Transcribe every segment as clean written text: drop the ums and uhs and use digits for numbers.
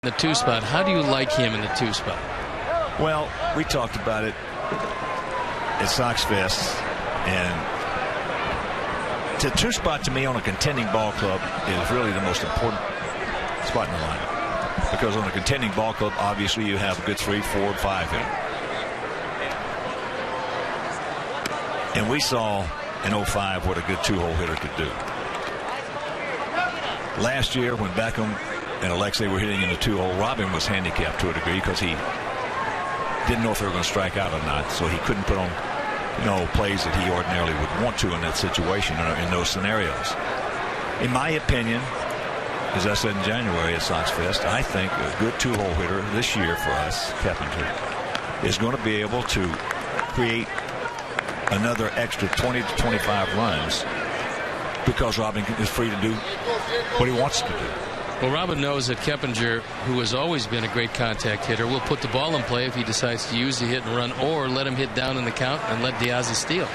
The two spot. How do you like him in the two spot? Well, we talked about it at Sox Fest, and the two spot to me on a contending ball club is really the most important spot in the lineup, because on a contending ball club, obviously you have a good 3, 4, 5 hitter. And we saw in 05 what a good two-hole hitter could do. Last year when Beckham and Alexei were hitting in the two-hole, Robin was handicapped to a degree because he didn't know if they were going to strike out or not, so he couldn't put on plays that he ordinarily would want to in that situation or in those scenarios. In my opinion, as I said in January at Sox Fest, I think a good two-hole hitter this year for us, Keppinger, is going to be able to create another extra 20 to 25 runs because Robin is free to do what he wants to do. Well, Robin knows that Keppinger, who has always been a great contact hitter, will put the ball in play if he decides to use the hit and run, or let him hit down in the count and let Diazzi steal.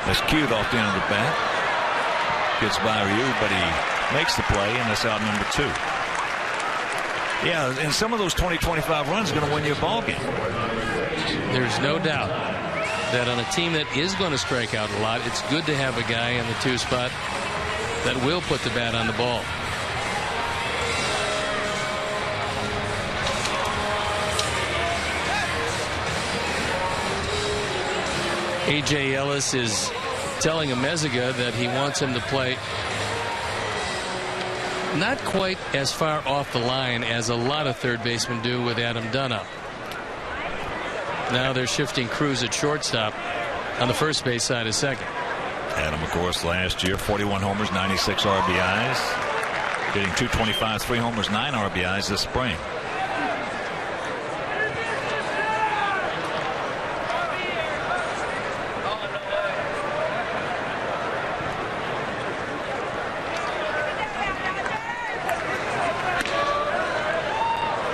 That's cued off the end of the bat. Gets by Ryu, but he makes the play, and that's out number 2. Yeah, and some of those 20-25 runs are going to win you a ball game. There's no doubt that on a team that is going to strike out a lot, it's good to have a guy in the two spot that will put the bat on the ball. A.J. Ellis is telling Amezaga that he wants him to play not quite as far off the line as a lot of third basemen do with Adam Dunn up. Now they're shifting Cruz at shortstop on the first base side of second. Adam, of course, last year 41 homers, 96 RBIs, hitting .225, 3 homers, 9 RBIs this spring.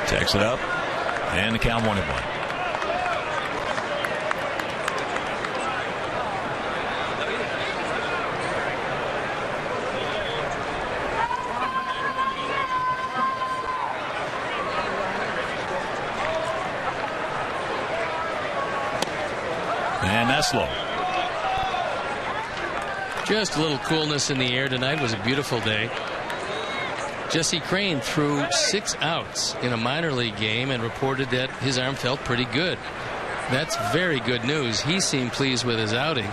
Takes it up, and the count 1-1. And that's low. Just a little coolness in the air tonight. Was a beautiful day. Jesse Crain threw 6 outs in a minor league game and reported that his arm felt pretty good. That's very good news. He seemed pleased with his outing.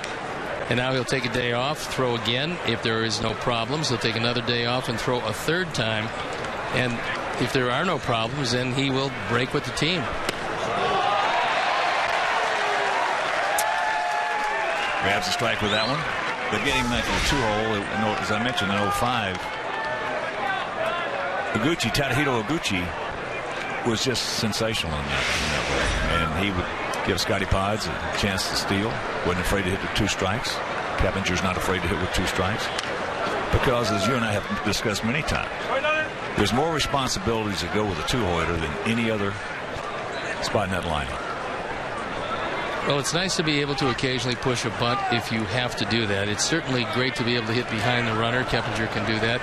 And now he'll take a day off, throw again. If there is no problems, he'll take another day off and throw a third time. And if there are no problems, then he will break with the team. Grabs a strike with that one. But getting back to the two-hole, as I mentioned in 05, Tadahito Iguchi was just sensational in that way. And he would give Scotty Pods a chance to steal. Wasn't afraid to hit with 2 strikes. Keppinger's not afraid to hit with 2 strikes. Because, as you and I have discussed many times, there's more responsibilities that go with a two-hole hitter than any other spot in that lineup. Well, it's nice to be able to occasionally push a bunt if you have to do that. It's certainly great to be able to hit behind the runner. Keppinger can do that.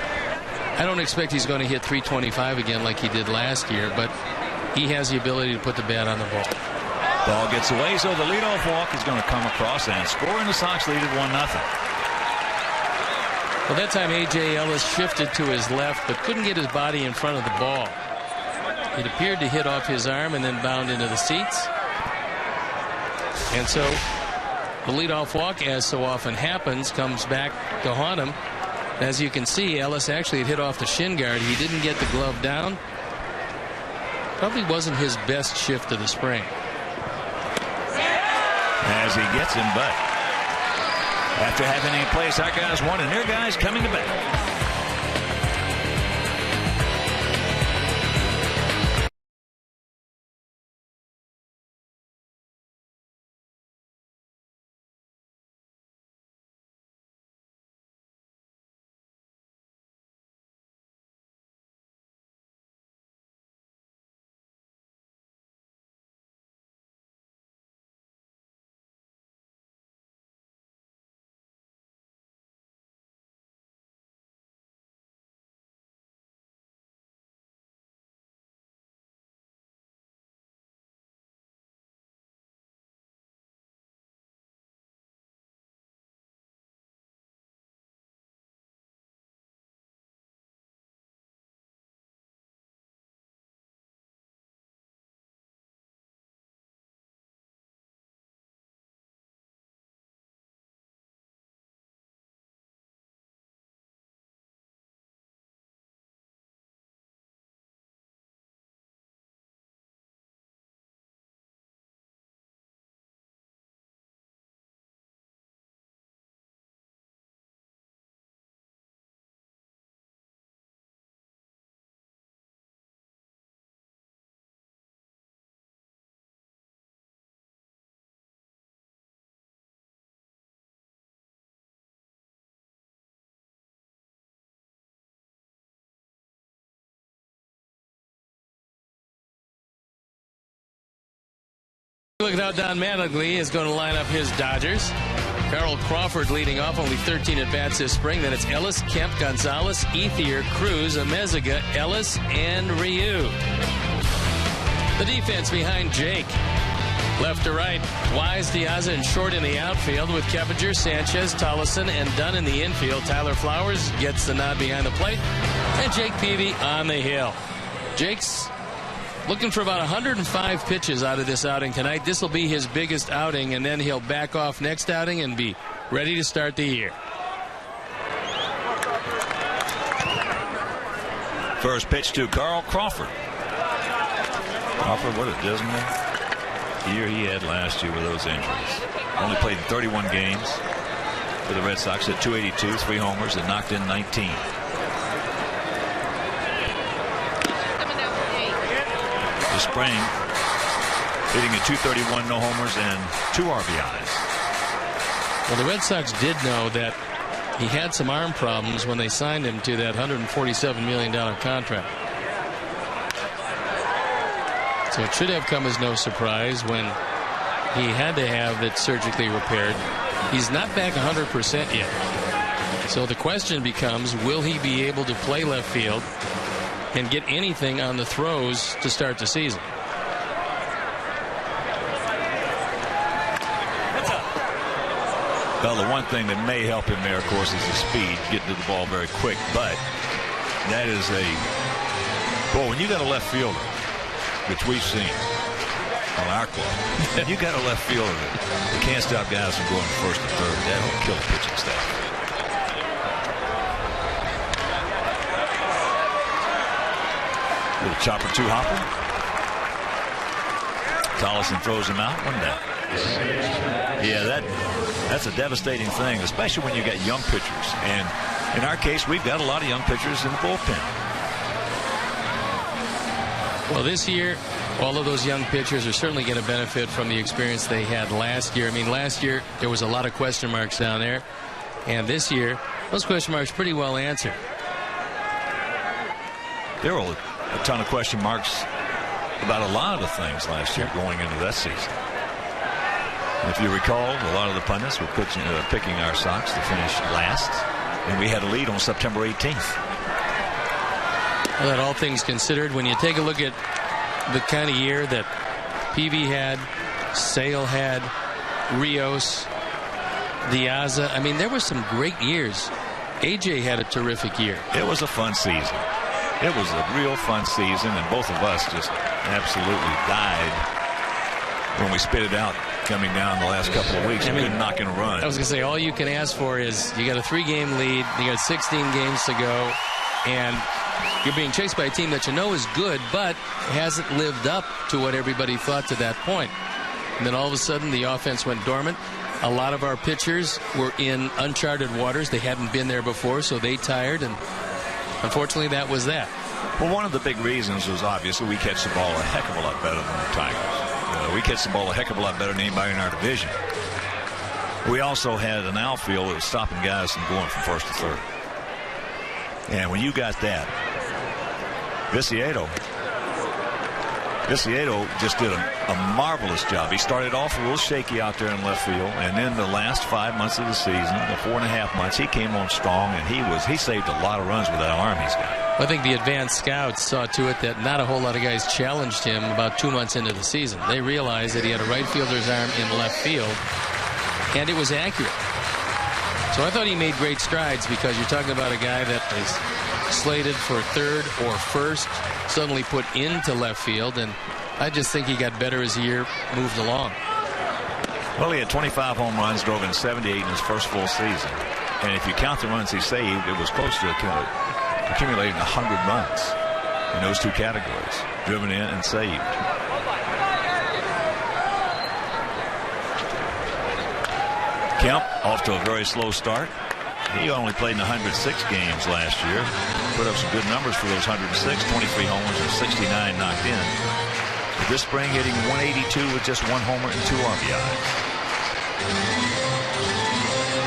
I don't expect he's going to hit .325 again like he did last year, but he has the ability to put the bat on the ball. Ball gets away, so the leadoff walk is going to come across and score, and the Sox lead at 1-0. Well, that time A.J. Ellis shifted to his left, but couldn't get his body in front of the ball. It appeared to hit off his arm and then bound into the seats. And so the leadoff walk, as so often happens, comes back to haunt him. As you can see, Ellis actually had hit off the shin guard. He didn't get the glove down. Probably wasn't his best shift of the spring. As he gets him, but after having a place, our guys won, and their guys coming to bat. look at how Don Mattingly is going to line up his Dodgers. Carl Crawford leading off, only 13 at-bats this spring. Then it's Ellis, Kemp, Gonzalez, Ethier, Cruz, Amezaga, Ellis, and Ryu. The defense behind Jake. Left to right, Wise, Diaz, and Short in the outfield with Keppinger, Sanchez, Tollison, and Dunn in the infield. Tyler Flowers gets the nod behind the plate, and Jake Peavy on the hill. Jake's looking for about 105 pitches out of this outing tonight. This will be his biggest outing, and then he'll back off next outing and be ready to start the year. First pitch to Carl Crawford. Crawford, what a dismal year he had last year with those injuries. Only played in 31 games for the Red Sox at .282, 3 homers, and knocked in 19. This spring, hitting at .231, no homers, and 2 RBIs. Well, the Red Sox did know that he had some arm problems when they signed him to that $147 million contract. So it should have come as no surprise when he had to have it surgically repaired. He's not back 100% yet. So the question becomes, will he be able to play left field and get anything on the throws to start the season? Well, the one thing that may help him there, of course, is his speed, getting to the ball very quick. But that is boy, when you got a left fielder, which we've seen on our club, you got a left fielder that can't stop guys from going first and third. That'll kill the pitching staff. Little chopper 2 hopper. Tollison throws him out, 1 down. Yeah, that's a devastating thing, especially when you got young pitchers. And in our case, we've got a lot of young pitchers in the bullpen. Well, this year, all of those young pitchers are certainly going to benefit from the experience they had last year. I mean, last year there was a lot of question marks down there, and this year those question marks pretty well answered. There were a ton of question marks about a lot of things last year going into that season. If you recall, a lot of the pundits were picking our Sox to finish last, and we had a lead on September 18th. Well, that all things considered, when you take a look at the kind of year that Peavy had, Sale had, Rios, Diaza, I mean, there were some great years. AJ had a terrific year. It was a fun season. It was a real fun season, and both of us just absolutely died when we spit it out coming down the last couple of weeks. I mean, not going to run. I was going to say, all you can ask for is you got a 3-game lead, you got 16 games to go, and you're being chased by a team that you know is good, but hasn't lived up to what everybody thought to that point. And then all of a sudden, the offense went dormant. A lot of our pitchers were in uncharted waters. They hadn't been there before, so they tired, and unfortunately, that was that. Well, one of the big reasons was obviously we catch the ball a heck of a lot better than the Tigers. We catch the ball a heck of a lot better than anybody in our division. We also had an outfield that was stopping guys from going from first to third. And when you got that, Viciato just did a marvelous job. He started off a little shaky out there in left field, and then the last 5 months of the season, the 4.5 months, he came on strong, and he saved a lot of runs with that arm he's got. I think the advanced scouts saw to it that not a whole lot of guys challenged him about 2 months into the season. They realized that he had a right fielder's arm in left field, and it was accurate. So I thought he made great strides, because you're talking about a guy that is slated for third or first, suddenly put into left field, and I just think he got better as the year moved along. Well, he had 25 home runs, drove in 78 in his first full season. And if you count the runs he saved, it was close to accumulating 100 runs in those 2 categories, driven in and saved. Kemp off to a very slow start. He only played in 106 games last year. Put up some good numbers for those 106, 23 homers and 69 knocked in. But this spring, hitting 182 with just 1 homer and 2 RBIs.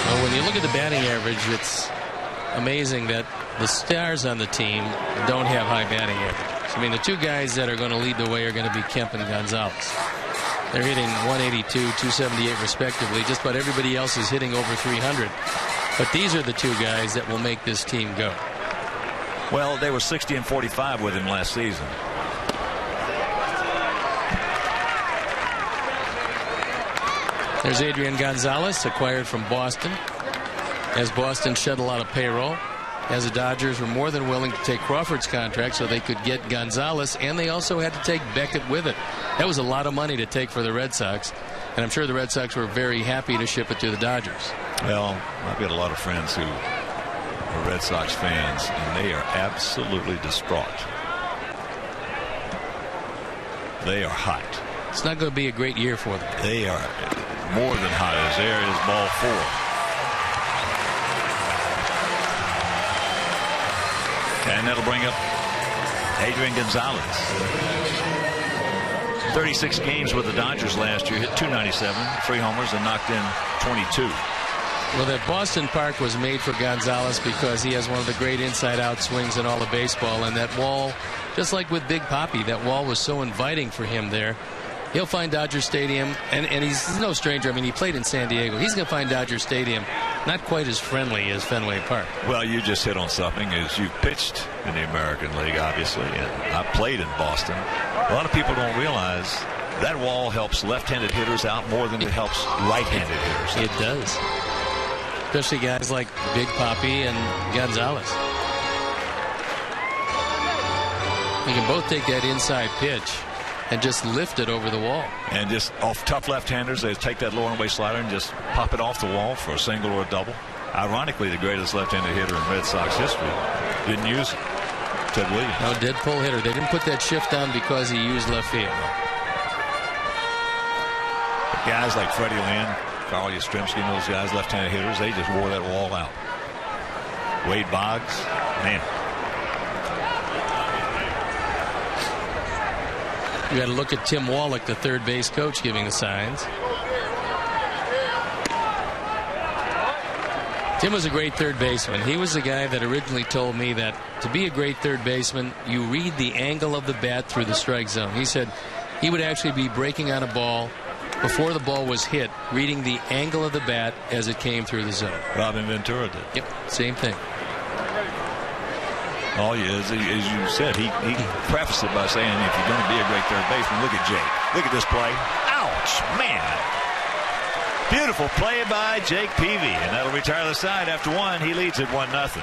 Well, when you look at the batting average, it's amazing that the stars on the team don't have high batting average. I mean, the 2 guys that are going to lead the way are going to be Kemp and Gonzalez. They're hitting 182, 278 respectively. Just about everybody else is hitting over 300. But these are the two guys that will make this team go. Well, they were 60 and 45 with him last season. There's Adrian Gonzalez, acquired from Boston. As Boston shed a lot of payroll, as the Dodgers were more than willing to take Crawford's contract so they could get Gonzalez, and they also had to take Beckett with it. That was a lot of money to take for the Red Sox, and I'm sure the Red Sox were very happy to ship it to the Dodgers. Well, I've got a lot of friends who are Red Sox fans, and they are absolutely distraught. They are hot. It's not going to be a great year for them. They are more than hot. As there is ball 4. And that'll bring up Adrian Gonzalez. 36 games with the Dodgers last year, hit 297, 3 homers, and knocked in 22. Well, that Boston Park was made for Gonzalez because he has one of the great inside-out swings in all of baseball. And that wall, just like with Big Papi, that wall was so inviting for him there. He'll find Dodger Stadium, and he's no stranger. I mean, he played in San Diego. He's going to find Dodger Stadium not quite as friendly as Fenway Park. Well, you just hit on something. As you've pitched in the American League, obviously, and I played in Boston. A lot of people don't realize that wall helps left-handed hitters out more than it helps right-handed hitters. It does, especially guys like Big Papi and Gonzalez. You can both take that inside pitch and just lift it over the wall. And just off tough left-handers, they take that low and away slider and just pop it off the wall for a single or a double. Ironically, the greatest left-handed hitter in Red Sox history didn't use it. Ted Williams. No, dead pull hitter. They didn't put that shift on because he used left field. But guys like Freddie Lynn, Carl Yastrzemski, and those guys, left-handed hitters, they just wore that wall out. Wade Boggs, man. You got to look at Tim Wallach, the third base coach, giving the signs. Tim was a great third baseman. He was the guy that originally told me that to be a great third baseman, you read the angle of the bat through the strike zone. He said he would actually be breaking on a ball before the ball was hit, reading the angle of the bat as it came through the zone. Robin Ventura did. Yep, same thing. All you, as you said, he prefaced it by saying, if you're going to be a great third baseman, look at Jake. Look at this play. Ouch, man. Beautiful play by Jake Peavy, and that'll retire the side after 1. He leads at 1-0.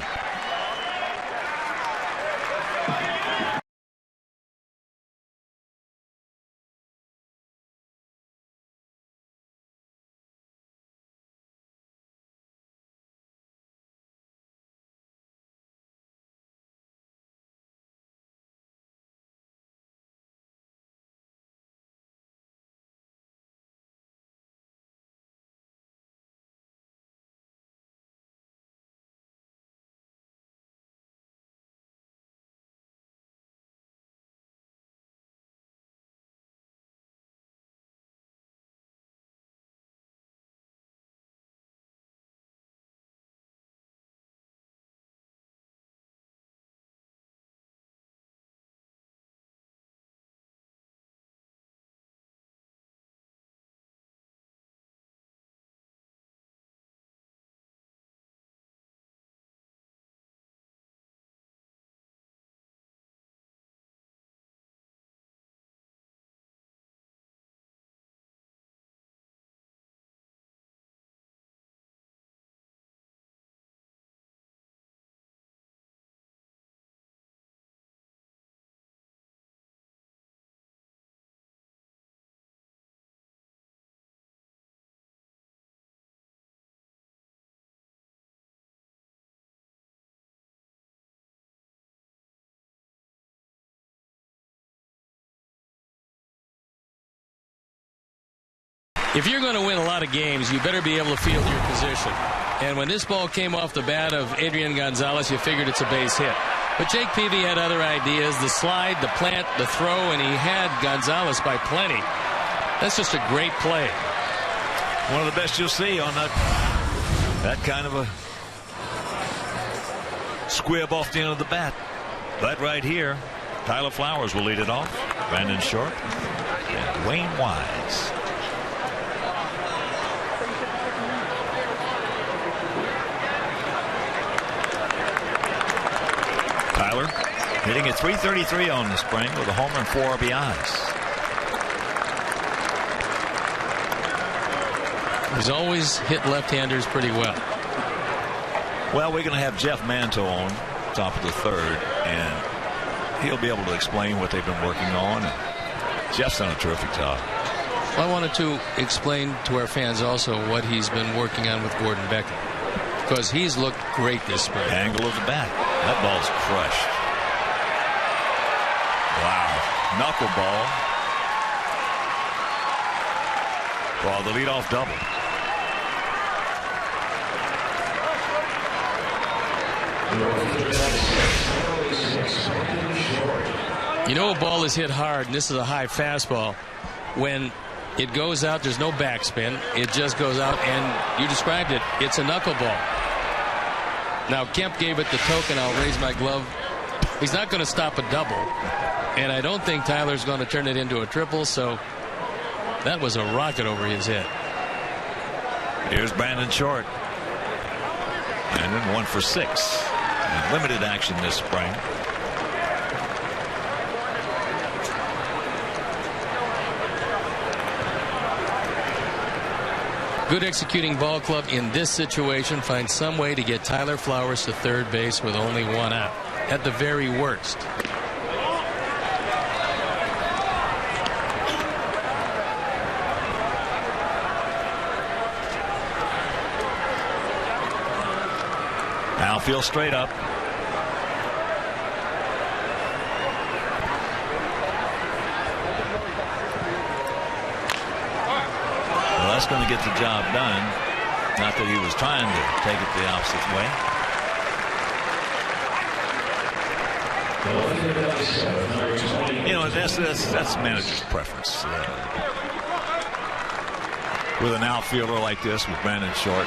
If you're going to win a lot of games, you better be able to field your position. And when this ball came off the bat of Adrian Gonzalez, you figured it's a base hit. But Jake Peavy had other ideas, the slide, the plant, the throw, and he had Gonzalez by plenty. That's just a great play. One of the best you'll see on that kind of a squib off the end of the bat. But right here, Tyler Flowers will lead it off. Brandon Short and Wayne Wise. Hitting at .333 on the spring with a homer and 4 RBIs. He's always hit left-handers pretty well. Well, we're going to have Jeff Manto on top of the third, and he'll be able to explain what they've been working on. And Jeff's done a terrific job. I wanted to explain to our fans also what he's been working on with Gordon Beckham, because he's looked great this spring. Angle of the bat. That ball's crushed. Wow. Knuckleball. Well, the leadoff double. You know a ball is hit hard, and this is a high fastball. When it goes out, there's no backspin. It just goes out, and you described it. It's a knuckleball. Now, Kemp gave it the token. I'll raise my glove. He's not going to stop a double, and I don't think Tyler's going to turn it into a triple, so that was a rocket over his head. Here's Brandon Short. Brandon 1 for 6. In limited action this spring. Good executing ball club in this situation finds some way to get Tyler Flowers to third base with only 1 out. At the very worst. Outfield straight up. Well, that's going to get the job done. Not that he was trying to take it the opposite way. You know, that's manager's preference. With an outfielder like this, with Brandon Short,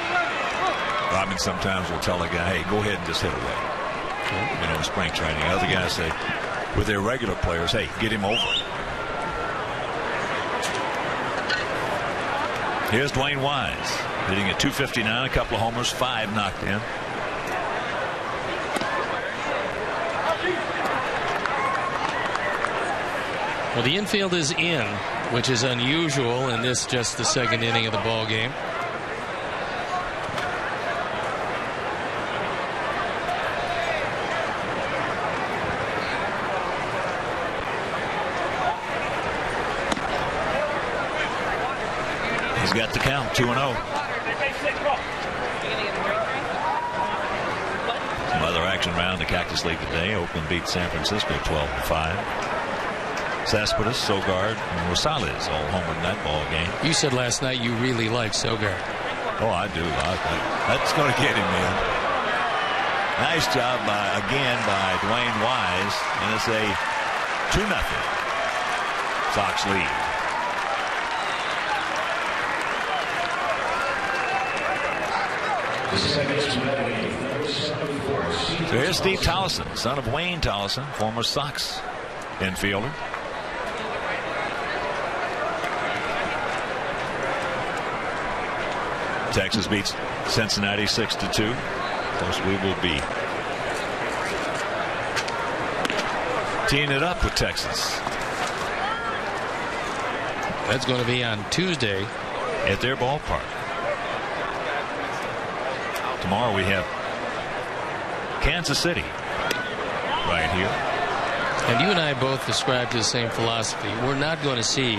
Robin sometimes will tell a guy, hey, go ahead and just hit away. You know, in spring training. Other guys say, with their regular players, hey, get him over. Here's Dwayne Wise, hitting at .259, a couple of homers, 5 knocked in. Well, the infield is in, which is unusual in this just the second inning of the ball game. He's got the count, 2-0. Some other action around the Cactus League today. Oakland beat San Francisco 12-5. Cespedes, Sogard, and Rosales all home in that ball game. You said last night you really like Sogard. Oh, I do. That's going to get him in. Nice job again by Dwayne Wise, and it's a 2-0 Sox lead. So here's Steve Towson, son of Wayne Towson, former Sox infielder. Texas beats Cincinnati 6-2. Of course, we will be teeing it up with Texas. That's going to be on Tuesday at their ballpark. Tomorrow we have Kansas City right here. And you and I both described the same philosophy. We're not going to see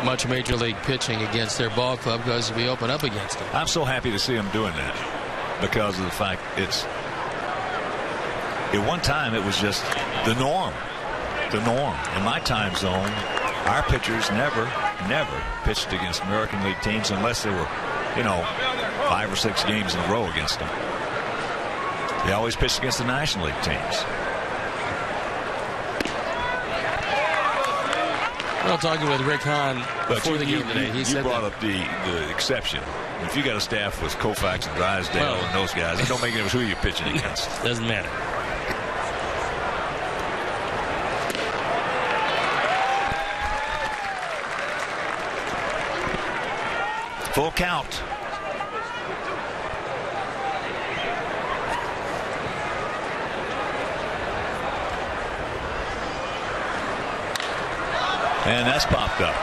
much major league pitching against their ball club because we open up against them. I'm so happy to see them doing that because of the fact at one time it was just the norm. In my time zone, our pitchers never pitched against American League teams unless they were, 5 or 6 games in a row against them. They always pitched against the National League teams. Well, talking with Rick Hahn before the game today, he said you brought up the exception. If you got a staff with Koufax and Drysdale and those guys, it don't make any difference who you're pitching against. Doesn't matter. Full count. And that's popped up.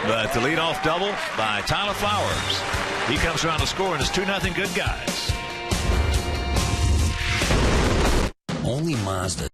But the leadoff double by Tyler Flowers. He comes around to score, and it's 2-0 Good Guys. Only Mazda.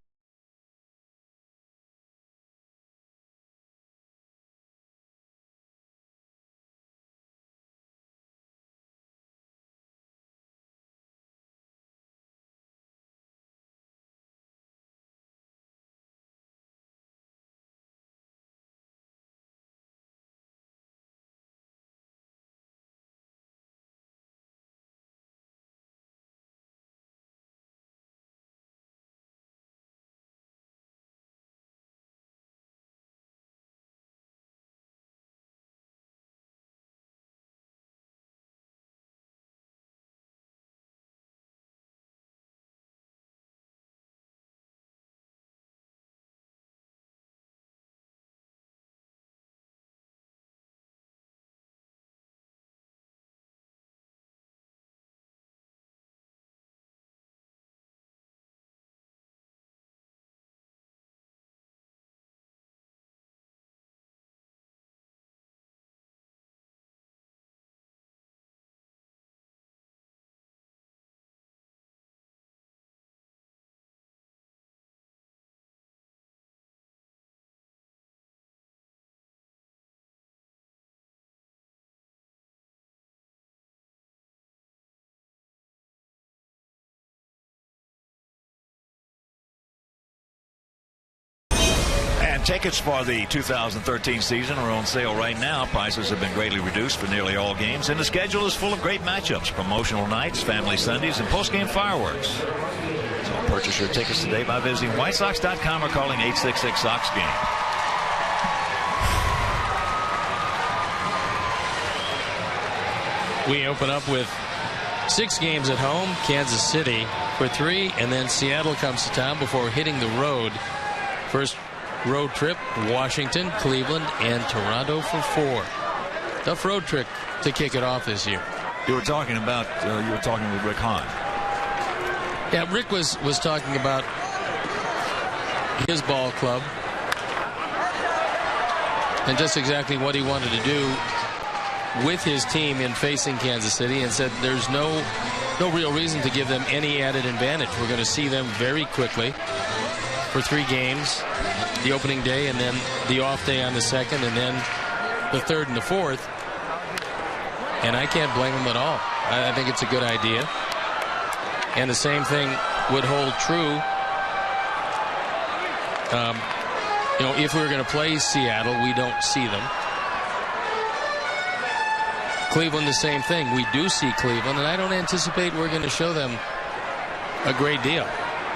And tickets for the 2013 season are on sale right now. Prices have been greatly reduced for nearly all games, and the schedule is full of great matchups, promotional nights, family Sundays, and post-game fireworks. So purchase your tickets today by visiting WhiteSox.com or calling 866-SOX-GAME. We open up with 6 games at home, Kansas City for 3, and then Seattle comes to town before hitting the road. First road trip, Washington, Cleveland, and Toronto for 4. Tough road trip to kick it off this year. You were talking with Rick Hahn. Yeah, Rick was talking about his ball club and just exactly what he wanted to do with his team in facing Kansas City, and said there's no real reason to give them any added advantage. We're going to see them very quickly for 3 games, the opening day and then the off day on the 2nd and then the 3rd and the 4th. And I can't blame him at all. I think it's a good idea. And the same thing would hold true if we were going to play Seattle. We don't see them. Cleveland, the same thing. We do see Cleveland, and I don't anticipate we're going to show them a great deal,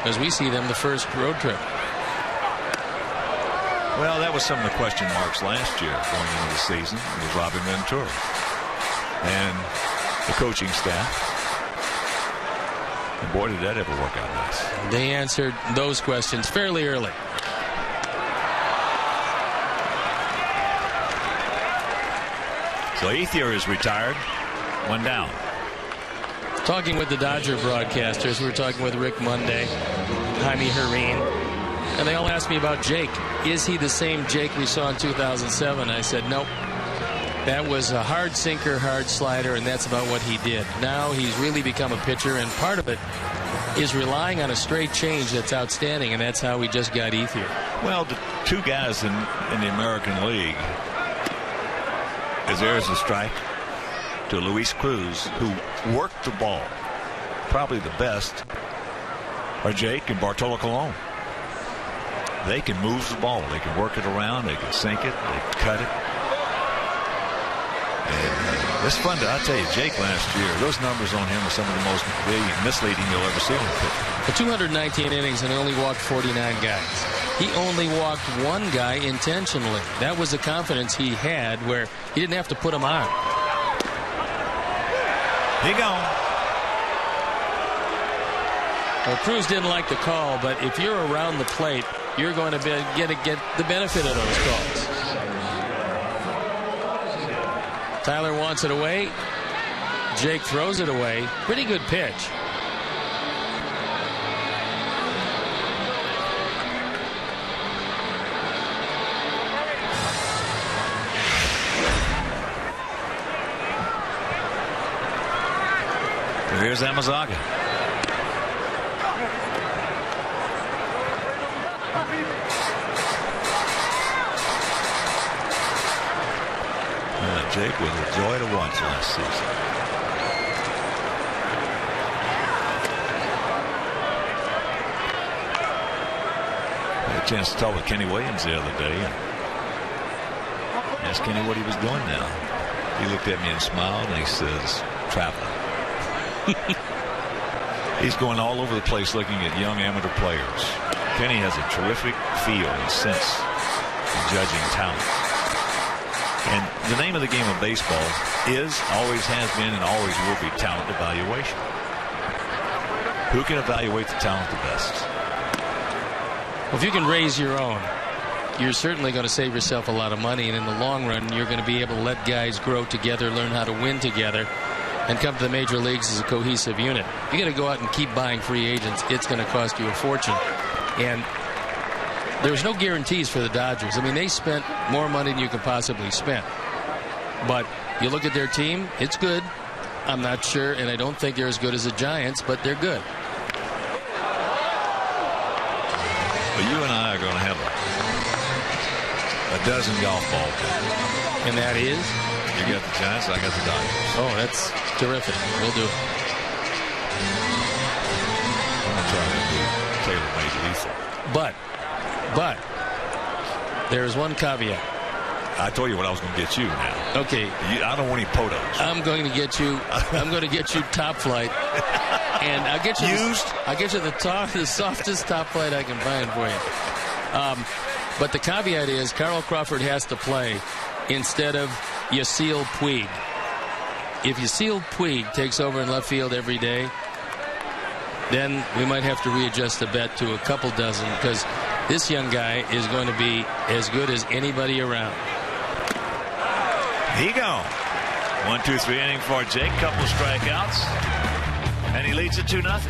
as we see them the first road trip. Well, that was some of the question marks last year going into the season with Robin Ventura and the coaching staff. And boy, did that ever work out nice. They answered those questions fairly early. So Ethier is retired. 1 down. Talking with the Dodger broadcasters, we were talking with Rick Monday, Jaime Herreen, and they all asked me about Jake. Is he the same Jake we saw in 2007? I said, nope. That was a hard sinker, hard slider, and that's about what he did. Now he's really become a pitcher, and part of it is relying on a straight change that's outstanding, and that's how we just got Ethier. Well, the 2 guys in the American League, as there's a strike to Luis Cruz, who worked the ball probably the best, are Jake and Bartolo Colon. They can move the ball. They can work it around. They can sink it. They can cut it. And it's fun I'll tell you, Jake last year, those numbers on him are some of the most misleading you'll ever see him pitch. For 219 innings and only walked 49 guys. He only walked 1 guy intentionally. That was the confidence he had where he didn't have to put him on. He gone. Well, Cruz didn't like the call, but if you're around the plate, you're going to get the benefit of those calls. Tyler wants it away. Jake throws it away. Pretty good pitch. Here's Amazaga. Jake was a joy to watch last season. I had a chance to talk with Kenny Williams the other day and asked Kenny what he was doing now. He looked at me and smiled and he says, traveling. He's going all over the place looking at young amateur players. Kenny has a terrific feel and sense of judging talent. And the name of the game of baseball is, always has been, and always will be talent evaluation. Who can evaluate the talent the best? Well, if you can raise your own, you're certainly going to save yourself a lot of money, and in the long run, you're going to be able to let guys grow together, learn how to win together, and come to the major leagues as a cohesive unit. You got to go out and keep buying free agents. It's going to cost you a fortune. And there's no guarantees for the Dodgers. I mean, they spent more money than you could possibly spend. But you look at their team, it's good. I'm not sure, and I don't think they're as good as the Giants, but they're good. Well, you and I are going to have a dozen golf balls. And that is? You got the Giants, I got the Dodgers. Oh, that's terrific. We'll do it. I'm trying to do tailor-made lethal. But there's one caveat. I told you what I was going to get you now. Okay. I don't want any potos. I'm going to get you top flight. And I'll get you used. I'll get you the softest top flight I can find for you. But the caveat is Carl Crawford has to play instead of Yasiel Puig. If Yasiel Puig takes over in left field every day, then we might have to readjust the bet to a couple dozen, because this young guy is going to be as good as anybody around. He gone. 1-2-3 inning for Jake. Couple of strikeouts, and he leads it 2-0.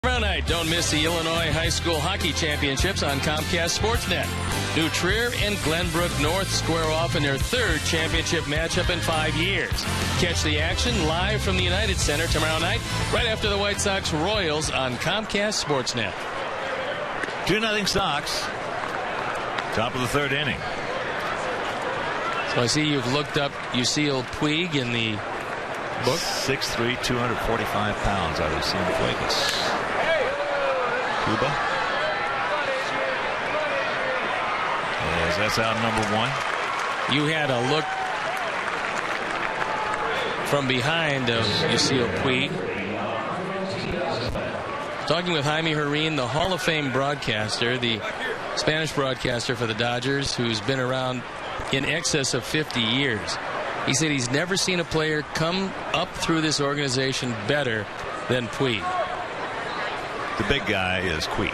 Tomorrow night, don't miss the Illinois High School Hockey Championships on Comcast Sportsnet. New Trier and Glenbrook North square off in their third championship matchup in 5 years. Catch the action live from the United Center tomorrow night, right after the White Sox Royals on Comcast Sportsnet. 2-0 Sox. Top of the third inning. So I see you've looked up Yasiel Puig in the book. 6'3", 245 pounds out of Cienfuegos, Cuba. Yes, that's out number one. You had a look from behind of Yasiel Puig. Talking with Jaime Herrin, the Hall of Fame broadcaster, the Spanish broadcaster for the Dodgers, who's been around in excess of 50 years. He said he's never seen a player come up through this organization better than Puig. The big guy is Puig.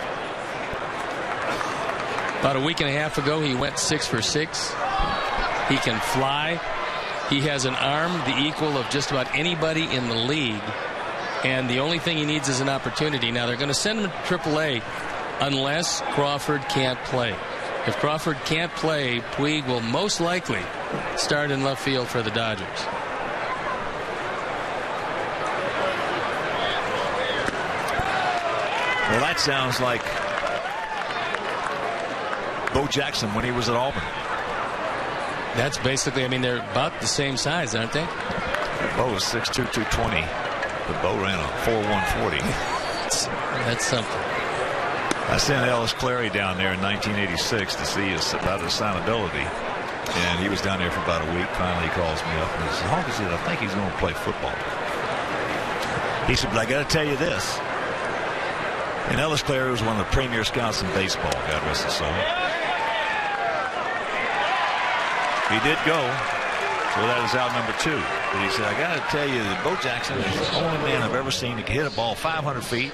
About a week and a half ago, he went 6 for 6. He can fly. He has an arm the equal of just about anybody in the league. And the only thing he needs is an opportunity. Now, they're going to send him to AAA unless Crawford can't play. If Crawford can't play, Puig will most likely start in left field for the Dodgers. Well, that sounds like Bo Jackson when he was at Auburn. That's basically, I mean, they're about the same size, aren't they? Bo was 6'2", 220, but Bo ran a 4.140. That's something. I sent Ellis Clary down there in 1986 to see about his signability, and he was down there for about a week. Finally, he calls me up and he says, "Honky said, I think he's going to play football." He said, "But I got to tell you this." And Ellis Clary was one of the premier scouts in baseball. God rest his soul. He did go, so that is out number 2. But he said, "I got to tell you that Bo Jackson is the only man I've ever seen that can hit a ball 500 feet,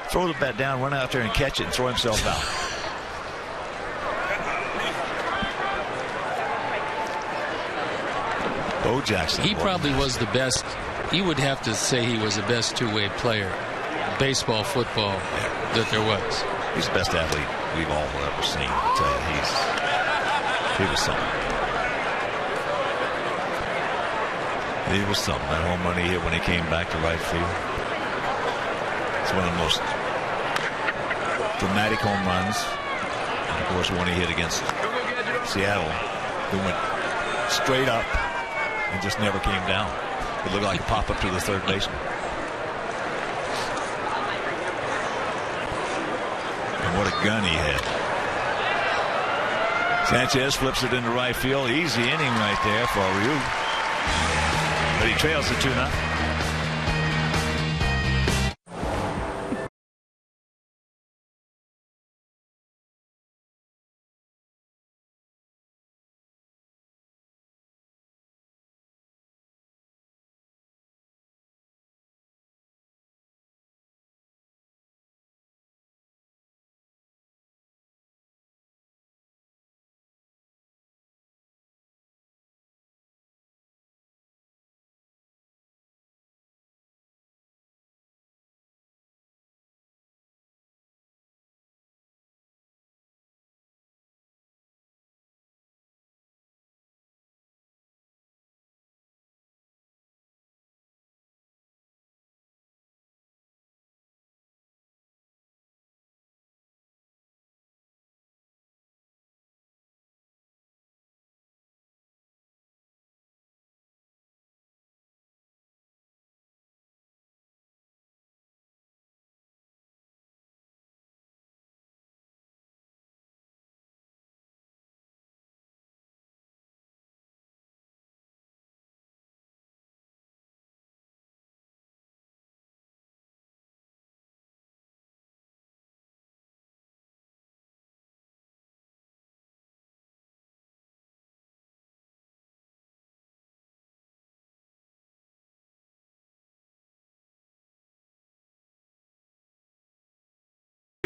throw the bat down, run out there and catch it, and throw himself out." Bo Jackson. He probably was the best. You would have to say he was the best two-way player, baseball, football, that there was. He's the best athlete we've all ever seen. I tell you, he was something. He was something. That home run he hit when he came back to right field. It's one of the most dramatic home runs. And of course, one he hit against Seattle, who went straight up and just never came down. It looked like a pop up to the third baseman. And what a gun he had. Sanchez flips it into right field. Easy inning right there for Ryu. But he trails it 2-0.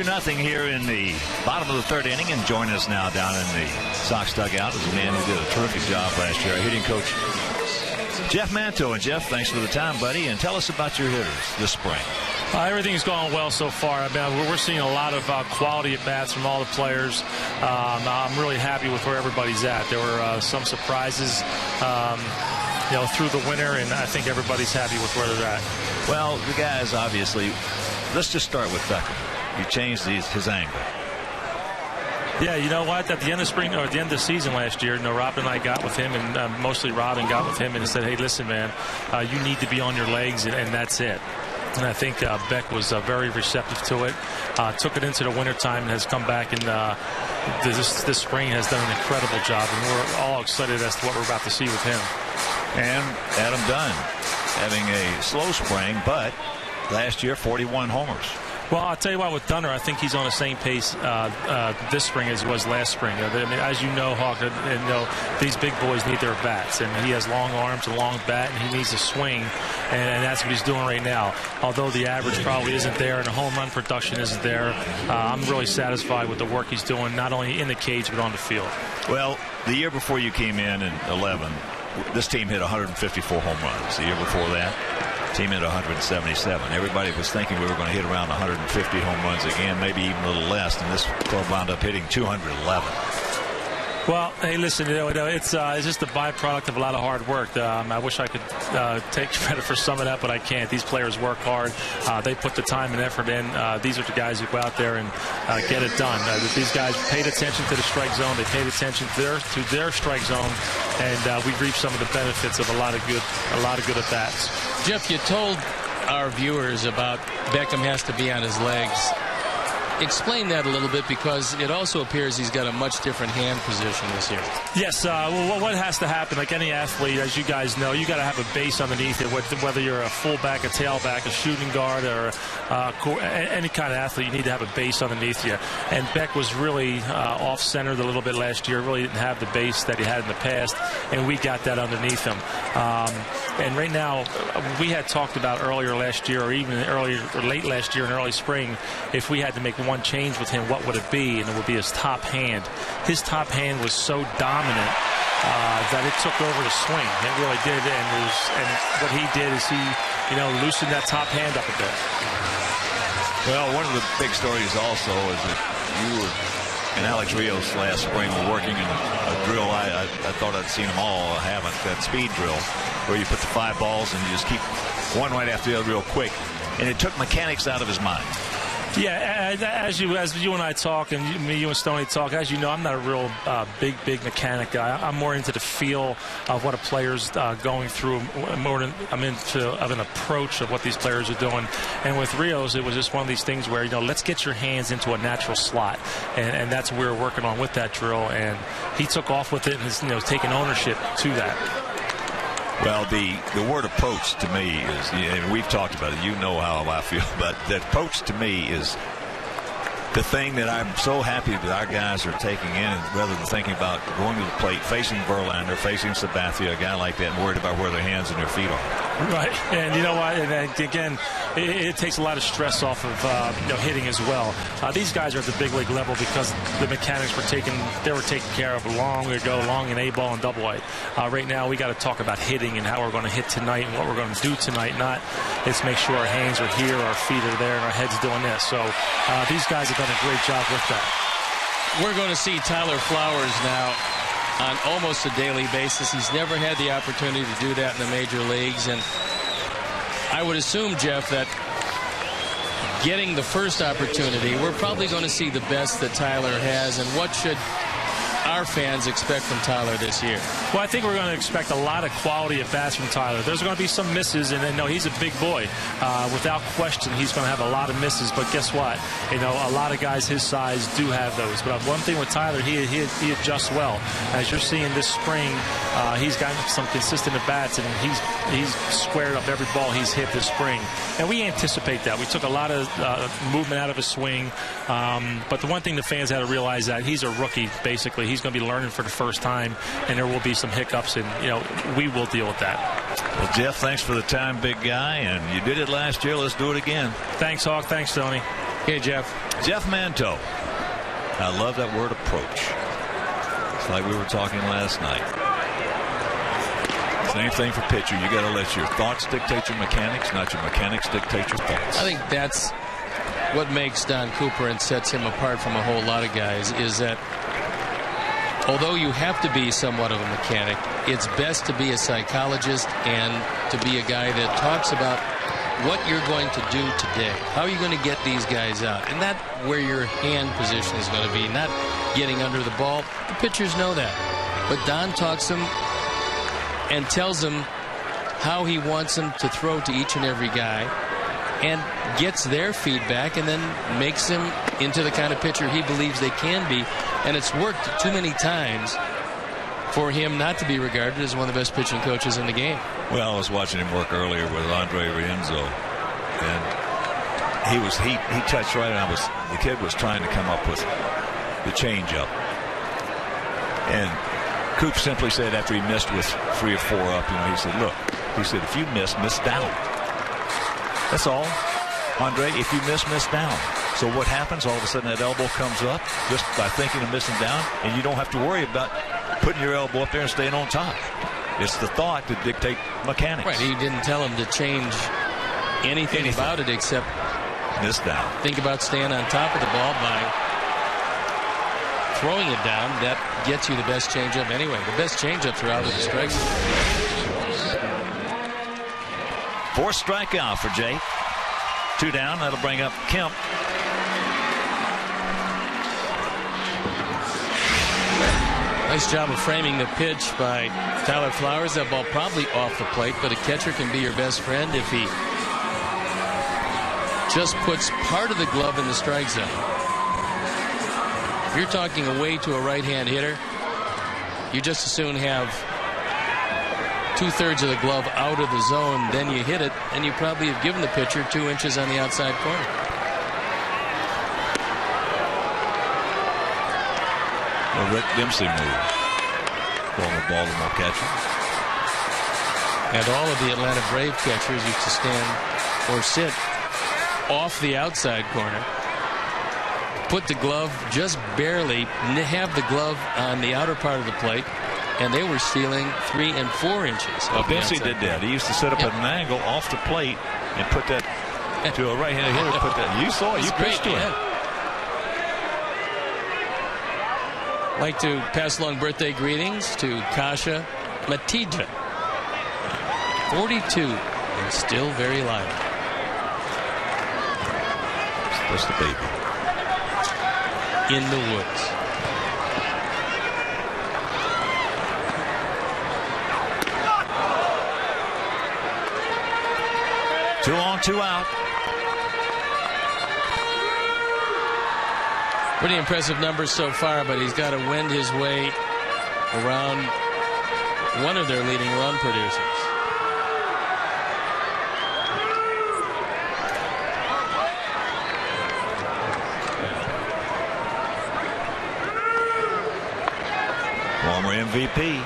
Nothing here in the bottom of the third inning, and joining us now down in the Sox dugout is a man who did a terrific job last year, our hitting coach Jeff Manto. And Jeff, thanks for the time, buddy, and tell us about your hitters this spring. Everything's going well so far. I mean, we're seeing a lot of quality at bats from all the players. I'm really happy with where everybody's at. There were some surprises through the winter, and I think everybody's happy with where they're at. Well, the guys, obviously, let's just start with Beckham. You changed his angle. Yeah, you know what? At the end of spring, or at the end of the season last year, Rob and I got with him, and mostly Robin got with him and said, "Hey, listen, man, you need to be on your legs, and that's it." And I think Beck was very receptive to it. Took it into the wintertime and has come back, and this spring has done an incredible job, and we're all excited as to what we're about to see with him. And Adam Dunn having a slow spring, but last year 41 homers. Well, I'll tell you what, with Dunner, I think he's on the same pace this spring as he was last spring. I mean, as you know, Hawk, these big boys need their bats, and he has long arms, a long bat, and he needs to swing, and that's what he's doing right now. Although the average probably isn't there and the home run production isn't there, I'm really satisfied with the work he's doing, not only in the cage but on the field. Well, the year before you came in 11, this team hit 154 home runs. The year before that, team hit 177. Everybody was thinking we were going to hit around 150 home runs again, maybe even a little less, and this club wound up hitting 211. Well, hey, listen, it's just a byproduct of a lot of hard work. I wish I could take credit for some of that, but I can't. These players work hard. They put the time and effort in. These are the guys who go out there and get it done. These guys paid attention to the strike zone. They paid attention to their strike zone, and we've reaped some of the benefits of a lot of good at-bats. Jeff, you told our viewers about Beckham has to be on his legs. Explain that a little bit, because it also appears he's got a much different hand position this year. Yes, well, what has to happen, like any athlete, as you guys know, you got to have a base underneath it, whether you're a fullback, a tailback, a shooting guard, or any kind of athlete, you need to have a base underneath you. And Beck was really off-centered a little bit last year, really didn't have the base that he had in the past, and we got that underneath him. And right now, we had talked about earlier last year, or even late last year and early spring, if we had to make one change with him, what would it be? And it would be his top hand. His top hand was so dominant that it took over the swing. It really did. And what he did is he, loosened that top hand up a bit. Well, one of the big stories also is that you and Alex Rios last spring were working in a drill. I thought I'd seen them all. I haven't. That speed drill where you put the 5 balls and you just keep one right after the other real quick. And it took mechanics out of his mind. Yeah, as you and I talk, and you and Stoney talk, as you know, I'm not a real big mechanic guy. I'm more into the feel of what a player's going through. I'm into an approach of what these players are doing. And with Rios, it was just one of these things where, let's get your hands into a natural slot, and that's what we were working on with that drill. And he took off with it and is taking ownership to that. Well, the word approach to me is, and we've talked about it, you know how I feel, but the approach to me is the thing that I'm so happy that our guys are taking in, rather than thinking about going to the plate, facing Verlander, facing Sabathia, a guy like that, and worried about where their hands and their feet are. Right, and you know what? And again, it takes a lot of stress off of hitting as well. These guys are at the big league level because the mechanics were taken care of long ago, long in A-ball and double-A. Right now, we got to talk about hitting and how we're going to hit tonight and what we're going to do tonight. Not let's make sure our hands are here, our feet are there, and our head's doing this. So these guys have done a great job with that. We're going to see Tyler Flowers now on almost a daily basis. He's never had the opportunity to do that in the major leagues, and I would assume, Jeff, that getting the first opportunity, we're probably going to see the best that Tyler has. And what should our fans expect from Tyler this year? Well, I think we're going to expect a lot of quality at bats from Tyler. There's going to be some misses, and no, he's a big boy. Without question, he's going to have a lot of misses. But guess what? A lot of guys his size do have those. But one thing with Tyler, he adjusts well. As you're seeing this spring, he's gotten some consistent at bats, and he's squared up every ball he's hit this spring. And we anticipate that. We took a lot of movement out of his swing. But the one thing the fans had to realize that he's a rookie, basically. He's going to be learning for the first time, and there will be some hiccups, and we will deal with that. Well, Jeff, thanks for the time, big guy, and you did it last year. Let's do it again. Thanks, Hawk. Thanks, Tony. Hey, Jeff. Jeff Manto. I love that word, approach. It's like we were talking last night. Same thing for pitcher. You got to let your thoughts dictate your mechanics, not your mechanics dictate your thoughts. I think that's what makes Don Cooper and sets him apart from a whole lot of guys, is that although you have to be somewhat of a mechanic, it's best to be a psychologist and to be a guy that talks about what you're going to do today. How are you going to get these guys out? And that's where your hand position is going to be, not getting under the ball. The pitchers know that. But Don talks them and tells them how he wants them to throw to each and every guy, and gets their feedback and then makes them into the kind of pitcher he believes they can be. And it's worked too many times for him not to be regarded as one of the best pitching coaches in the game. Well, I was watching him work earlier with Andre Rienzo, and he touched right, and the kid was trying to come up with the changeup, and Coop simply said after he missed with 3 or 4 up, he said, look, if you miss down. That's all, Andre. If you miss down. So what happens? All of a sudden that elbow comes up just by thinking of missing down, and you don't have to worry about putting your elbow up there and staying on top. It's the thought that dictate mechanics. Right. He didn't tell him to change anything about it except miss down. Think about staying on top of the ball by throwing it down. That gets you the best changeup anyway. The best changeups are out of the strike zone. 4th strikeout for Jake. 2 down. That'll bring up Kemp. Nice job of framing the pitch by Tyler Flowers. That ball probably off the plate, but a catcher can be your best friend if he just puts part of the glove in the strike zone. If you're talking away to a right-hand hitter, you just as soon have 2/3 of the glove out of the zone, then you hit it, and you probably have given the pitcher 2 inches on the outside corner. Rick Dempsey move. Throwing the ball to more catchers. And all of the Atlanta Brave catchers used to stand or sit off the outside corner, put the glove just barely, have the glove on the outer part of the plate, and they were stealing 3 and 4 inches. Dempsey did that. He used to sit up at an angle off the plate and put that to a right-handed hitter. Put that. You saw it. You pitched to him. Like to pass along birthday greetings to Kasha Matija, 42 and still very lively. That's the baby. In the woods. Two on, 2 out. Pretty impressive numbers so far, but he's got to wend his way around one of their leading run producers. Former MVP.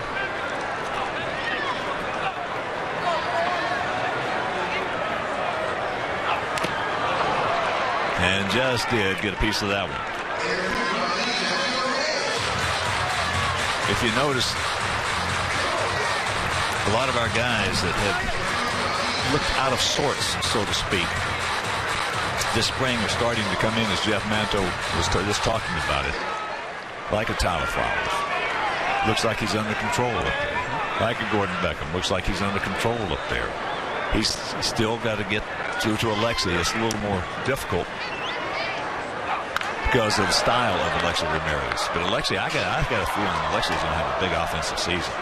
And just did get a piece of that one. If you notice, a lot of our guys that have looked out of sorts, so to speak, this spring are starting to come in, as Jeff Manto was just talking about it, like a Tyler Flowers. Looks like he's under control up there. Like a Gordon Beckham. Looks like he's under control up there. He's still got to get through to Alexi. It's a little more difficult because of the style of Alexi Ramirez. But Alexi, I got a feeling Alexi's going to have a big offensive season.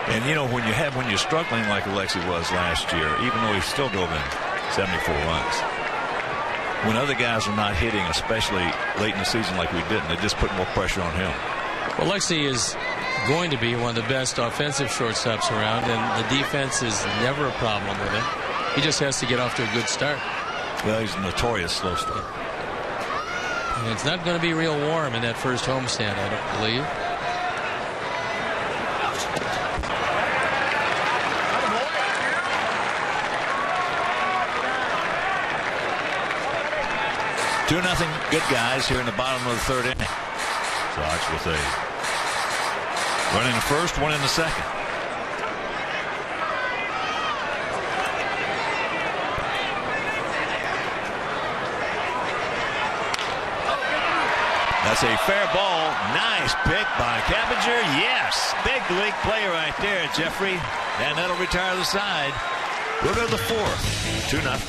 And you know, when you're struggling like Alexi was last year, even though he still drove in 74 runs, when other guys are not hitting, especially late in the season like we didn't, it just put more pressure on him. Well, Alexi is going to be one of the best offensive shortstops around, and the defense is never a problem with him. He just has to get off to a good start. Well, he's a notorious slow start. And it's not going to be real warm in that first homestand, I don't believe. Two nothing good guys here in the bottom of the 3rd inning. Sox with a run in the first, one in the second. That's a fair ball. Nice pick by Capinger. Yes. Big league play right there, Jeffrey. And that'll retire the side. We'll go to the 4th. 2-0.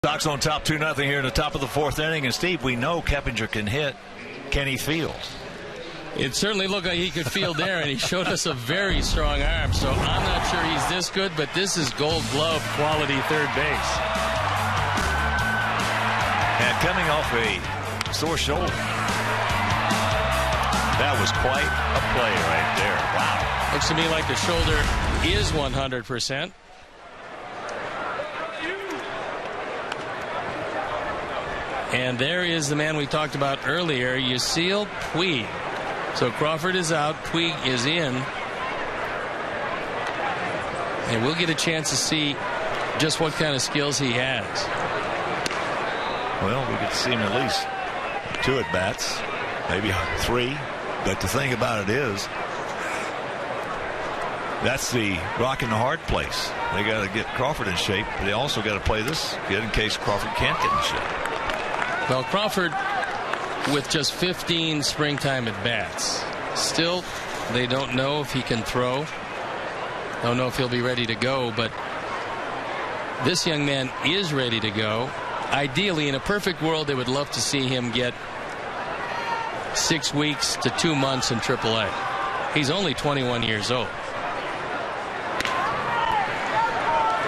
Sox on top 2-0 here in the top of the fourth inning. And Steve, we know Keppinger can hit. Can he field? It certainly looked like he could field there, and he showed us a very strong arm. So I'm not sure he's this good, but this is Gold Glove quality third base. And coming off a sore shoulder. That was quite a play right there. Wow. Looks to me like the shoulder is 100%. And there is the man we talked about earlier, Yasiel Puig. So Crawford is out, Puig is in. And we'll get a chance to see just what kind of skills he has. Well, we get to see him at least 2 at-bats, maybe 3. But the thing about it is, that's the rock and the hard place. They got to get Crawford in shape, but they also got to play this kid in case Crawford can't get in shape. Well, Crawford with just 15 springtime at-bats. Still, they don't know if he can throw. Don't know if he'll be ready to go, but this young man is ready to go. Ideally, in a perfect world, they would love to see him get 6 weeks to 2 months in AAA. He's only 21 years old.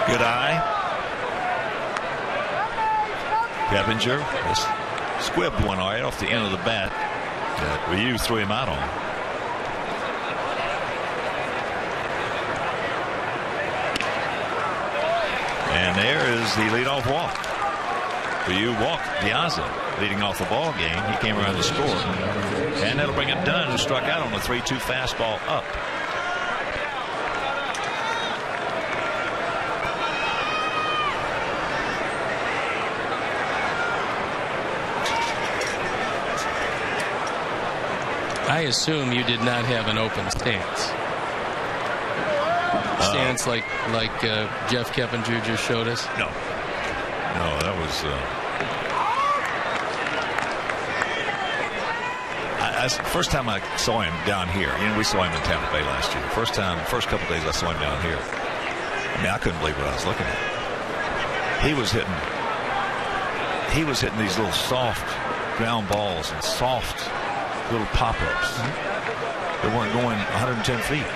Good eye. Keppinger just squibbed one right off the end of the bat that Ryu threw him out on. And there is the leadoff walk. Ryu walked Piazza leading off the ball game. He came around to score. And that'll bring it Dunn, who struck out on a 3-2 fastball up. I assume you did not have an open stance. Stance like Jeff Keppinger just showed us. No, that was. First time I saw him down here. We saw him in Tampa Bay last year. First couple days I saw him down here. I mean, I couldn't believe what I was looking at. He was hitting these little soft ground balls and soft little pop-ups. They weren't going 110 feet.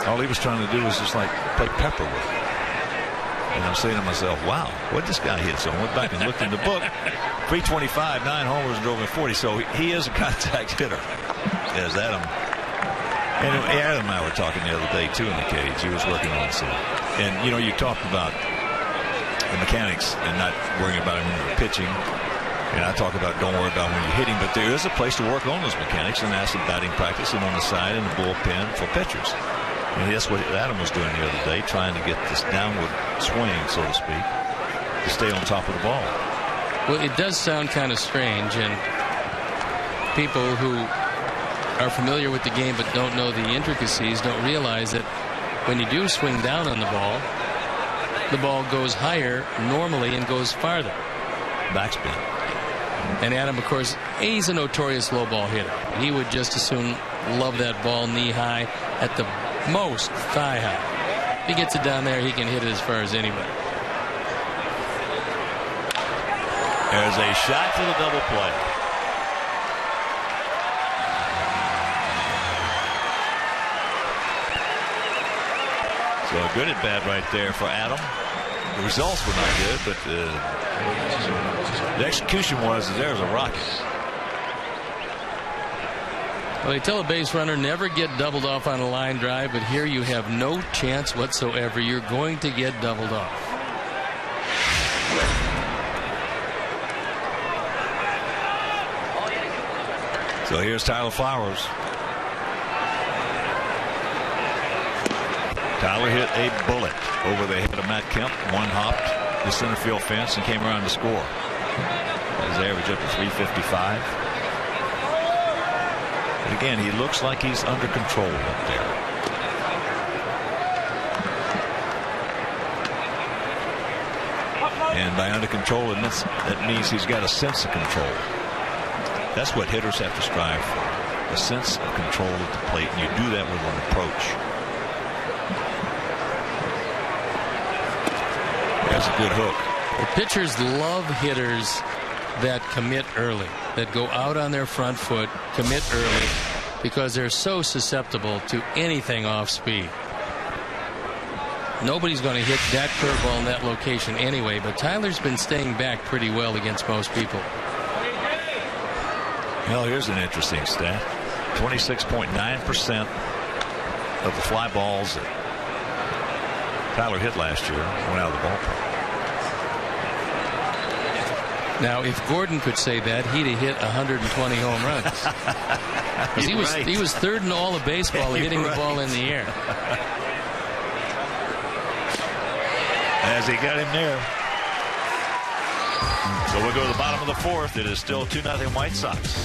All he was trying to do was just like play pepper with it. And I'm saying to myself, wow, what this guy hit? So I went back and looked in the book. 325, 9 homers, and drove in 40. So he is a contact hitter. As Adam. And Adam and I were talking the other day, too, in the cage. He was working on some. And, you talked about the mechanics and not worrying about him when you're pitching. And I talk about don't worry about when you're hitting, but there is a place to work on those mechanics, and that's the batting practice and on the side and the bullpen for pitchers. And that's what Adam was doing the other day, trying to get this downward swing, so to speak, to stay on top of the ball. Well, it does sound kind of strange, and people who are familiar with the game but don't know the intricacies don't realize that when you do swing down on the ball goes higher normally and goes farther. Backspin. And Adam, of course, he's a notorious low ball hitter. He would just as soon love that ball knee high, at the most thigh high. If he gets it down there, he can hit it as far as anybody. There's a shot for the double play. So a good at bat right there for Adam. The results were not good, but the execution was there's a rocket. Well, they tell a base runner never get doubled off on a line drive, but here you have no chance whatsoever. You're going to get doubled off. So here's Tyler Flowers. Tyler hit a bullet over the head of Matt Kemp. One hopped the center field fence and came around to score. His average up to 355. And again, he looks like he's under control up there. And by under control, that means he's got a sense of control. That's what hitters have to strive for. A sense of control at the plate. And you do that with an approach. That's a good hook. The pitchers love hitters that commit early, that go out on their front foot, commit early, because they're so susceptible to anything off speed. Nobody's going to hit that curveball in that location anyway, but Tyler's been staying back pretty well against most people. Well, here's an interesting stat. 26.9% of the fly balls that Tyler hit last year went out of the ballpark. Now, if Gordon could say that, he'd have hit 120 home runs. Because he was third in all of baseball hitting the ball in the air. As he got him there. So we'll go to the bottom of the fourth. It is still 2-0 White Sox.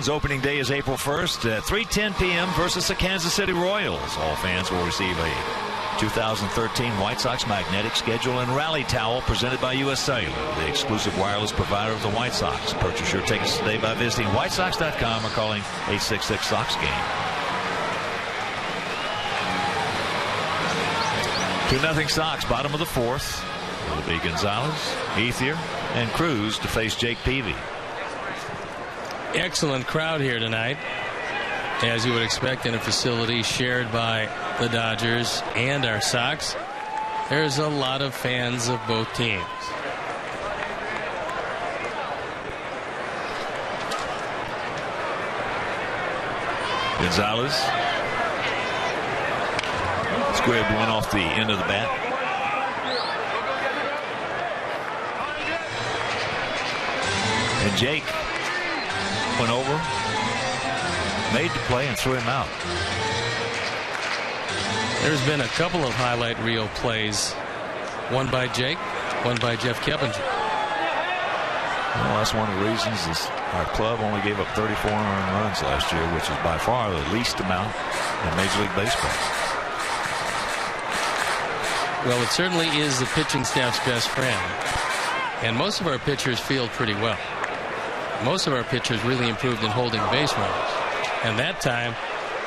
Opening day is April 1st at 3:10 p.m. versus the Kansas City Royals. All fans will receive a 2013 White Sox magnetic schedule and rally towel presented by U.S. Cellular, the exclusive wireless provider of the White Sox. Purchase your tickets today by visiting whitesox.com or calling 866-SOX-GAME. 2-0 Sox, bottom of the fourth. It'll be Gonzalez, Ethier, and Cruz to face Jake Peavy. Excellent crowd here tonight, as you would expect in a facility shared by the Dodgers and our Sox. There's a lot of fans of both teams. Gonzalez squared one off the end of the bat. And Jake went over, made the play, and threw him out. There's been a couple of highlight reel plays, one by Jake, one by Jeff Keppinger. Well, that's one of the reasons is our club only gave up 34 earned runs last year, which is by far the least amount in Major League Baseball. Well, it certainly is the pitching staff's best friend. And most of our pitchers field pretty well. Most of our pitchers really improved in holding base runners. And that time,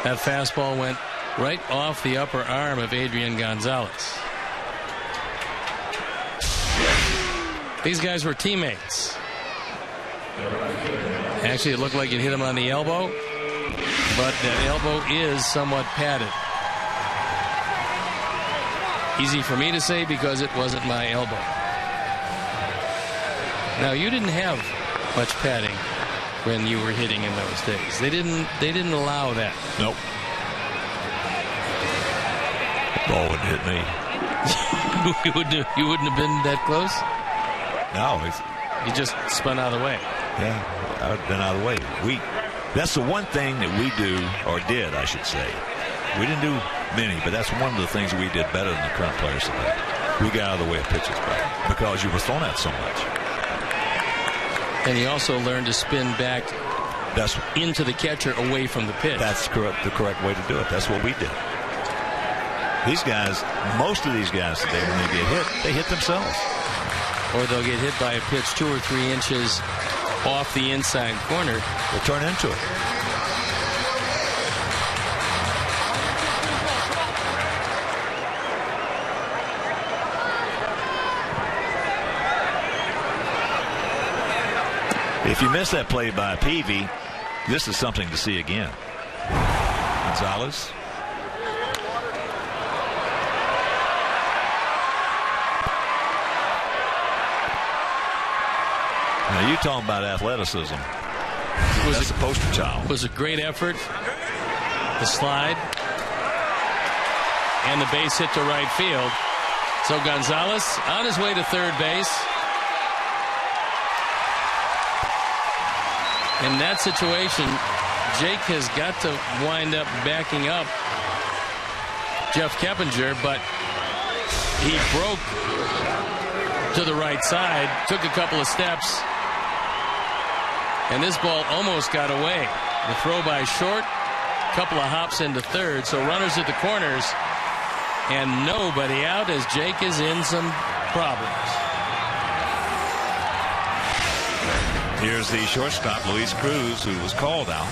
that fastball went right off the upper arm of Adrian Gonzalez. These guys were teammates. Actually, it looked like it hit him on the elbow, but that elbow is somewhat padded. Easy for me to say because it wasn't my elbow. Now, you didn't have much padding when you were hitting in those days. They didn't allow that. Nope. The ball wouldn't hit me. you wouldn't have been that close? No. You just spun out of the way. Yeah, I would have been out of the way. That's the one thing that we do, or did, I should say. We didn't do many, but that's one of the things that we did better than the current players today. We got out of the way of pitches back because you were thrown at so much. And he also learned to spin back into the catcher away from the pitch. That's correct. The correct way to do it. That's what we did. These guys, most of these guys today, when they get hit, they hit themselves. Or they'll get hit by a pitch 2 or 3 inches off the inside corner. They'll turn into it. If you miss that play by Peavy, this is something to see again. Gonzalez. Now you talking about athleticism. That's the poster child. It was a great effort. The slide. And the base hit to right field. So Gonzalez on his way to third base. In that situation, Jake has got to wind up backing up Jeff Keppinger, but he broke to the right side, took a couple of steps, and this ball almost got away. The throw by short, couple of hops into third, so runners at the corners, and nobody out as Jake is in some problems. Here's the shortstop, Luis Cruz, who was called out.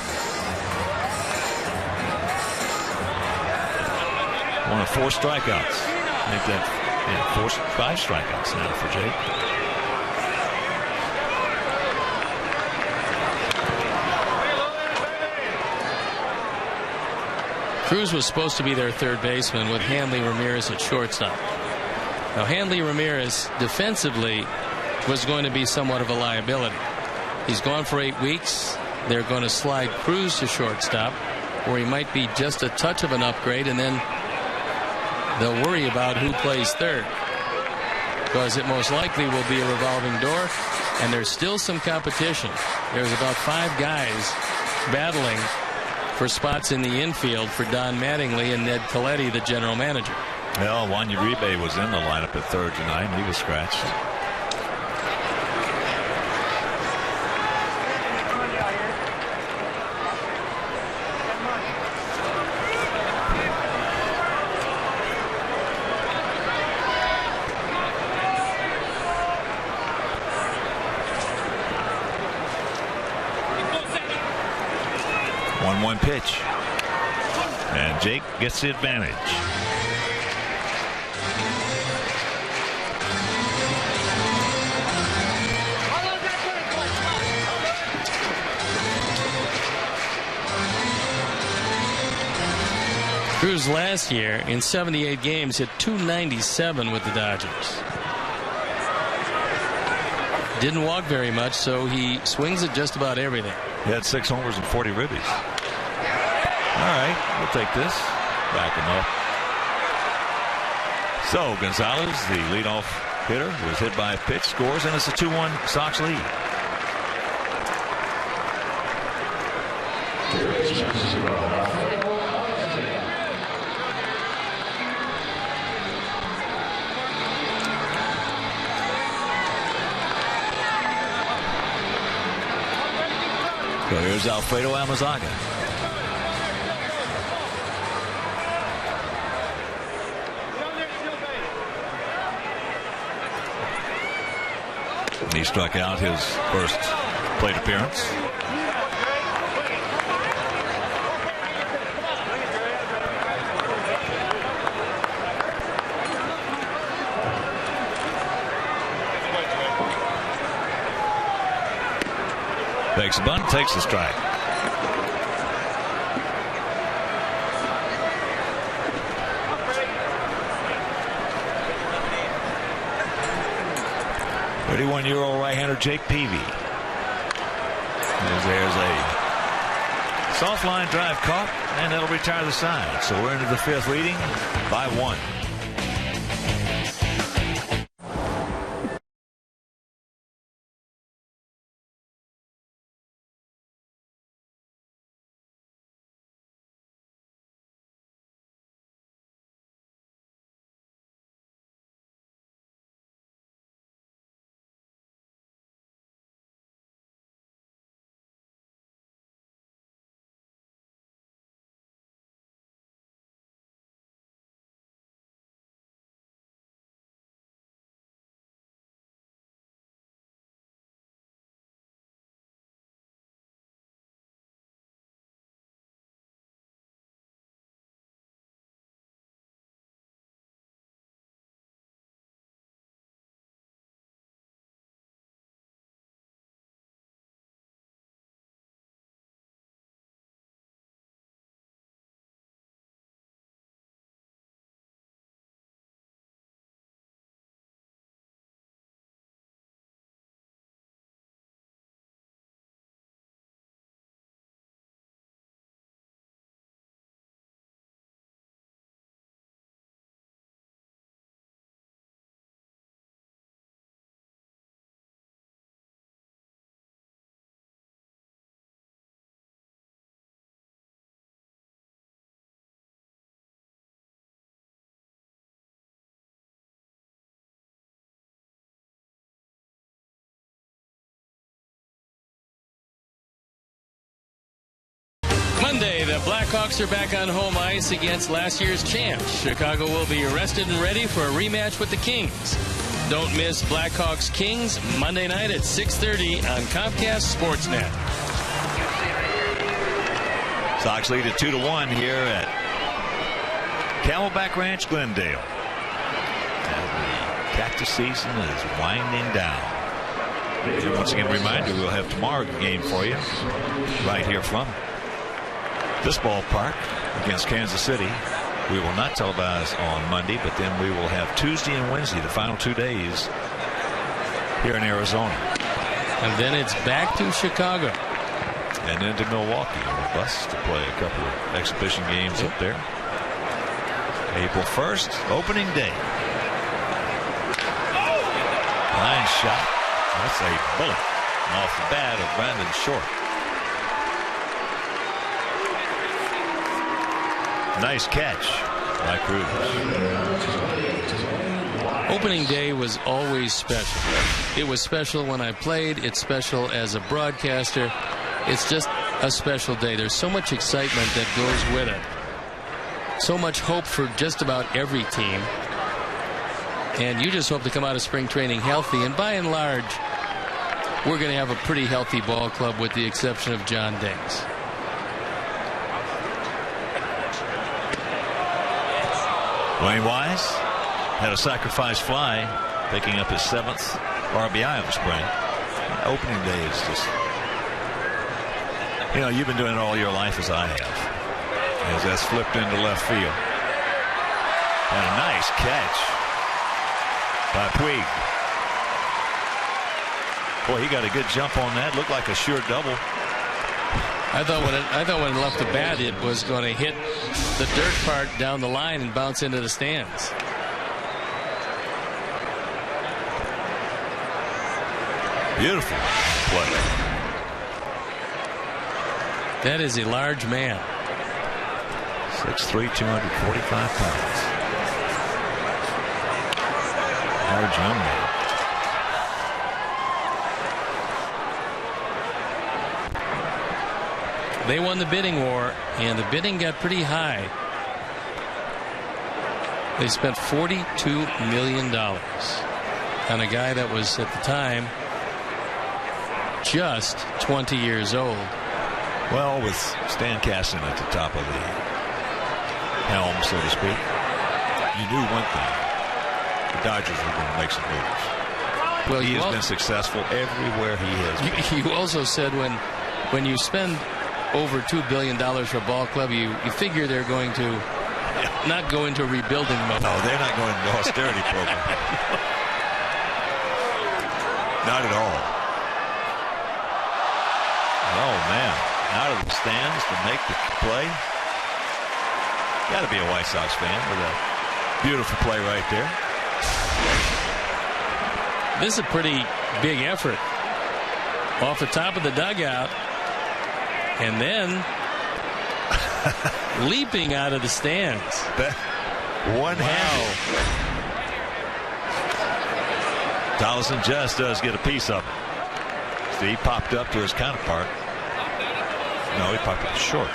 One of 4 strikeouts. Make that 5 strikeouts now for Jake. Cruz was supposed to be their third baseman with Hanley Ramirez at shortstop. Now Hanley Ramirez defensively was going to be somewhat of a liability. He's gone for 8 weeks. They're going to slide Cruz to shortstop, where he might be just a touch of an upgrade, and then they'll worry about who plays third, because it most likely will be a revolving door, and there's still some competition. There's about 5 guys battling for spots in the infield for Don Mattingly and Ned Colletti, the general manager. Well, Juan Uribe was in the lineup at third tonight. He was scratched. One pitch, and Jake gets the advantage. Cruz last year in 78 games hit .297 with the Dodgers. Didn't walk very much, so he swings at just about everything. He had 6 homers and 40 ribbies. All right, we'll take this. Back him up. So Gonzalez, the leadoff hitter, was hit by a pitch, scores, and it's a 2-1 Sox lead. So here's Alfredo Almazaga. He struck out his first plate appearance. Takes a bunt, takes the strike. Thirty-one-year-old right-hander Jake Peavy. There's a soft line drive caught, and that'll retire the side. So we're into the 5th, leading by 1. Monday, the Blackhawks are back on home ice against last year's champs. Chicago will be rested and ready for a rematch with the Kings. Don't miss Blackhawks Kings Monday night at 6:30 on Comcast Sportsnet. Sox lead at 2-1 here at Camelback Ranch, Glendale. As the cactus season is winding down. And once again, a reminder, we'll have tomorrow's game for you right here from this ballpark against Kansas City. We will not televise on Monday, but then we will have Tuesday and Wednesday, the final 2 days here in Arizona. And then it's back to Chicago. And then to Milwaukee on a bus to play a couple of exhibition games up there. April 1st, opening day. Line shot. That's a bullet off the bat of Brandon Short. Nice catch by Cruz. Opening day was always special. It was special when I played. It's special as a broadcaster. It's just a special day. There's so much excitement that goes with it. So much hope for just about every team. And you just hope to come out of spring training healthy. And by and large, we're going to have a pretty healthy ball club with the exception of John Dings. Dwayne Wise had a sacrifice fly, picking up his 7th RBI of the spring. Opening day is just, you know, you've been doing it all your life as I have. As that's flipped into left field. And a nice catch by Puig. Boy, he got a good jump on that. Looked like a sure double. I thought when it left the bat, it was going to hit the dirt part down the line and bounce into the stands. Beautiful play. That is a large man. 6'3", 245 pounds. Large young man. They won the bidding war, and the bidding got pretty high. They spent $42 million on a guy that was, at the time, just 20 years old. Well, with Stan Kasten at the top of the helm, so to speak, you knew one thing. The Dodgers were going to make some moves. Well, he has been successful everywhere he has been. You also said when you spend over $2 billion for a ball club, you figure they're going to not go into rebuilding mode. No, they're not going into austerity program. Not at all. Oh, man. Out of the stands to make the play. Got to be a White Sox fan with a beautiful play right there. This is a pretty big effort. Off the top of the dugout. And then leaping out of the stands. One-handed. Donaldson just does get a piece of it. See, he popped up to his counterpart. No, he popped up short.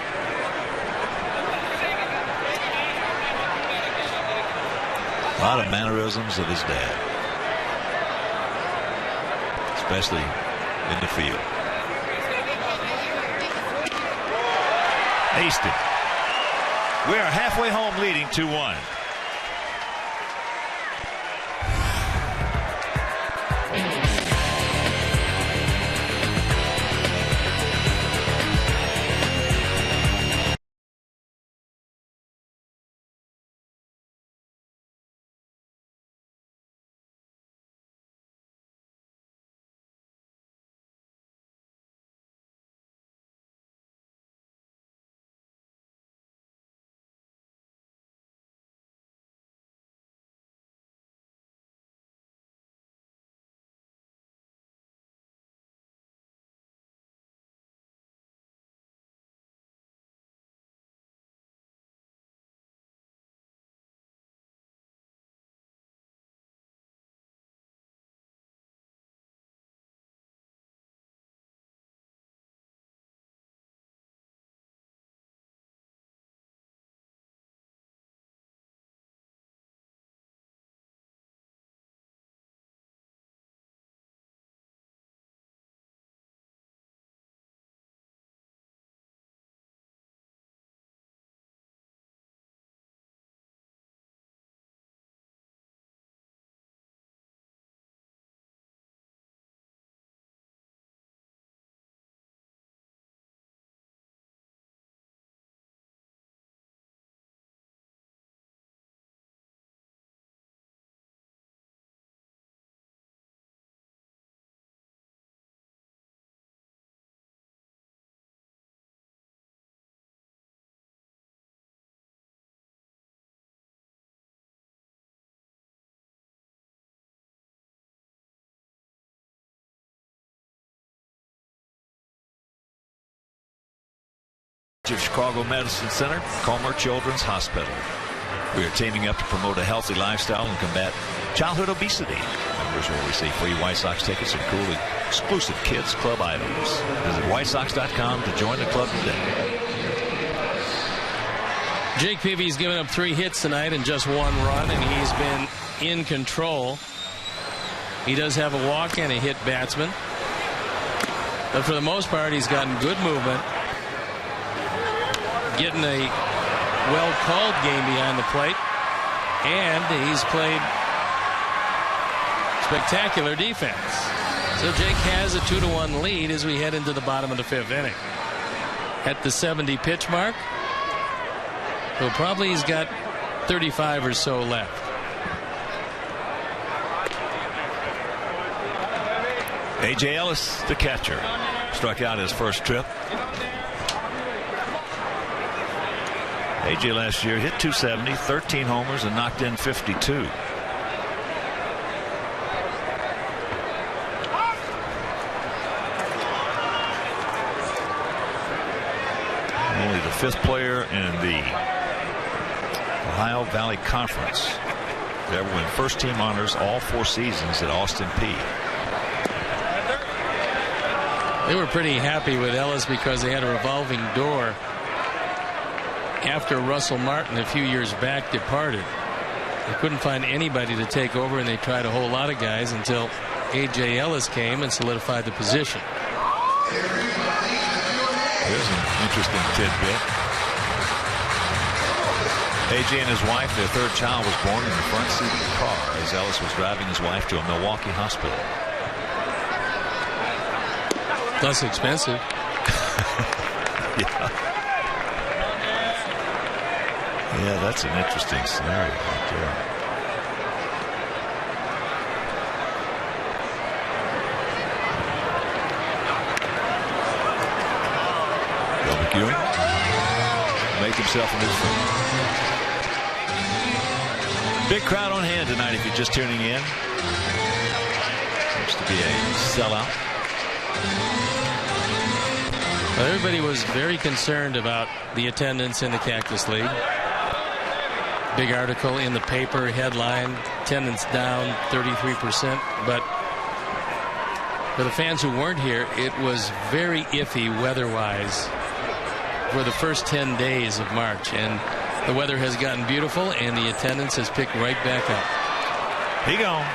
A lot of mannerisms of his dad. Especially in the field. Hasted. We are halfway home leading 2-1. of Chicago Medicine Center, Comer Children's Hospital. We are teaming up to promote a healthy lifestyle and combat childhood obesity. Members will receive free White Sox tickets and cool exclusive kids club items. Visit whitesox.com to join the club today. Jake Peavy's given up 3 hits tonight and just 1 run, and he's been in control. He does have a walk and a hit batsman, but for the most part he's gotten good movement, getting a well-called game behind the plate, and he's played spectacular defense. So Jake has a 2-1 lead as we head into the bottom of the 5th inning. At the 70 pitch mark, so probably he's got 35 or so left. A.J. Ellis, the catcher, struck out his first trip. A.J. last year hit .270, 13 homers, and knocked in 52. Only the 5th player in the Ohio Valley Conference to ever win first-team honors all 4 seasons at Austin Peay. They were pretty happy with Ellis because they had a revolving door after Russell Martin a few years back departed. They couldn't find anybody to take over, and they tried a whole lot of guys until A.J. Ellis came and solidified the position. Here's an interesting tidbit. A.J. and his wife, their 3rd child, was born in the front seat of the car as Ellis was driving his wife to a Milwaukee hospital. Less expensive. Yeah, that's an interesting scenario right there. Bill McEwen make himself a new friend. Big crowd on hand tonight if you're just tuning in. Seems to be a sellout. Well, everybody was very concerned about the attendance in the Cactus League. Big article in the paper, headline, attendance down 33%. But for the fans who weren't here, it was very iffy weather-wise for the first 10 days of March. And the weather has gotten beautiful, and the attendance has picked right back up. He gone.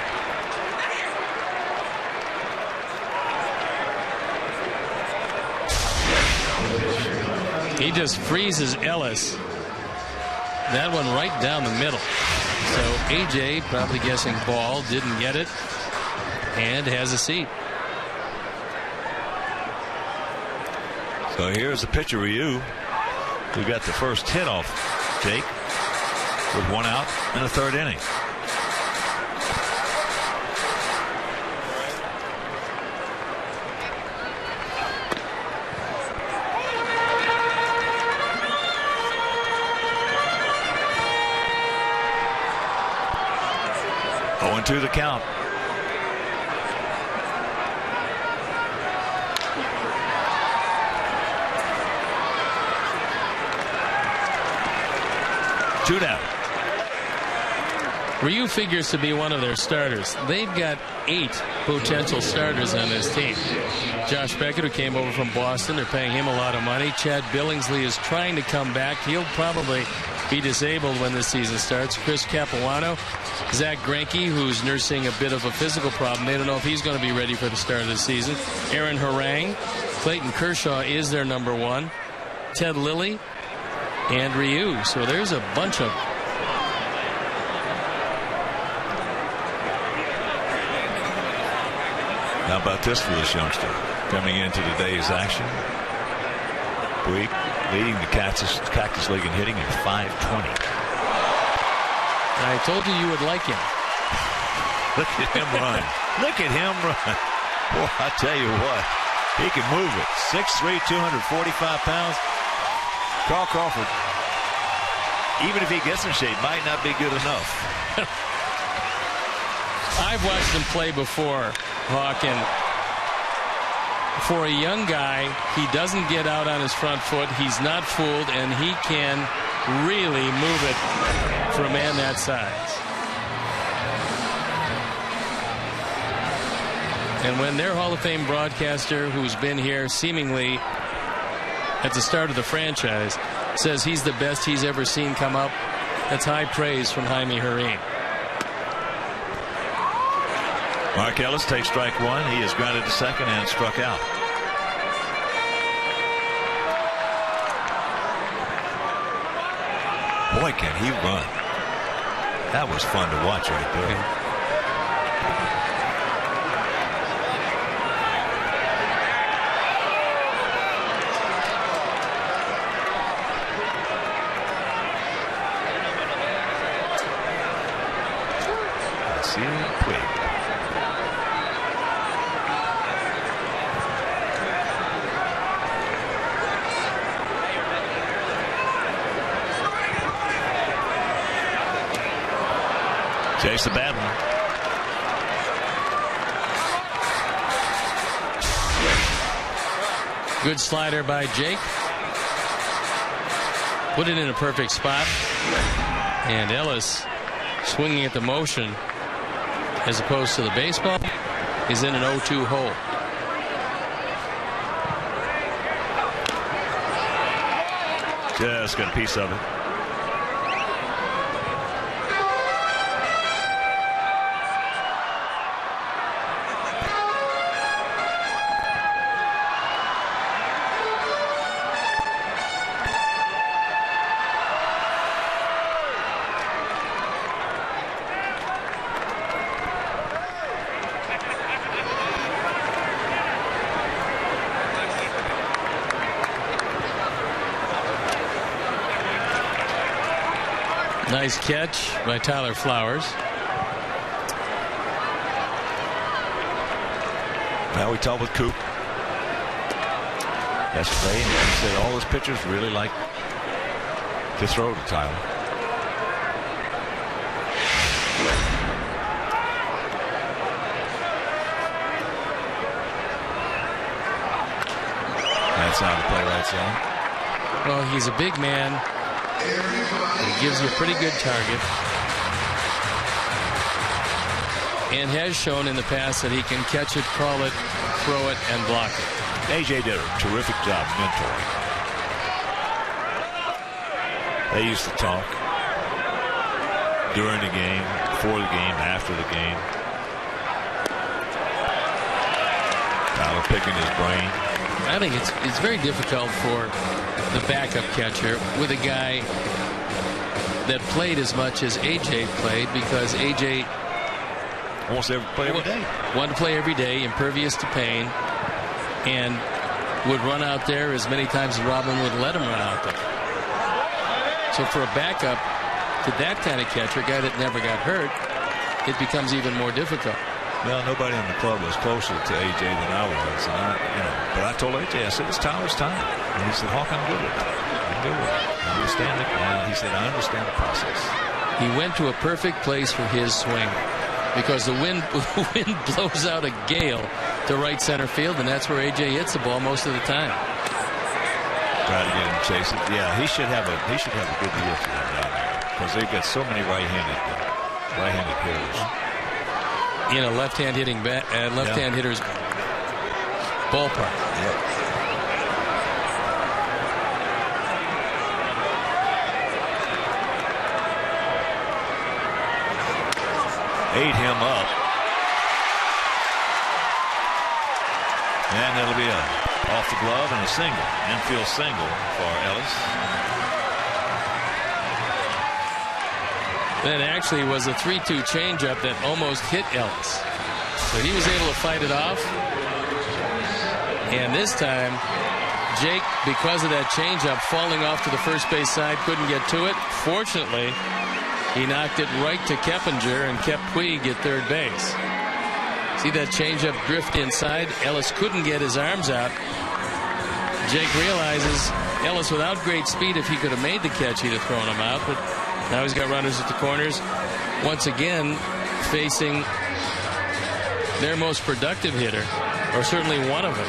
He just freezes Ellis. That one right down the middle. So A.J. probably guessing ball, didn't get it, and has a seat. So here's the pitcher, Ryu, who got the first hit off Jake with 1 out in the 3rd inning. To the count. Two down. Ryu figures to be one of their starters. They've got 8 potential starters on this team. Josh Beckett, who came over from Boston, they're paying him a lot of money. Chad Billingsley is trying to come back. He'll probably be disabled when this season starts. Chris Capuano, Zach Greinke, who's nursing a bit of a physical problem. They don't know if he's going to be ready for the start of the season. Aaron Harang, Clayton Kershaw is their number 1. Ted Lilly, and Ryu. So there's a bunch of How about this for this youngster coming into today's action? Week leading the Cactus League in hitting at .520. I told you would like him. Look at him run. Look at him run. Boy, I tell you what, he can move it. 6'3", 245 pounds. Carl Crawford, even if he gets in shape, might not be good enough. I've watched him play before, Hawk, and for a young guy, he doesn't get out on his front foot. He's not fooled, and he can really move it for a man that size. And when their Hall of Fame broadcaster, who's been here seemingly at the start of the franchise, says he's the best he's ever seen come up, that's high praise from Jaime Herrera. Mark Ellis takes strike one. He is grounded to second and struck out. Boy, can he run. That was fun to watch right there. Chase the bad one. Good slider by Jake. Put it in a perfect spot. And Ellis, swinging at the motion as opposed to the baseball, is in an 0-2 hole. Just got a piece of it. Nice catch by Tyler Flowers. Now we talked with Coop yesterday, and he said all his pitchers really like to throw to Tyler. That's how to play right side. Well, he's a big man. He gives you a pretty good target, and has shown in the past that he can catch it, call it, throw it, and block it. AJ did a terrific job mentoring. They used to talk during the game, before the game, after the game. Tyler picking his brain. I think it's very difficult for the backup catcher with a guy that played as much as AJ played, because AJ wants to play every day. Wanted to play every day, impervious to pain, and would run out there as many times as Robin would let him run out there. So for a backup to that kind of catcher, a guy that never got hurt, it becomes even more difficult. Well, nobody in the club was closer to AJ than I was, and but I told AJ, I said, it's Tyler's time. And he said, Hawk, I'm good with it. I'm good with it. I understand it. And he said, I understand the process. He went to a perfect place for his swing, because the wind blows out a gale to right center field, and that's where AJ hits the ball most of the time. Try to get him chase it. Yeah, he should have a good year for them down there, because they've got so many right-handed hitters. In a left-hand hitter's ballpark. Yep. Ate him up. And it'll be off the glove and a single. Infield single for Ellis. That actually was a 3-2 changeup that almost hit Ellis. So he was able to fight it off. And this time, Jake, because of that changeup falling off to the first base side, couldn't get to it. Fortunately, he knocked it right to Keppinger and kept Puig at third base. See that changeup drift inside? Ellis couldn't get his arms out. Jake realizes Ellis, without great speed, if he could have made the catch, he'd have thrown him out. But now he's got runners at the corners. Once again, facing their most productive hitter, or certainly one of them.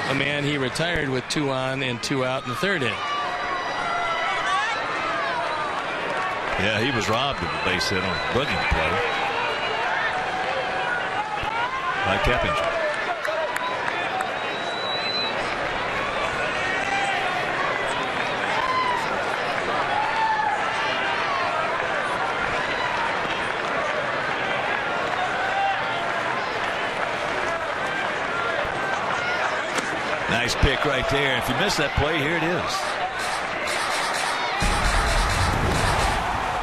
a man he retired with 2 on and 2 out in the 3rd inning. Yeah, he was robbed of a base hit on a brilliant play by Keppinger. Nice pick right there. If you miss that play, here it is.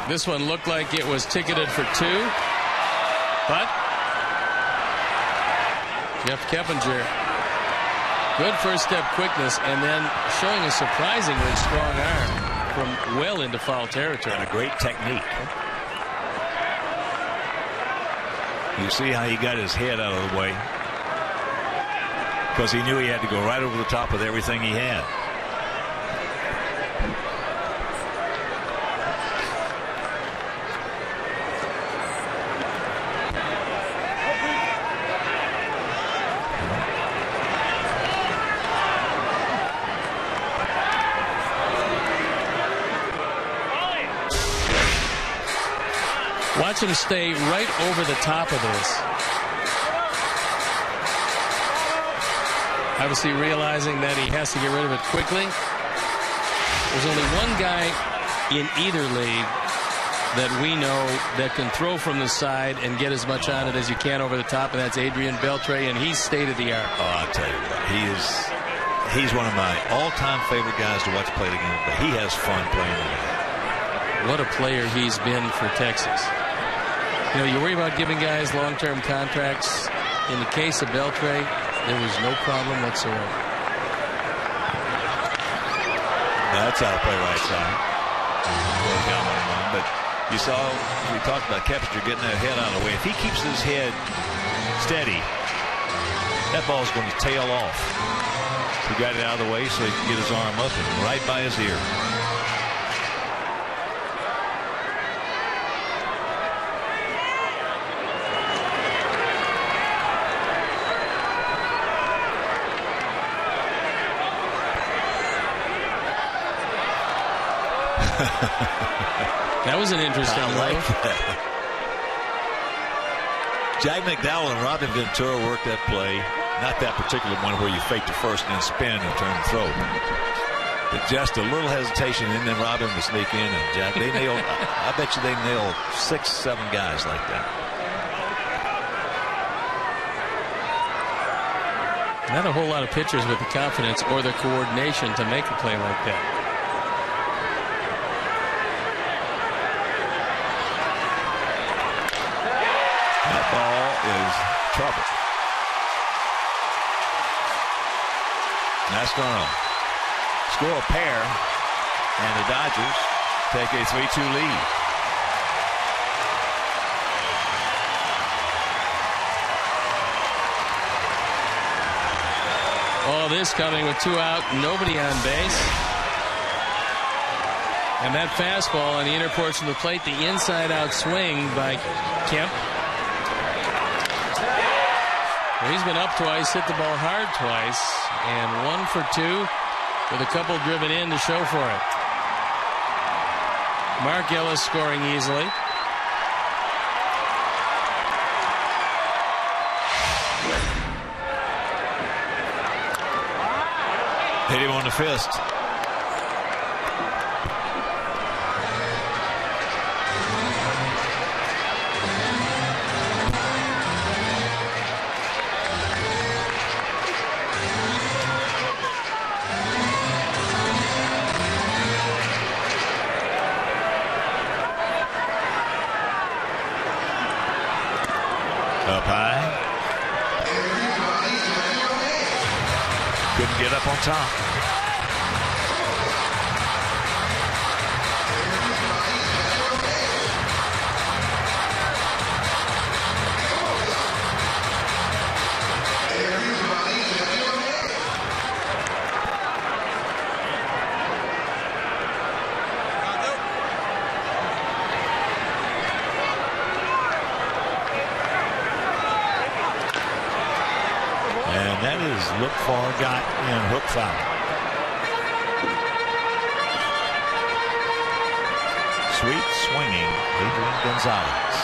This one looked like it was ticketed for 2, but Jeff Keppinger, good first step quickness, and then showing a surprisingly strong arm from well into foul territory. And a great technique. You see how he got his head out of the way, because he knew he had to go right over the top with everything he had. Watch him stay right over the top of this. Obviously realizing that he has to get rid of it quickly. There's only one guy in either league that we know that can throw from the side and get as much on it as you can over the top, and that's Adrian Beltre, and he's state of the art. Oh, I'll tell you what, he's one of my all-time favorite guys to watch play the game, but he has fun playing the game. What a player he's been for Texas. You know, you worry about giving guys long-term contracts. In the case of Beltre, there was no problem whatsoever. That's how to play right side. But you saw, we talked about Keppinger getting that head out of the way. If he keeps his head steady, that ball's going to tail off. He got it out of the way so he can get his arm up and right by his ear. That was an interesting I like move. that. Jack McDowell and Robin Ventura worked that play. Not that particular one where you fake the first and then spin and turn and throw. But just a little hesitation, and then Robin would sneak in, and Jack, they nailed, I bet you they nailed 6, 7 guys like that. Not a whole lot of pitchers with the confidence or the coordination to make a play like that. That ball is trouble. That's going to score a pair, and the Dodgers take a 3-2 lead. All this coming with 2 out, nobody on base. And that fastball on the inner portion of the plate, the inside-out swing by Kemp. Well, he's been up twice, hit the ball hard twice, and 1 for 2 with a couple driven in to show for it. Mark Ellis scoring easily. Hit him on the fist. Up high. Couldn't get up on top. And And that is look for, got, and hook foul. Sweet swinging Adrian Gonzalez.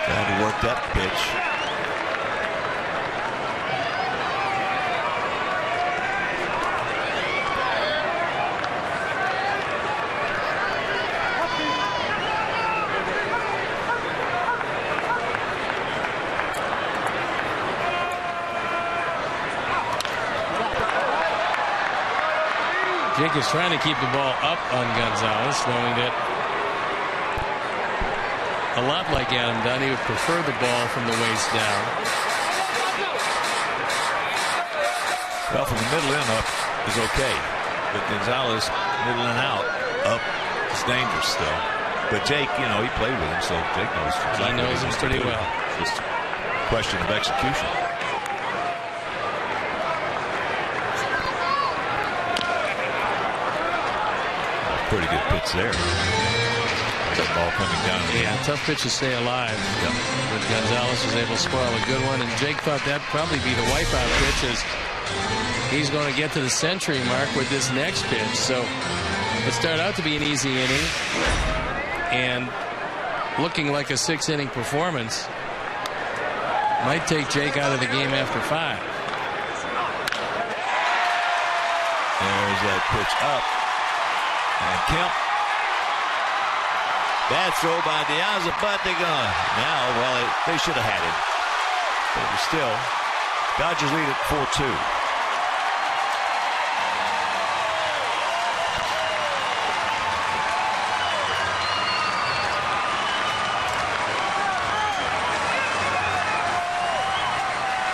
Trying to work that pitch. Jake is trying to keep the ball up on Gonzalez, knowing that a lot like Adam Dunn, he would prefer the ball from the waist down. Well, from the middle and up is okay, but Gonzalez middle and out up is dangerous still. But Jake, you know, he played with him, so Jake knows. He knows him pretty well. Just a question of execution. Pretty good pitch there. That ball coming down. Yeah, tough pitch to stay alive. Yep. But Gonzalez was able to spoil a good one, and Jake thought that'd probably be the wipeout pitch, as he's going to get to the century mark with this next pitch. So it started out to be an easy inning, and looking like a 6-inning performance. Might take Jake out of the game after 5. There's that pitch up. And Kemp. Bad throw by Diaz, but they're gone. Now, well, they should have had it. But it was still. Dodgers lead at 4-2.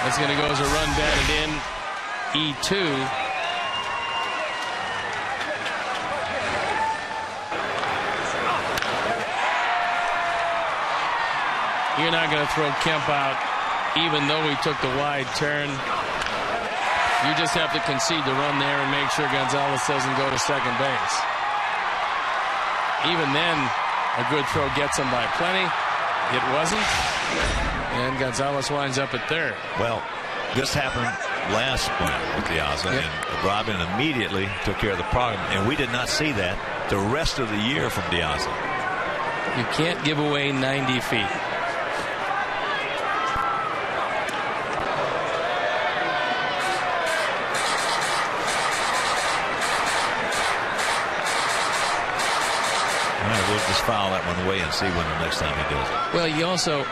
That's going to go as a run batted in. E2. You're not going to throw Kemp out, even though he took the wide turn. You just have to concede the run there and make sure Gonzalez doesn't go to second base. Even then, a good throw gets him by plenty. It wasn't. And Gonzalez winds up at third. Well, this happened last spring with Diaza, and Robin immediately took care of the problem. And we did not see that the rest of the year from Diaza. You can't give away 90 feet. We'll just foul that one away and see when the next time he does it. Well, you also,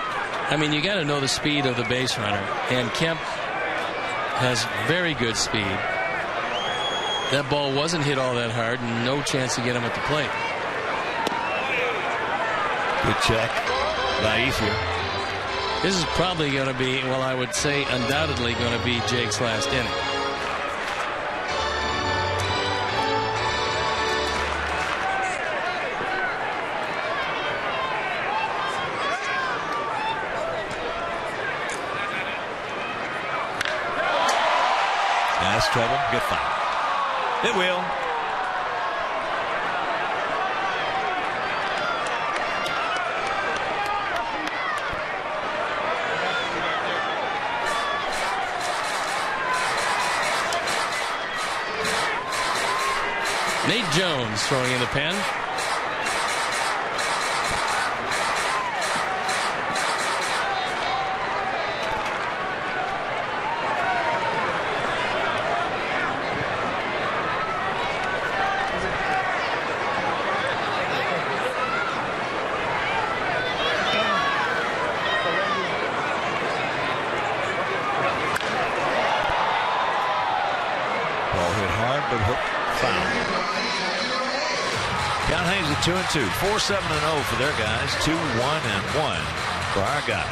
I mean, you got to know the speed of the base runner, and Kemp has very good speed. That ball wasn't hit all that hard, and no chance to get him at the plate. Good check by Ethier. This is probably going to be, well, I would say undoubtedly going to be Jake's last inning. That's trouble. Get foul. It will. Nate Jones throwing in the pen. Ball hit hard, but hook foul. Count hangs at 2-2. 4-7-0 for their guys. 2-1-1 for our guys.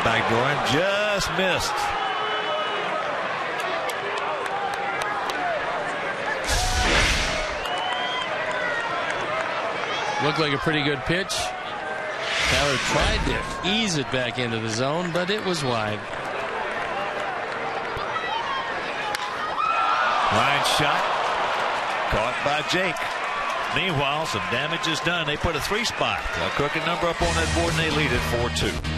backdoor and just missed. Looked like a pretty good pitch. Fowler tried to ease it back into the zone, but it was wide. Line shot. Caught by Jake. Meanwhile, some damage is done. They put a 3 spot. A crooked number up on that board, and they lead it 4-2.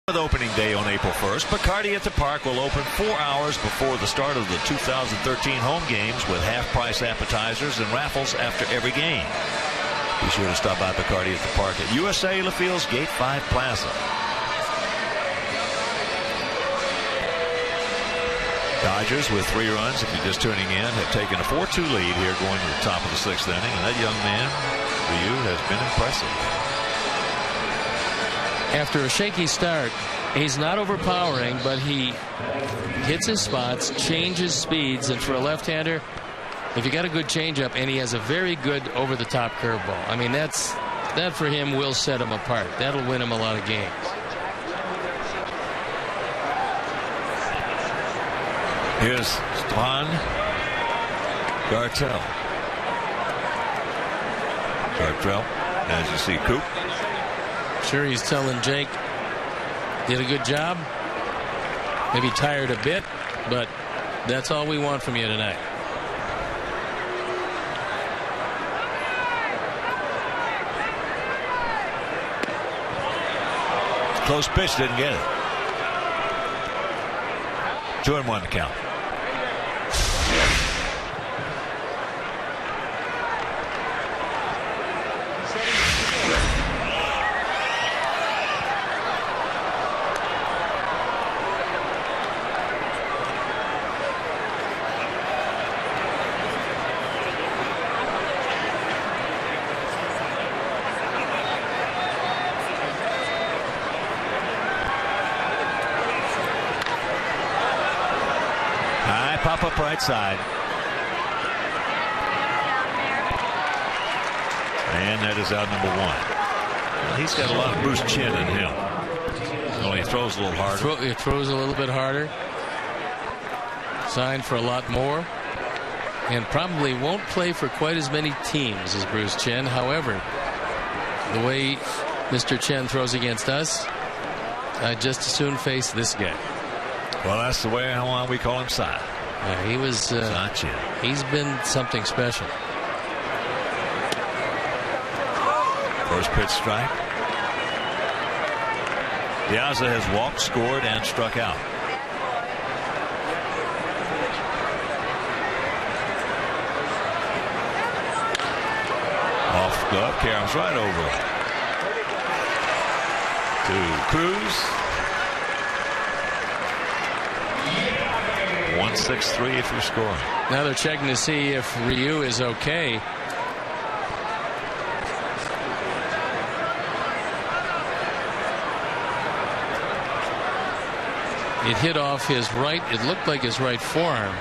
With opening day on April 1st, Bacardi at the Park will open 4 hours before the start of the 2013 home games with half-price appetizers and raffles after every game. Be sure to stop by Bacardi at the Park at USA LaField's Gate 5 Plaza. Dodgers with 3 runs, if you're just tuning in, have taken a 4-2 lead here going to the top of the 6th inning, and that young man, Ryu, has been impressive. After a shaky start, he's not overpowering, but he hits his spots, changes speeds, and for a left-hander, if you got a good changeup, and he has a very good over-the-top curveball, I mean, that for him will set him apart. That'll win him a lot of games. Here's Stan Gartrell. Gartrell, as you see, Coop. Sure, he's telling Jake, did a good job. Maybe tired a bit, but that's all we want from you tonight. Close pitch, didn't get it. 2-1 to count. Pop up right side. And that is out number 1. Well, he's got a lot of Bruce Chin in him. Only he throws a little harder. He throws a little bit harder. Signed for a lot more. And probably won't play for quite as many teams as Bruce Chen. However, the way Mr. Chen throws against us, I'd just as soon face this guy. Well, that's the way how we call him Si. He was. He's been something special. First pitch strike. Piazza has walked, scored, and struck out. Off glove, caroms right over to Cruz. 1-6-3 if you're scoring. Now they're checking to see if Ryu is okay. It hit off his right. It looked like his right forearm.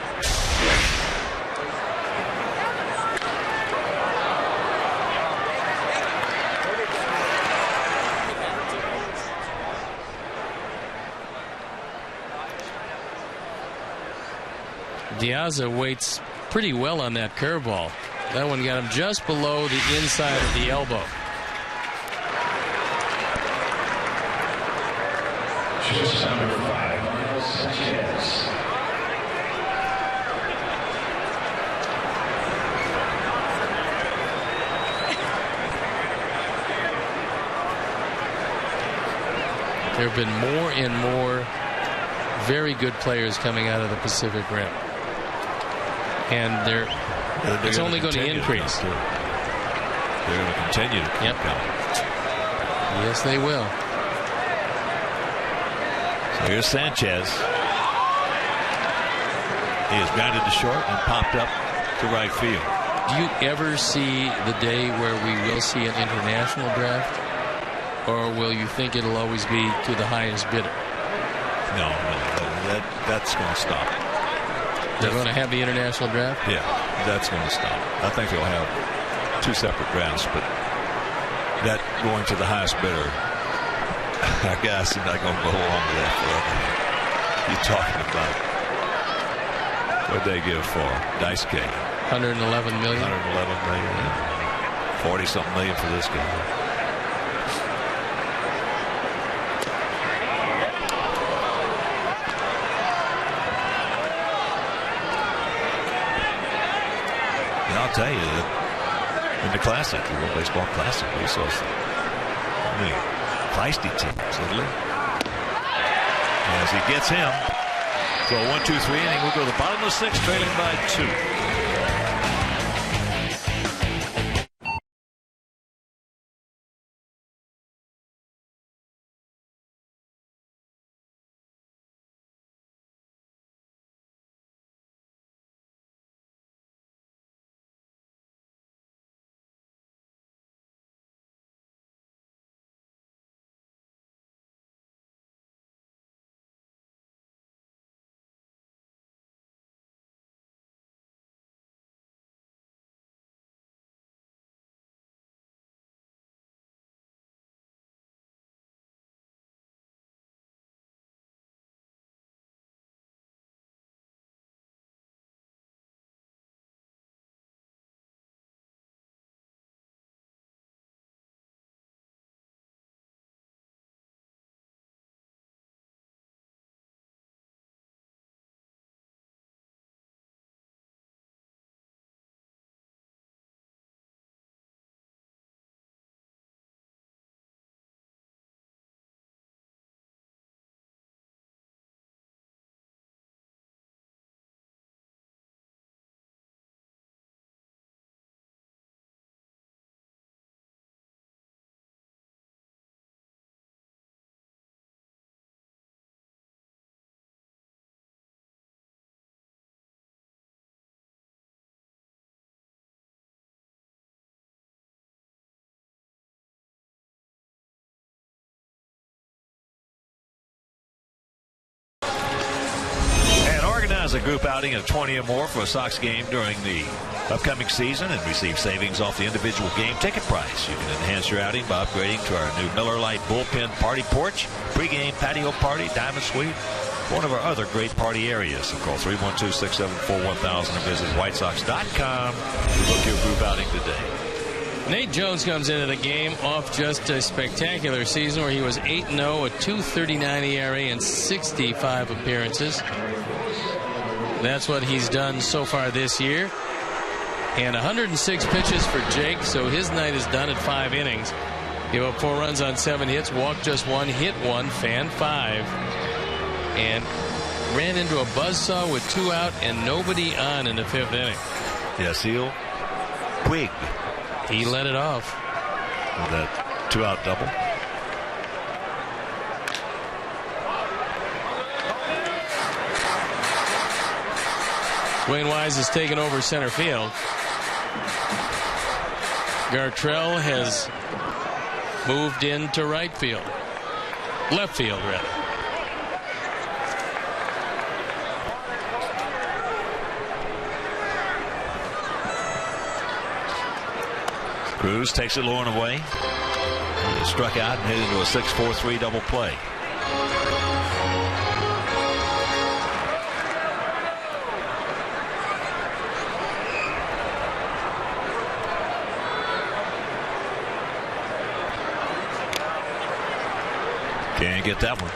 Diaza waits pretty well on that curveball. That one got him just below the inside of the elbow. Number 5, Sanchez. There have been more and more very good players coming out of the Pacific Rim. And it's only going to increase. They're going to continue to keep coming. Yes, they will. So here's Sanchez. He is grounded to short and popped up to right field. Do you ever see the day where we will see an international draft? Or will you think it'll always be to the highest bidder? No, that's going to stop. They're going to have the international draft? Yeah, that's going to stop. I think they'll have 2 separate drafts, but that going to the highest bidder, I guess you're not going to go along with that forever. You're talking about what they give for Dice K. 111 million. 111 million. 40-something million for this guy. I'll tell you that in the Classic, the World Baseball Classic, we saw some feisty teams, literally. As he gets him, so a 1-2-3 inning, we'll go to the bottom of the 6th, trailing by 2. Organize a group outing of 20 or more for a Sox game during the upcoming season and receive savings off the individual game ticket price. You can enhance your outing by upgrading to our new Miller Lite bullpen party porch, pregame patio party, diamond suite, one of our other great party areas. So call 312-674-1000 and visit whitesox.com to book your group outing today. Nate Jones comes into the game off just a spectacular season where he was 8-0, a .239 ERA, and 65 appearances. That's what he's done so far this year. And 106 pitches for Jake, so his night is done at 5 innings. Gave up 4 runs on 7 hits, walked just 1, hit 1, fanned 5, and ran into a buzzsaw with 2 out and nobody on in the 5th inning. Yasiel Puig He let it off. With that 2-out double. Dwayne Wise has taken over center field. Gartrell has moved into right field. Left field, rather. Cruz takes it low and away. He struck out and hit into a 6-4-3 double play. Can't get that one.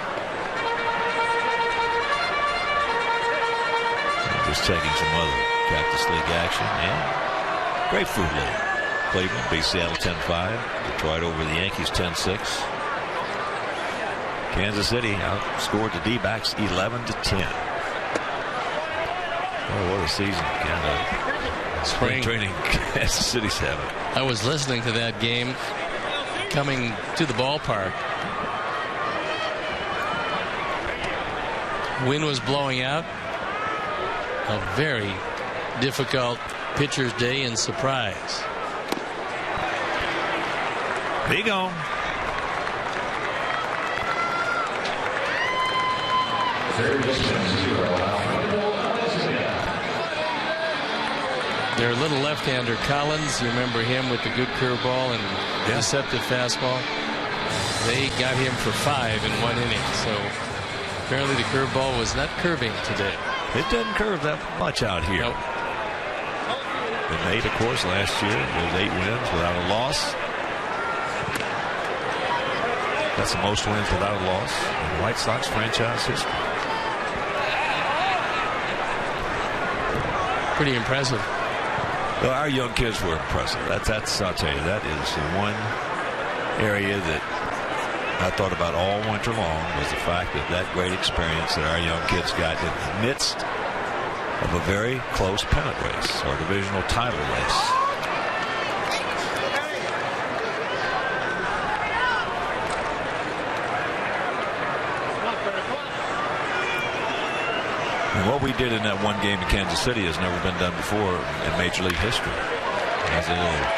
Just taking some other Cactus League action. And Grapefruit League. Cleveland beat Seattle 10-5. Detroit over the Yankees 10-6. Kansas City outscored the D-backs 11-10. Oh, what a season. Spring training Kansas City's having. I was listening to that game coming to the ballpark. Wind was blowing out. A very difficult pitcher's day in Surprise. Be gone. Their little left-hander Collins, you remember him with the good curveball and deceptive fastball. They got him for 5 in 1 inning. So apparently the curveball was not curving today. It doesn't curve that much out here. Nope. In 8, of course, last year. There's 8 wins without a loss. That's the most wins without a loss in White Sox franchise history. Pretty impressive. Well, our young kids were impressive. That's I'll tell you, that is the one area that I thought about all winter long, was the fact that great experience that our young kids got in the midst of a very close pennant race or divisional title race. And what we did in that one game in Kansas City has never been done before in Major League history. As a little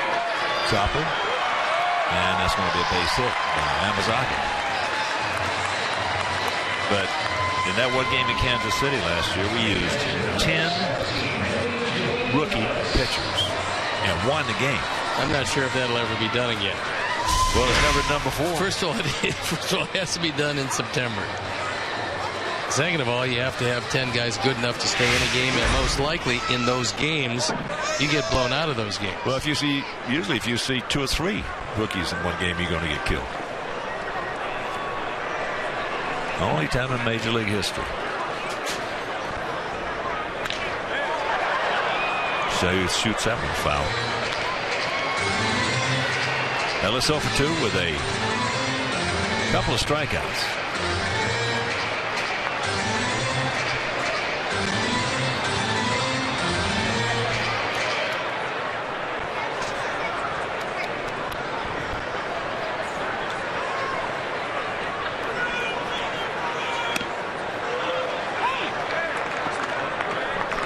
chopper, and that's going to be a base hit by Yamazaki. But in that one game in Kansas City last year, we used 10 rookie pitchers and won the game. I'm not sure if that'll ever be done again. Well, it's never done before. First of all, it has to be done in September. Second of all, you have to have 10 guys good enough to stay in a game, and most likely in those games, you get blown out of those games. Well, if you see 2 or 3 rookies in one game, you're going to get killed. Only time in Major League history. So shoots that one foul. Ellis 0 for 2 with a couple of strikeouts.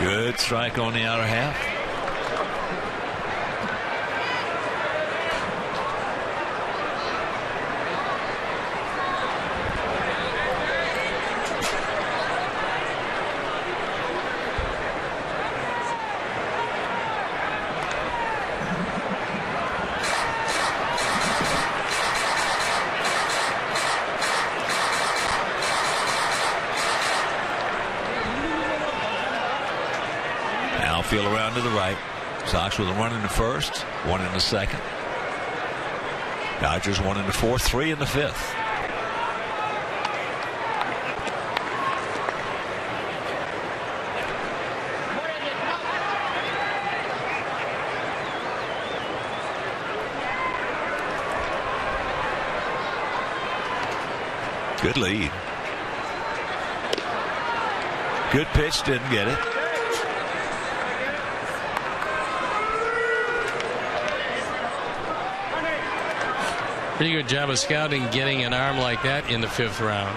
Good strike on the outer half. Field around to the right. Sox with a run in the first, 1 in the second. Dodgers 1 in the fourth, 3 in the fifth. Good lead. Good pitch, didn't get it. Pretty good job of scouting, getting an arm like that in the 5th round.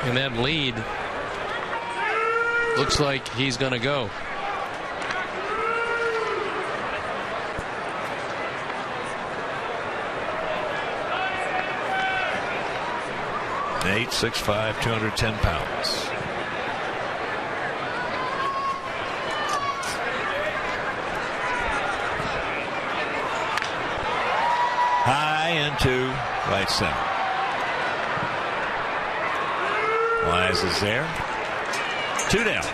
And that lead looks like he's going to go. Nate, 6'5", 210 pounds. High into right center. Wise is there. 2 down.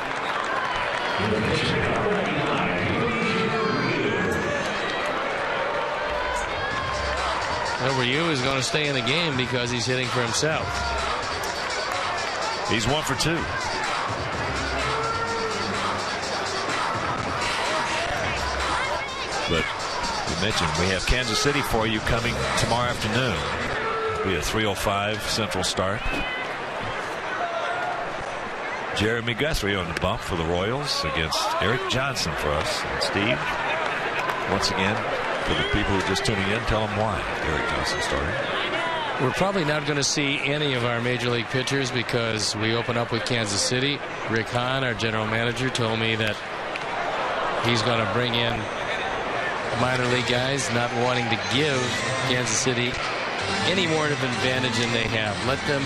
Over you is going to stay in the game because he's hitting for himself. He's 1 for 2. But you mentioned we have Kansas City for you coming tomorrow afternoon. It'll be a 3:05 Central start. Jeremy Guthrie on the bump for the Royals against Eric Johnson for us. And Steve, once again, for the people who are just tuning in, tell them why Eric Johnson started. We're probably not going to see any of our major league pitchers because we open up with Kansas City. Rick Hahn, our general manager, told me that he's going to bring in minor league guys, not wanting to give Kansas City any more of an advantage than they have. Let them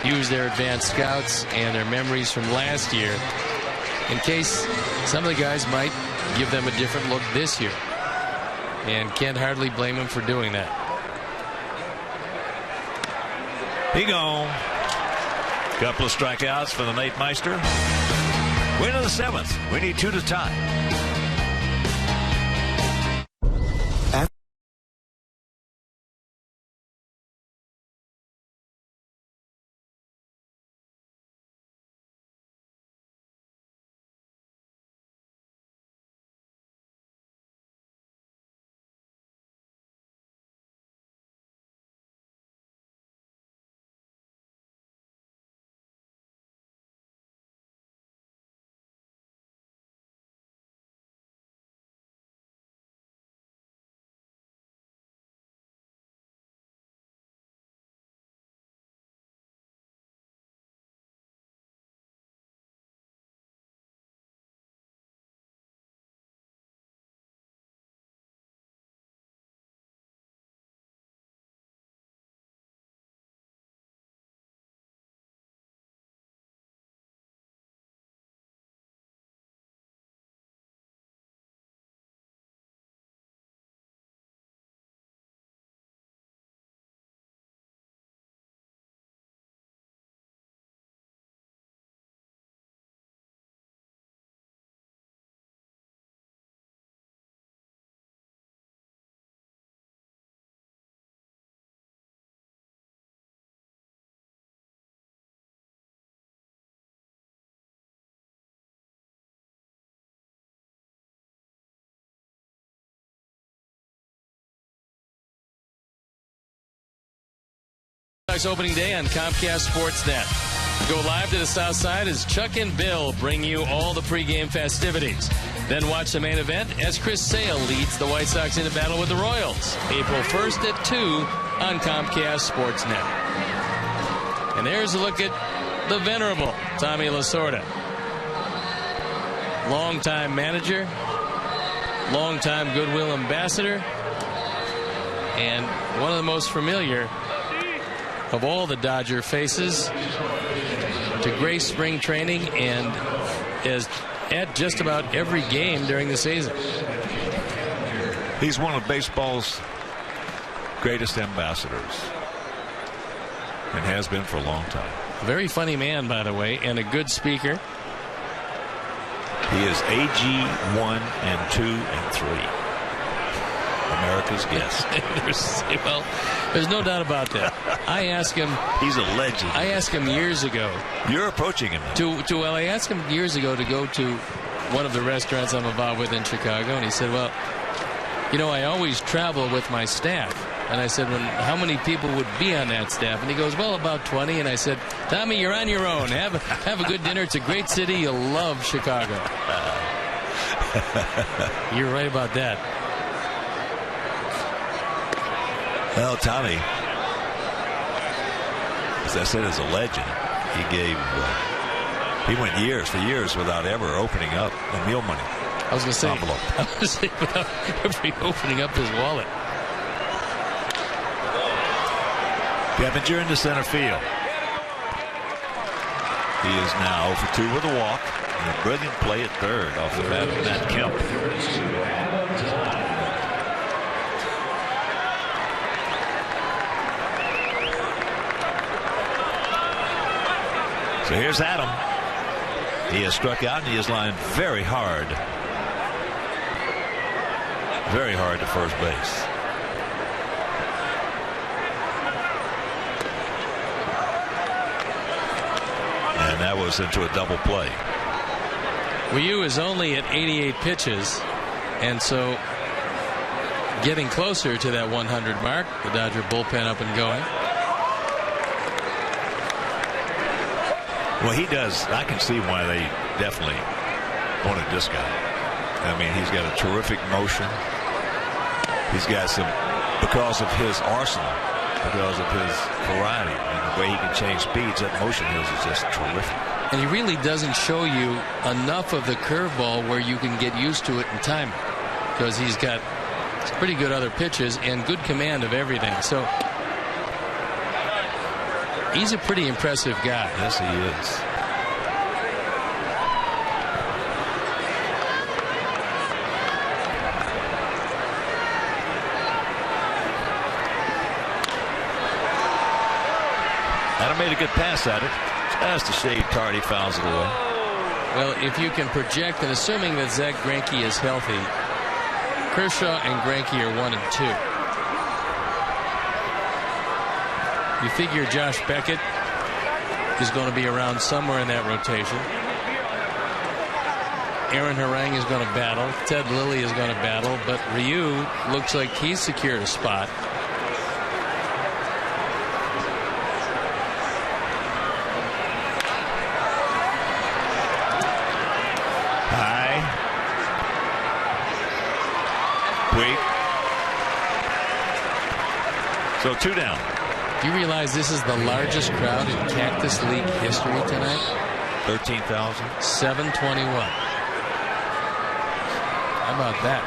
use their advanced scouts and their memories from last year in case some of the guys might give them a different look this year. And can't hardly blame him for doing that. He gone. Couple of strikeouts for the Nate Meister. Win of the 7th. We need 2 to tie. Opening day on Comcast Sportsnet. Go live to the South Side as Chuck and Bill bring you all the pregame festivities. Then watch the main event as Chris Sale leads the White Sox into battle with the Royals. April 1st at 2 on Comcast Sportsnet. And there's a look at the venerable Tommy Lasorda. Longtime manager, longtime goodwill ambassador, and one of the most familiar of all the Dodger faces to grace spring training and is at just about every game during the season. He's one of baseball's greatest ambassadors and has been for a long time. Very funny man, by the way, and a good speaker. He is AG 1 and 2 and 3. America's guest. There's no doubt about that. I asked him. He's a legend. I asked him years ago. You're approaching him. Well, I asked him years ago to go to one of the restaurants I'm involved with in Chicago, and he said, "Well, you know, I always travel with my staff." And I said, "Well, how many people would be on that staff?" And he goes, "Well, about 20." And I said, "Tommy, you're on your own. Have a good dinner. It's a great city. You'll love Chicago." You're right about that. Well, Tommy, as I said, is a legend. He went years for years without ever opening up a meal money. I was going to say, envelope. I was gonna say without ever opening up his wallet. Geppinger into center field. He is now 0 for 2 with a walk and a brilliant play at third off the bat of Matt Kemp. So here's Adam. He has struck out and he has lined very hard to first base. And that was into a double play. Ryu is only at 88 pitches, and so getting closer to that 100 mark. The Dodger bullpen up and going. Well, he does. I can see why they definitely wanted this guy. I mean, he's got a terrific motion. He's got some, because of his arsenal, because of his variety and the way he can change speeds, that motion of his is just terrific. And he really doesn't show you enough of the curveball where you can get used to it in time, because he's got pretty good other pitches and good command of everything. So he's a pretty impressive guy. Yes, he is. Adam made a good pass at it. Just a shade tardy, fouls it away. Well, if you can project, and assuming that Zach Greinke is healthy, Kershaw and Greinke are 1 and 2. You figure Josh Beckett is going to be around somewhere in that rotation. Aaron Harang is going to battle. Ted Lilly is going to battle. But Ryu looks like he's secured a spot. High. Weak. So 2 down. Do you realize this is the largest crowd in Cactus League history tonight? 13,000. 721. How about that?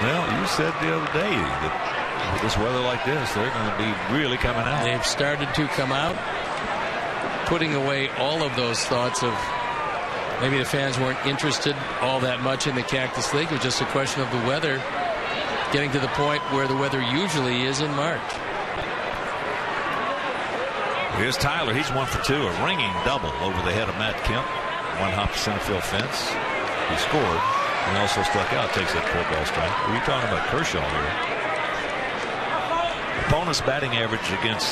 Well, you said the other day that with this weather like this, they're going to be really coming out. They've started to come out, putting away all of those thoughts of maybe the fans weren't interested all that much in the Cactus League. It was just a question of the weather getting to the point where the weather usually is in March. Here's Tyler. He's 1 for 2. A ringing double over the head of Matt Kemp. One hop to center field fence. He scored and also struck out. Takes that 4-ball strike. We're talking about Kershaw here. Opponent's batting average against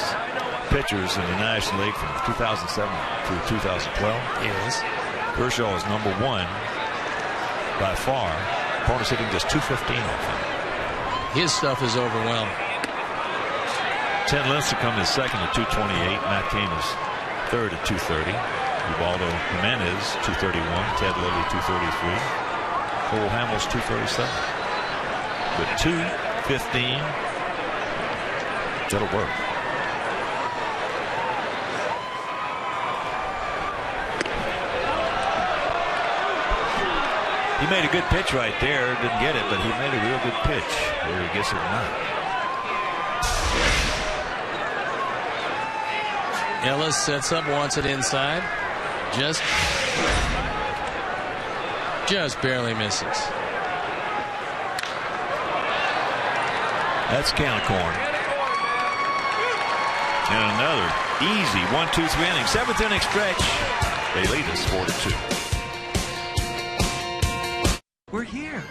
pitchers in the National League from 2007 to 2012. Yes. Kershaw is number 1 by far. Opponent's hitting just 215 off him. His stuff is overwhelming. 10 Lincecum is second at 228. Matt Cain is third at 230. Ubaldo Jimenez 231. Ted Lilly 233. Cole Hamels 237. With 215, that'll work. He made a good pitch right there. Didn't get it, but he made a real good pitch. Whether he gets it or not. Ellis sets up, wants it inside. Just barely misses. That's count corn. And another easy 1-2-3 inning. 7th inning stretch. They lead us 4-2. We're here.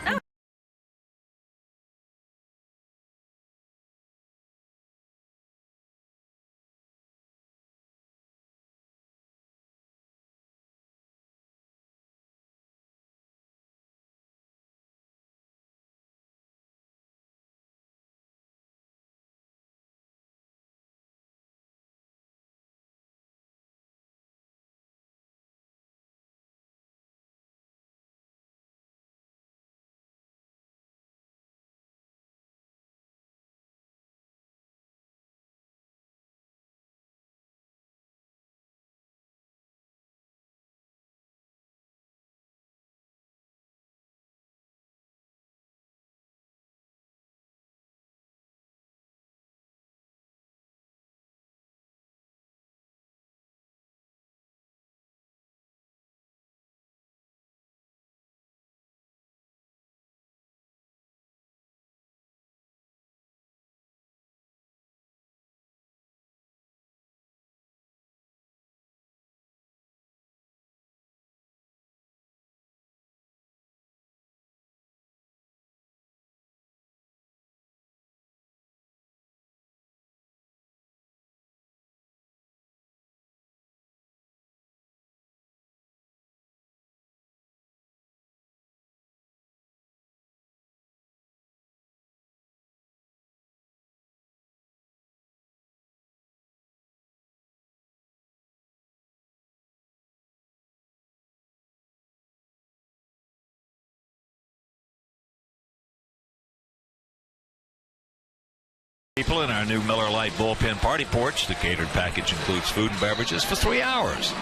People in our new Miller Lite bullpen party porch. The catered package includes food and beverages for 3 hours.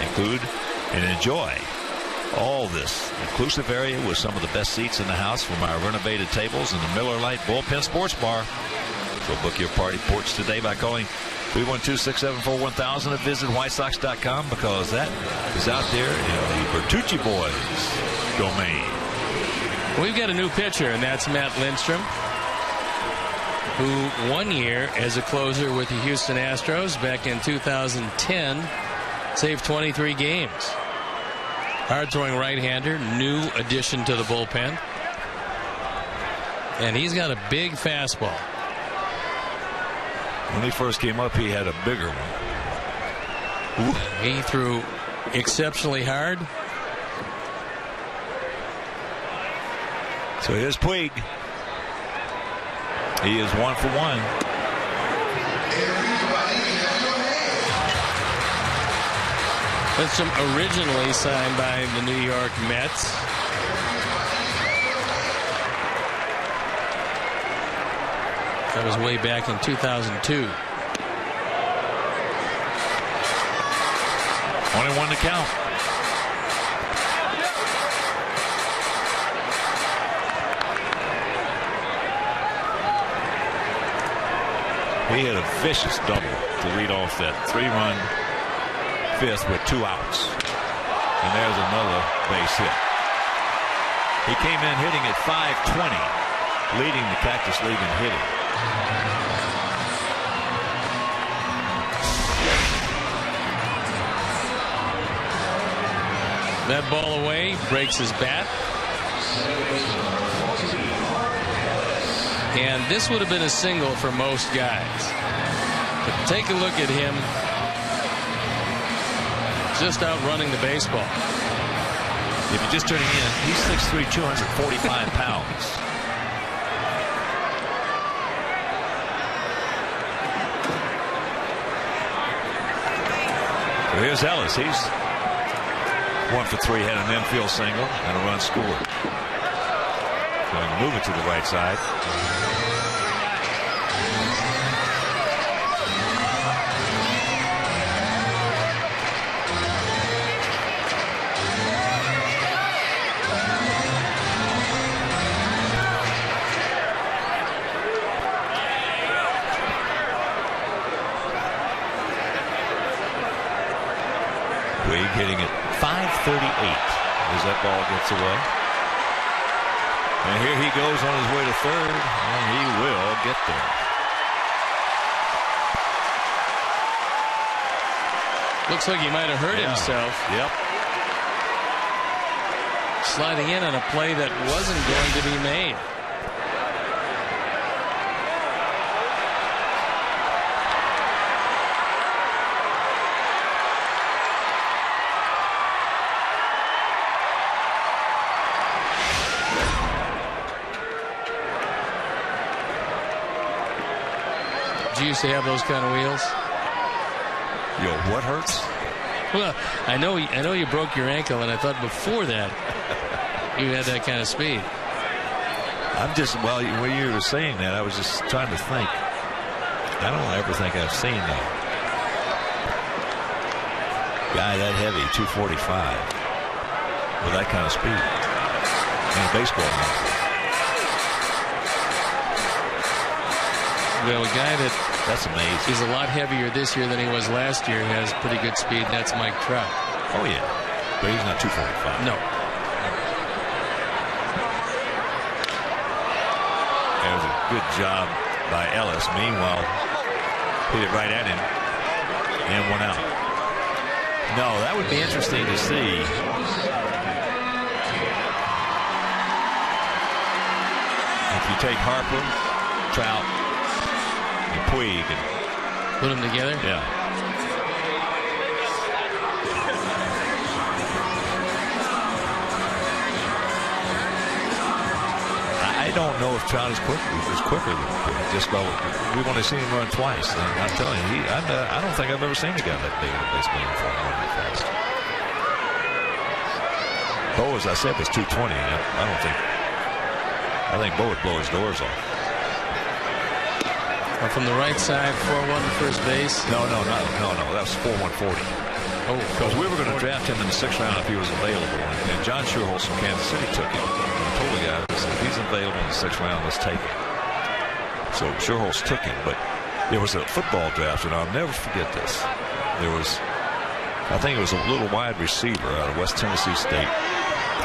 Include and enjoy all this inclusive area with some of the best seats in the house from our renovated tables in the Miller Lite bullpen sports bar. So book your party porch today by calling 312-674-1000 and visit whitesox.com, because that is out there in the Bertucci boys domain. We've got a new pitcher, and that's Matt Lindstrom, who 1 year as a closer with the Houston Astros back in 2010 saved 23 games. Hard-throwing right-hander, new addition to the bullpen. And he's got a big fastball. When he first came up, he had a bigger one. Ooh. He threw exceptionally hard. So here's Puig. He is 1 for 1. Lindstrom originally signed by the New York Mets. That was way back in 2002. 21 to count. He had a vicious double to lead off that 3-run fifth with 2 outs. And there's another base hit. He came in hitting at .520, leading the Cactus League in hitting. That ball away, breaks his bat. And this would have been a single for most guys. But take a look at him just outrunning the baseball. If you're just turning in, he's 6'3", 245 pounds. So here's Ellis. He's 1 for 3, had an infield single and a run scored. Going to move it to the right side. Puig hitting it .538 as that ball gets away. And here he goes on his way to third, and he will get there. Looks like he might have hurt himself. Yep. Sliding in on a play that wasn't going to be made. You used to have those kind of wheels. Yo, what hurts? Well, I know you broke your ankle, and I thought before that you had that kind of speed. I'm just, well, when you were saying that, I was just trying to think. I don't ever think I've seen that guy that heavy, 245, with that kind of speed in a baseball match. Well, a guy that's amazing. He's a lot heavier this year than he was last year. He has pretty good speed, and that's Mike Trout. Oh, yeah. But he's not 245. No. There's a good job by Ellis. Meanwhile, hit it right at him. And 1 out. No, that would be interesting to see. If you take Harper, Trout, Puig and put them together. Yeah. I don't know if Trout is quicker than Puig. Just about, we've only seen him run twice. And I'm telling you, I don't think I've ever seen a guy that big in a baseball uniform run that fast. Bo, as I said, was 220. I think Bo would blow his doors off. From the right side, 4-1 first base. No. That was 4-1-40. Oh, because we were going to draft him in the 6th round if he was available. And John Schuerholz from Kansas City took him. I told the guy, if he's available in the 6th round, let's take him. So Schuerholz took him. But there was a football draft, and I'll never forget this. There was, I think it was a little wide receiver out of West Tennessee State.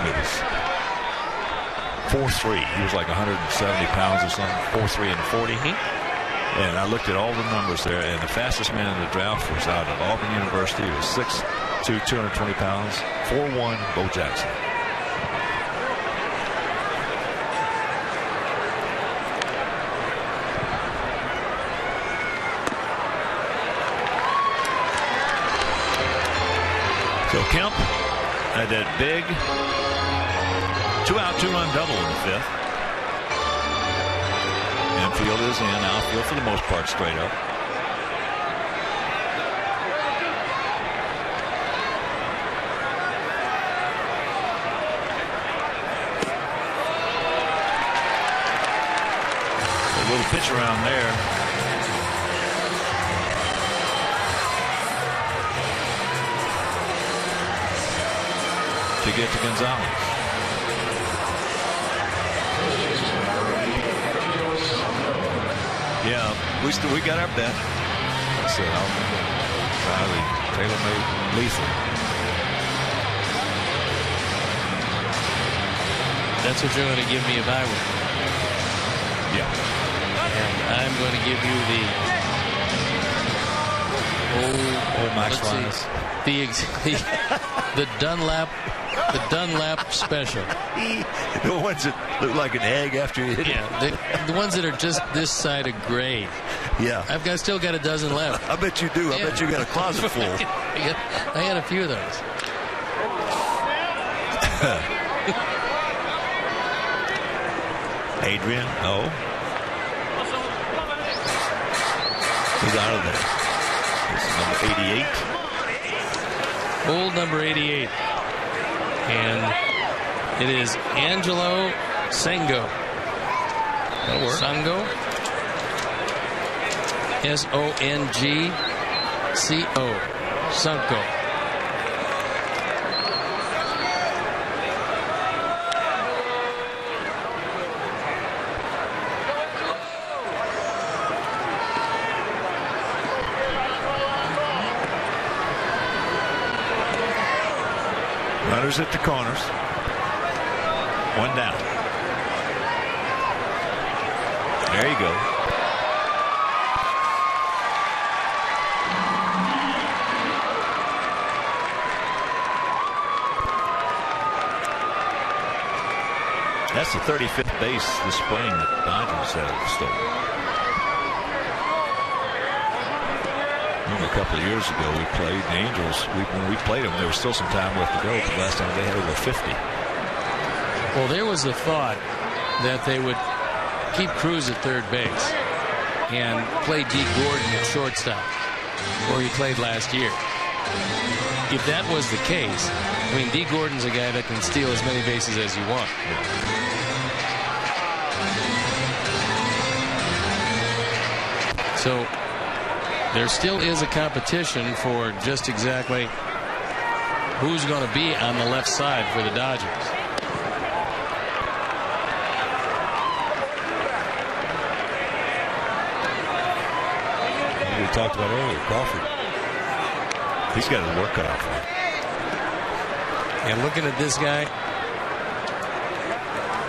It was 4'3". He was like 170 pounds or something. 4'3" and 40. And I looked at all the numbers there, and the fastest man in the draft was out of Auburn University. He was 6'2", 220 pounds, 4'1", Bo Jackson. So Kemp had that big 2-out, 2-run double in the 5th. Infield is in, outfield for the most part straight up. A little pitch around there. To get to Gonzalez. Yeah, we got our bet. I said, highly tailor-made lethal. That's what you're going to give me a bye with. Yeah. And I'm going to give you the old Max Linus. The Dunlap special. The ones that look like an egg after you hit it. Yeah, the ones that are just this side of gray. Yeah. I've still got a dozen left. I bet you do. I bet you got a closet full. I got a few of those. Adrian, no. He's out of there. This is number 88. Old number 88. And it is Angelo Sengo. That'll work. Songo. S-O-N-G-C-O. Sonko. Runners at the corners. One down. There you go. That's the 35th base this spring that the Dodgers have stolen. A couple of years ago we played the Angels. When we played them, there was still some time left to go, but last time they had over 50. Well, there was the thought that they would keep Cruz at third base and play D. Gordon at shortstop, where he played last year. If that was the case, I mean, D. Gordon's a guy that can steal as many bases as you want. So there still is a competition for just exactly who's going to be on the left side for the Dodgers. We talked about earlier, Crawford. He's got his work cut out for him. And looking at this guy,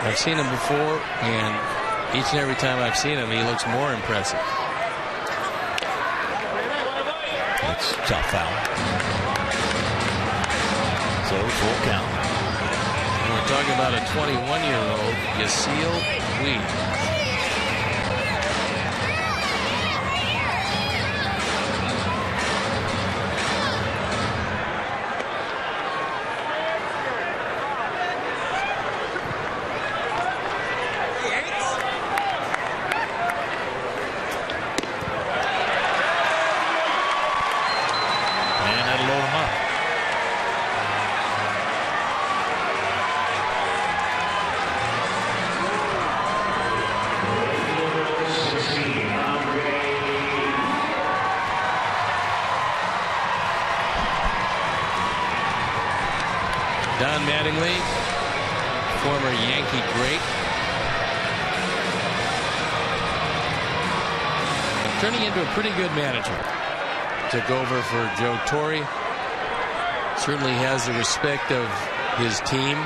I've seen him before, and each and every time I've seen him, he looks more impressive. It's top foul. So full count. And we're talking about a 21-year-old, Yasiel Puig. Don Mattingly, former Yankee great, turning into a pretty good manager. Took over for Joe Torre. Certainly has the respect of his team.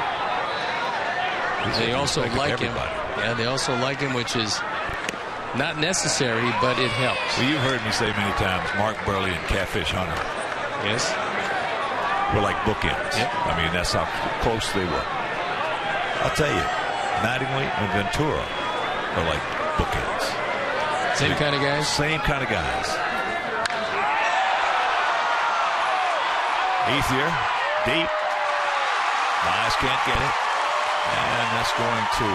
They also like him. Yeah, they also like him, which is not necessary, but it helps. Well, you've heard me say many times, Mark Burley and Catfish Hunter. Yes. Were like bookends. Yep. I mean, that's how close they were. I'll tell you, Mattingly and Ventura are like bookends. Same kind of guys? Same kind of guys. Ethier, deep. Mize can't get it. And that's going to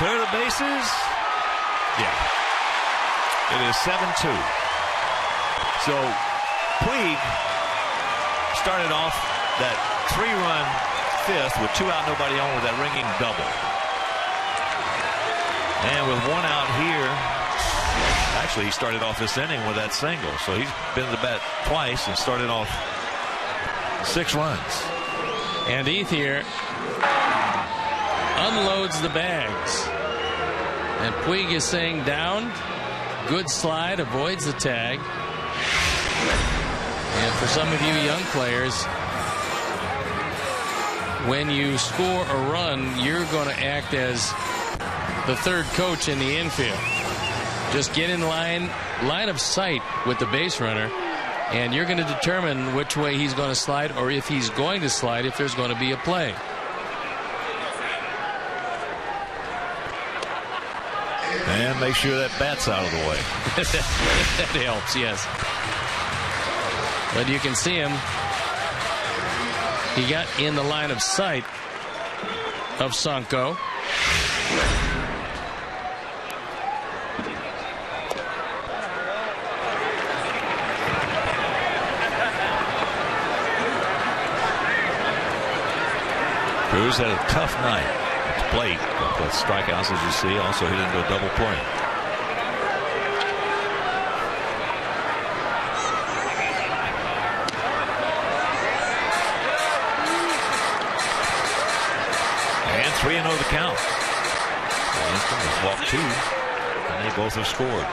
clear the bases. Yeah. It is 7-2. So Puig started off that 3-run fifth with 2 out, nobody on with that ringing double. And with 1 out here, actually he started off this inning with that single. So he's been to the bat twice and started off 6 runs. And Ethier unloads the bags. And Puig is saying down. Good slide, avoids the tag. And for some of you young players, when you score a run, you're going to act as the third coach in the infield. Just get in line of sight with the base runner, and you're going to determine which way he's going to slide, or if he's going to slide, if there's going to be a play. And make sure that bat's out of the way. That helps, yes. But you can see him. He got in the line of sight of Sonko. Cruz had a tough night at the plate with strikeouts, as you see. Also hit into a double play. And 3-0 the count. Winston has walked 2, and they both have scored.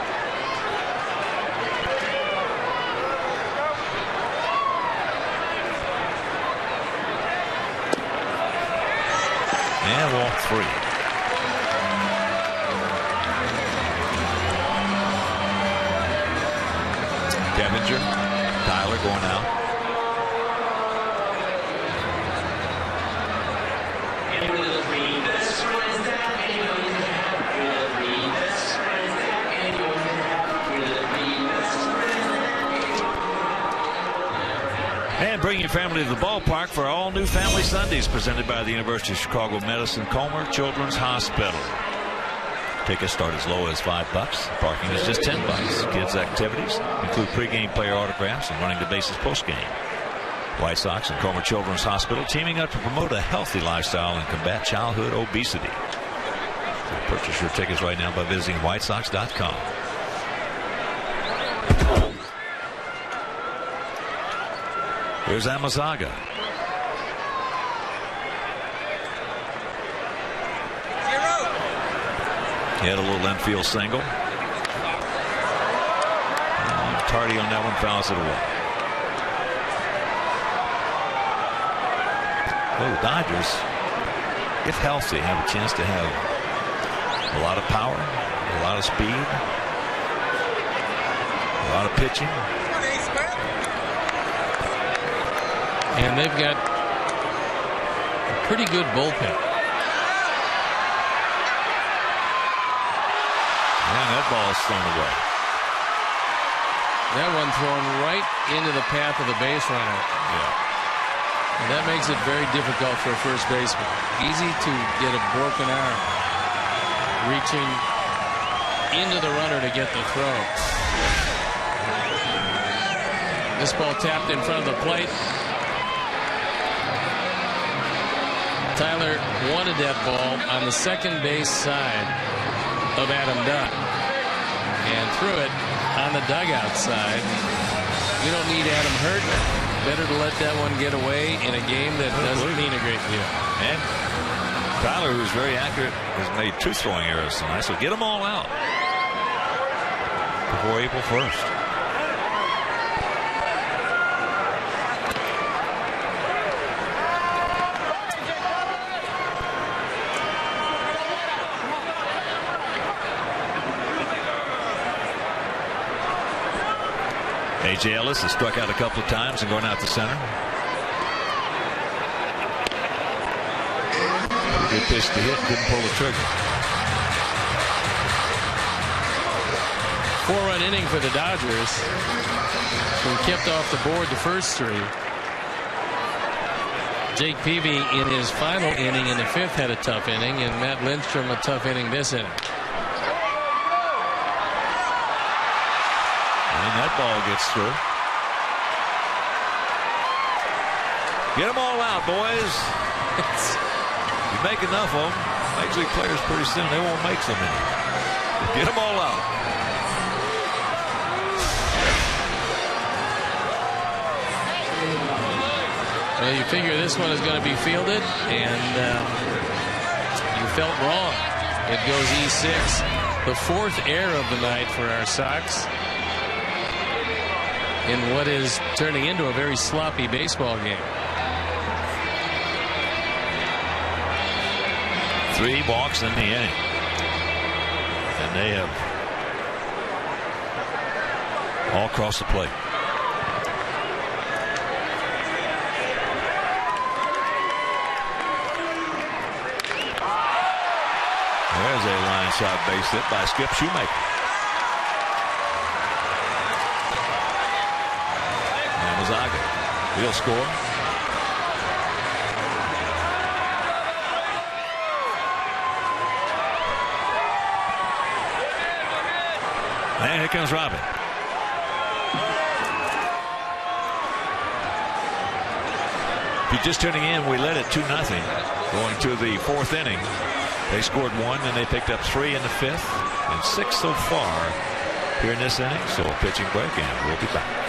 And walk 3. Devinger, Tyler going out. And bring your family to the ballpark for all new Family Sundays presented by the University of Chicago Medicine Comer Children's Hospital. Tickets start as low as $5. Parking is just $10. Kids' activities include pregame player autographs and running the bases postgame. White Sox and Comer Children's Hospital teaming up to promote a healthy lifestyle and combat childhood obesity. So purchase your tickets right now by visiting whitesox.com. Here's Amazaga. He had a little infield single. Tardy on that one, fouls it away. Well, the Dodgers, if healthy, have a chance to have a lot of power, a lot of speed, a lot of pitching. And they've got a pretty good bullpen. And that ball is thrown away. That one thrown right into the path of the base runner. Yeah. And that makes it very difficult for a first baseman. Easy to get a broken arm reaching into the runner to get the throw. This ball tapped in front of the plate. Tyler wanted that ball on the second base side of Adam Dunn and threw it on the dugout side. You don't need Adam hurt. better to let that one get away in a game that doesn't mean a great deal. And Tyler, who's very accurate, has made 2 throwing errors tonight, so get them all out before April 1st. A.J. Ellis has struck out a couple of times and going out to center. Good pitch to hit, couldn't pull the trigger. 4-run inning for the Dodgers, who kept off the board the first 3. Jake Peavy in his final inning in the 5th had a tough inning, and Matt Lindstrom a tough inning this inning. And that ball gets through. Get them all out, boys. You make enough of them, Major League players pretty soon, they won't make so many. Get them all out. Well, you figure this one is going to be fielded, and you felt wrong. It goes E6, the 4th error of the night for our Sox in what is turning into a very sloppy baseball game. 3 balks in the inning, and they have all crossed the plate. There's a line shot base hit by Skip Shoemaker. And Mazaga, he'll score. And here comes Robin. If you're just tuning in, we led it 2-0 going to the 4th inning. They scored 1, and they picked up 3 in the 5th, and 6 so far here in this inning. So a pitching break, and we'll be back.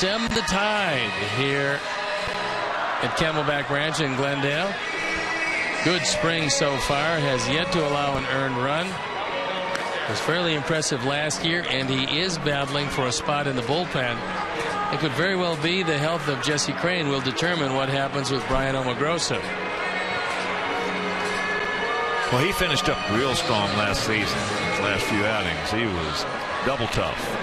Stem the tide here at Camelback Ranch in Glendale. Good spring so far, has yet to allow an earned run. Was fairly impressive last year, and he is battling for a spot in the bullpen. It could very well be the health of Jesse Crain will determine what happens with Brian Omogrosso. Well, he finished up real strong last season. His last few outings, he was double tough.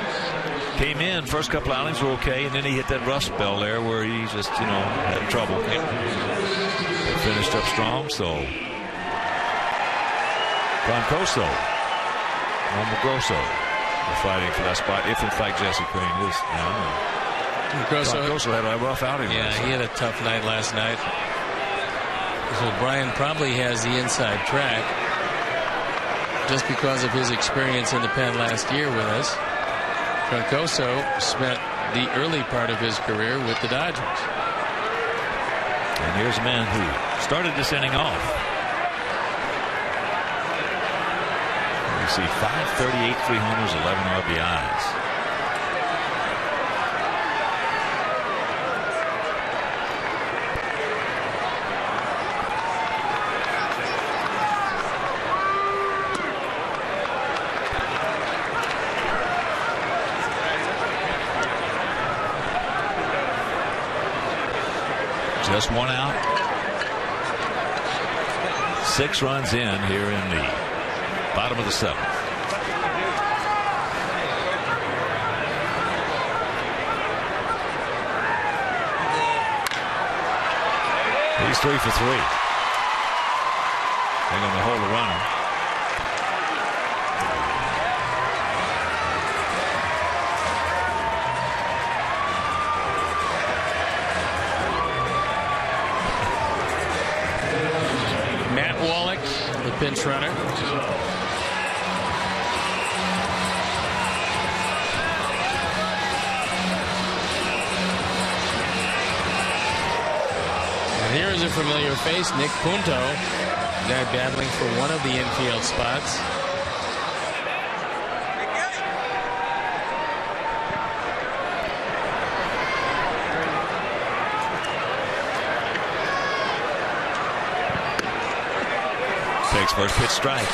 Came in, first couple outings were okay, and then he hit that rust spell there where he just, had trouble. But finished up strong, so. Broncoso, Omogrosso are fighting for that spot, if in fact Jesse Crain is. Broncoso had a rough outing. Yeah, he had a tough night last night. So Brian probably has the inside track. just because of his experience in the pen last year with us. Troncoso spent the early part of his career with the Dodgers. And here's a man who started this inning off. You see 538, 3 homers, 11 RBIs. Just one out. 6 runs in here in the bottom of the 7th. He's 3 for 3. They're going to hold the runner. Pinch runner. And here is a familiar face, Nick Punto, guy battling for one of the infield spots. Takes first pitch strike.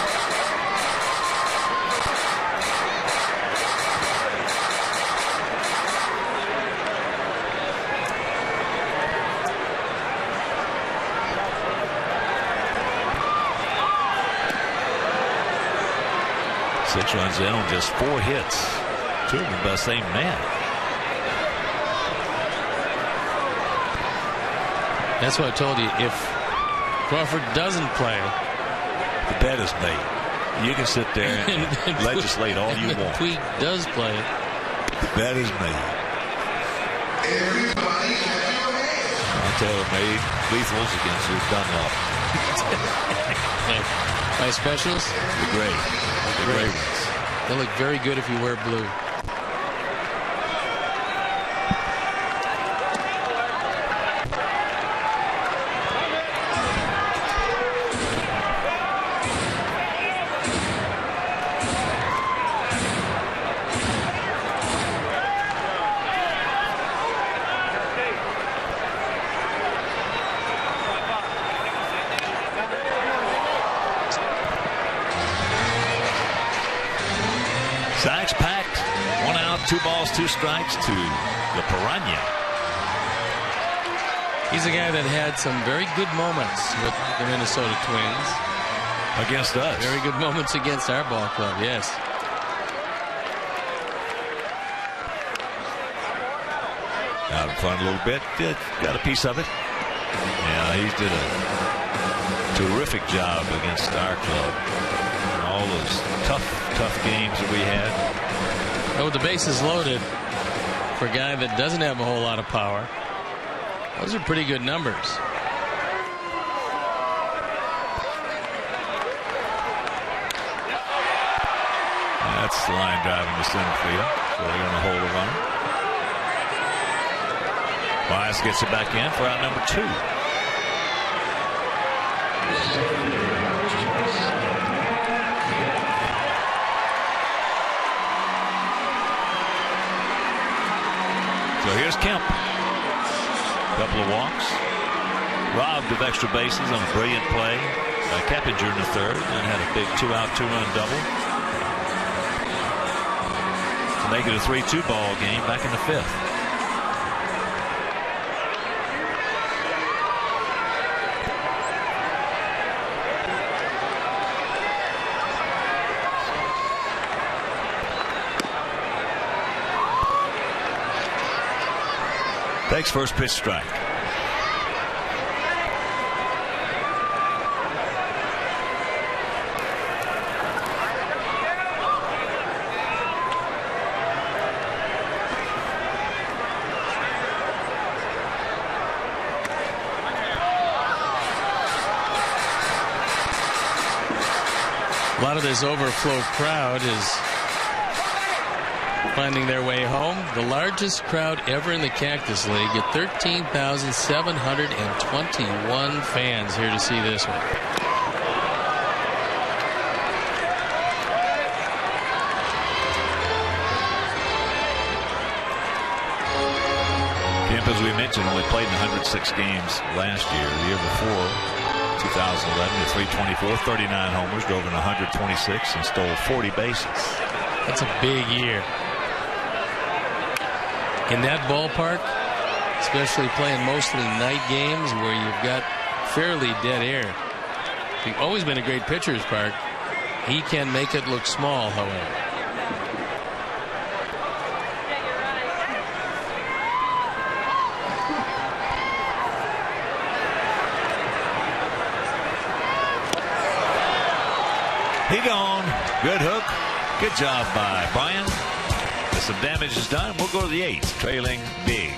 Six runs in on just 4 hits. 2 of them by the same man. That's what I told you. If Crawford doesn't play, the bet is made. You can sit there and legislate all you want. Puig does play. The bet is made. Taylor made lethals against his Dunlop. My specials? The gray. The gray ones. They look very good if you wear blue. Sacks packed. 1 out, 2 balls, 2 strikes to the Piranha. He's a guy that had some very good moments with the Minnesota Twins. Against us. Very good moments against our ball club, yes. Out in front a little bit. Got a piece of it. Yeah, he did a terrific job against our club. All those tough games that we had. Oh, the bases loaded for a guy that doesn't have a whole lot of power. Those are pretty good numbers. That's the line drive in the center field. So they're going to hold the runner. Wise gets it back in for out number 2. So here's Kemp. Couple of walks. Robbed of extra bases on a brilliant play by Keppinger in the 3rd, and had a big 2-out, 2-run double to make it a 3-2 ball game back in the 5th. Takes first pitch strike. A lot of this overflow crowd is finding their way home. The largest crowd ever in the Cactus League at 13,721 fans here to see this one. Kemp, as we mentioned, only played in 106 games last year. The year before, 2011, to 324, 39 homers, drove in 126, and stole 40 bases. That's a big year. In that ballpark, especially playing mostly night games where you've got fairly dead air. It's always been a great pitcher's park. He can make it look small, however. He gone. Good hook. Good job by Brian. Some damage is done. We'll go to the 8th, trailing big.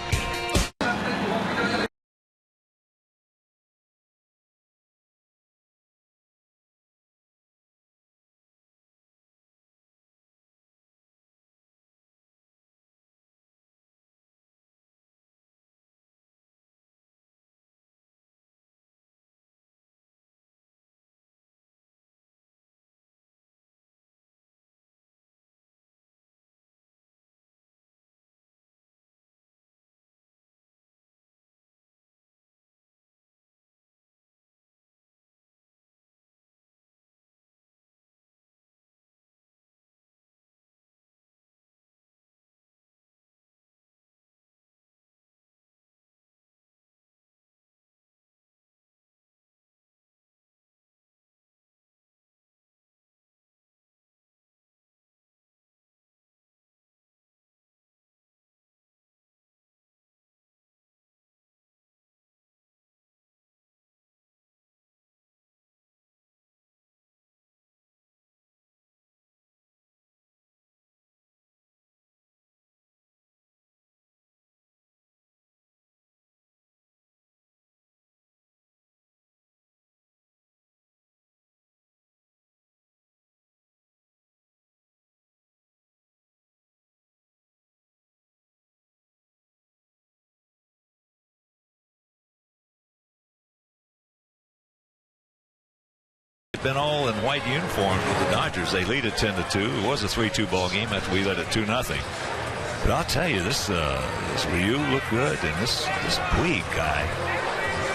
Been all in white uniforms with the Dodgers. They lead it 10-2. It was a 3-2 ball game after we led it 2-0. But I'll tell you, this Ryu looked good, and this Puig guy,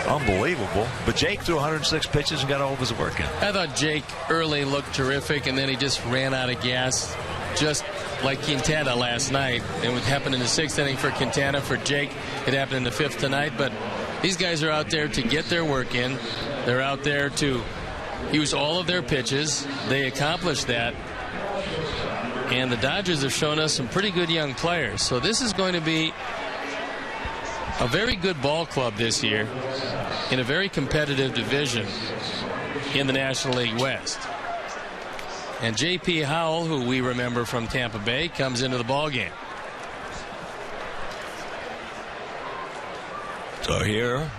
unbelievable. But Jake threw 106 pitches and got all of his work in. I thought Jake early looked terrific, and then he just ran out of gas, just like Quintana last night. And what happened in the 6th inning for Quintana, for Jake, it happened in the 5th tonight. But these guys are out there to get their work in. They're out there to use all of their pitches. They accomplished that. And the Dodgers have shown us some pretty good young players. So this is going to be a very good ball club this year in a very competitive division in the National League West. And J.P. Howell, who we remember from Tampa Bay, comes into the ball game. So here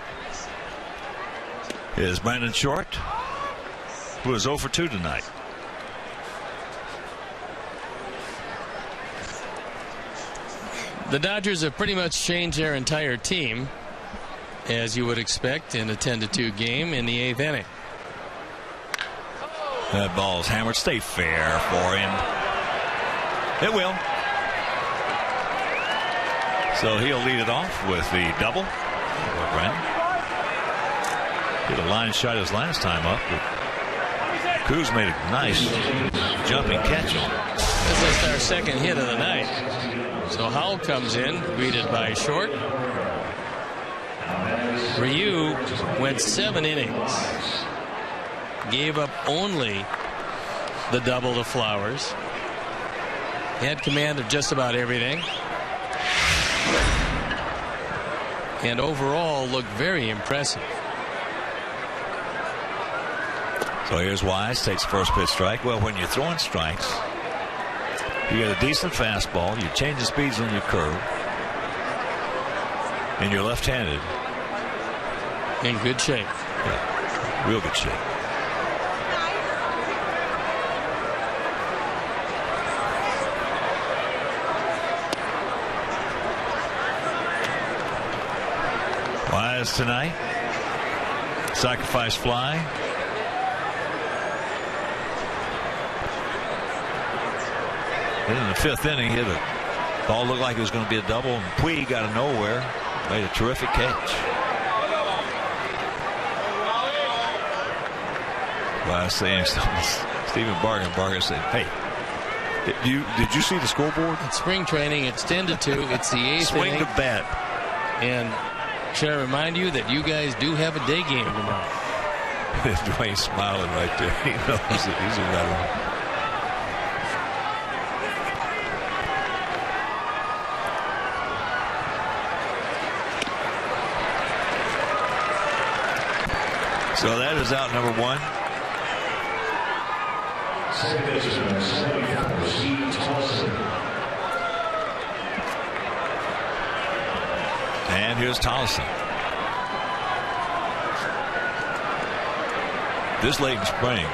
is Brandon Short, who is 0 for 2 tonight. The Dodgers have pretty much changed their entire team, as you would expect in a 10-2 game in the 8th inning. That ball's hammered. Stay fair for him. It will. So he'll lead it off with the double. Did a line shot his last time up, but Cruz made a nice jumping catch on it. This is our second hit of the night. So Howell comes in, greeted by Short. Ryu went 7 innings. Gave up only the double to Flowers. He had command of just about everything. And overall looked very impressive. So here's Wise, takes the first pitch strike. Well, when you're throwing strikes, you get a decent fastball, you change the speeds on your curve, and you're left-handed. In good shape. Yeah, real good shape. Wise tonight. Sacrifice fly. Then in the 5th inning, hit a ball looked like it was going to be a double, and Puig out of nowhere made a terrific catch. Wise saying something. Stephen Barger said, "Hey, did you see the scoreboard?" It's spring training. It's 10-2. It's the 8th Swing inning. the bat. And should I remind you that you guys do have a day game tomorrow? Dwayne's smiling right there. He knows that he's a veteran. So that is out number 1. Second baseman, 74, Steve Thompson. And here's Tolleson. This late in spring,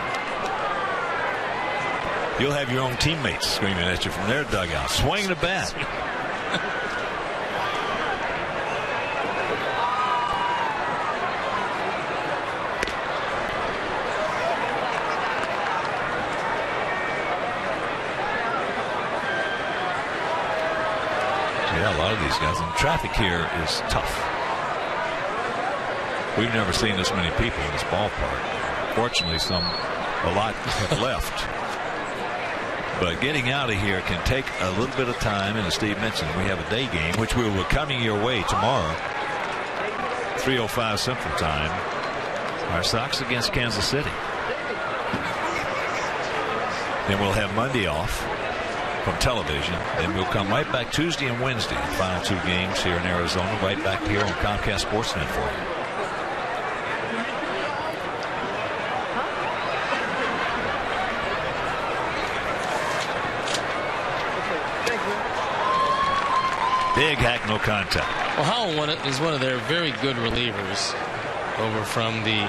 you'll have your own teammates screaming at you from their dugout. Swing the bat. Yeah, a lot of these guys. And traffic here is tough. We've never seen this many people in this ballpark. Fortunately, a lot have left. But getting out of here can take a little bit of time. And as Steve mentioned, we have a day game, which we will be coming your way tomorrow, 3:05 Central Time. Our Sox against Kansas City. Then we'll have Monday off from television. Then we'll come right back Tuesday and Wednesday, the final 2 games here in Arizona, right back here on Comcast Sportsnet for you. Big hack, no contact. Well, Howell is one of their very good relievers over from the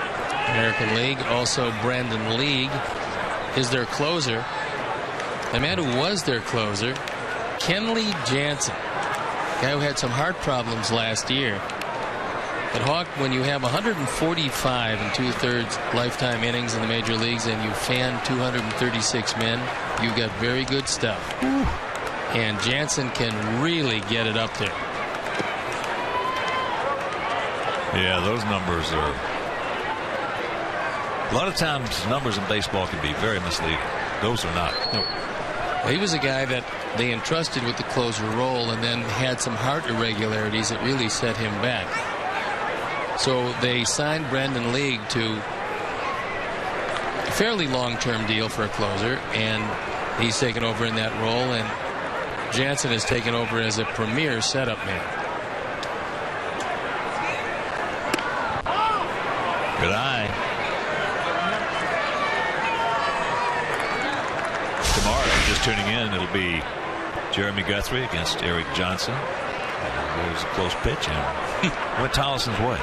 American League. Also, Brandon League is their closer. The man who was their closer, Kenley Jansen, guy who had some heart problems last year. But Hawk, when you have 145 2/3 lifetime innings in the major leagues and you fan 236 men, you got very good stuff. And Jansen can really get it up there. Yeah, those numbers are. A lot of times, numbers in baseball can be very misleading. Those are not. No. He was a guy that they entrusted with the closer role and then had some heart irregularities that really set him back. So they signed Brandon League to a fairly long-term deal for a closer, and he's taken over in that role, and Jansen has taken over as a premier setup man. Good eye. Tomorrow, if you're just tuning in, it'll be Jeremy Guthrie against Eric Johnson. There's a close pitch and went Tolleson's way.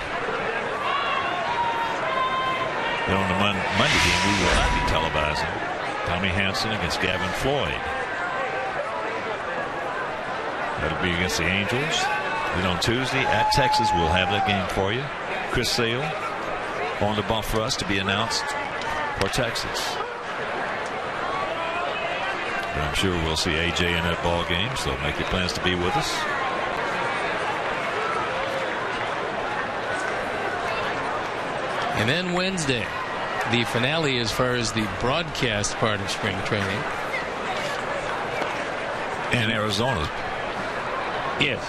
Then on the Monday game, we will not be televising. Tommy Hanson against Gavin Floyd. That'll be against the Angels. Then on Tuesday at Texas, we'll have that game for you. Chris Sale on the bump for us to be announced for Texas. But I'm sure we'll see AJ in that ball game, so make your plans to be with us. And then Wednesday, the finale as far as the broadcast part of spring training. In Arizona. Yes.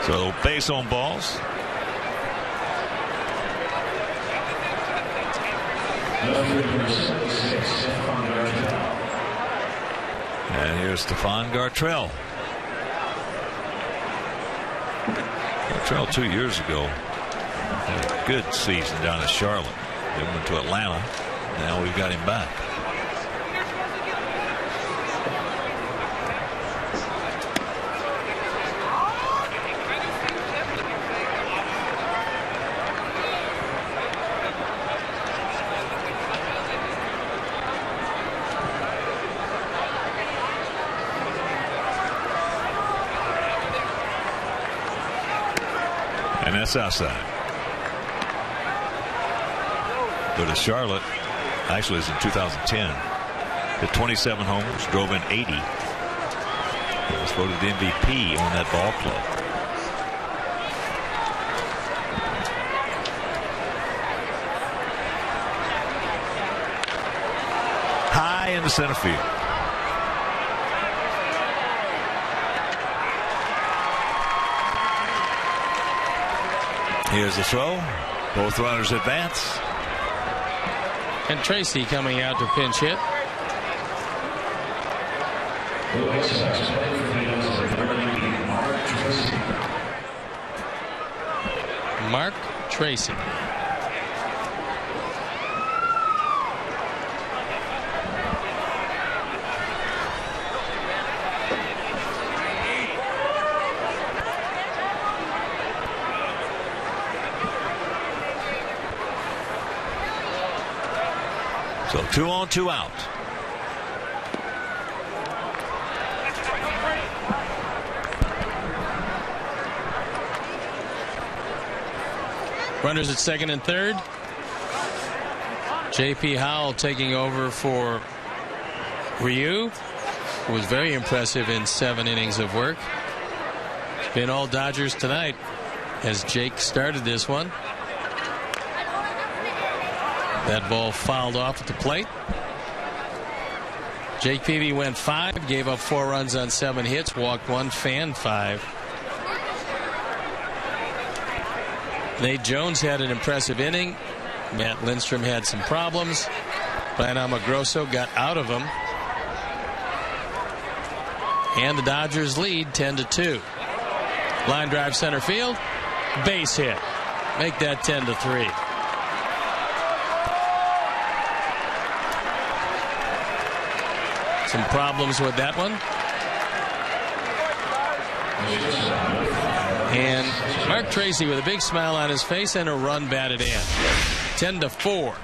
So base on balls. And here's Stefan Gartrell. Gartrell 2 years ago had a good season down in Charlotte. Then went to Atlanta. Now we've got him back. And that's outside. But as Charlotte, actually it's in 2010, hit 27 homers, drove in 80. Was voted the MVP on that ball club. High in the center field. Here's the throw. Both runners advance. And Tracy coming out to pinch hit. Mark Tracy. So 2 on, 2 out. Runners at second and third. J.P. Howell taking over for Ryu, who was very impressive in 7 innings of work. It's been all Dodgers tonight as Jake started this one. That ball fouled off at the plate. Jake Peavy went 5, gave up 4 runs on 7 hits, walked 1, fanned 5. Nate Jones had an impressive inning. Matt Lindstrom had some problems. Brian Almagrosso got out of them. And the Dodgers lead 10-2. Line drive center field. Base hit. Make that 10-3. Some problems with that one. And Mark Tracy with a big smile on his face and a run batted in. 10-4.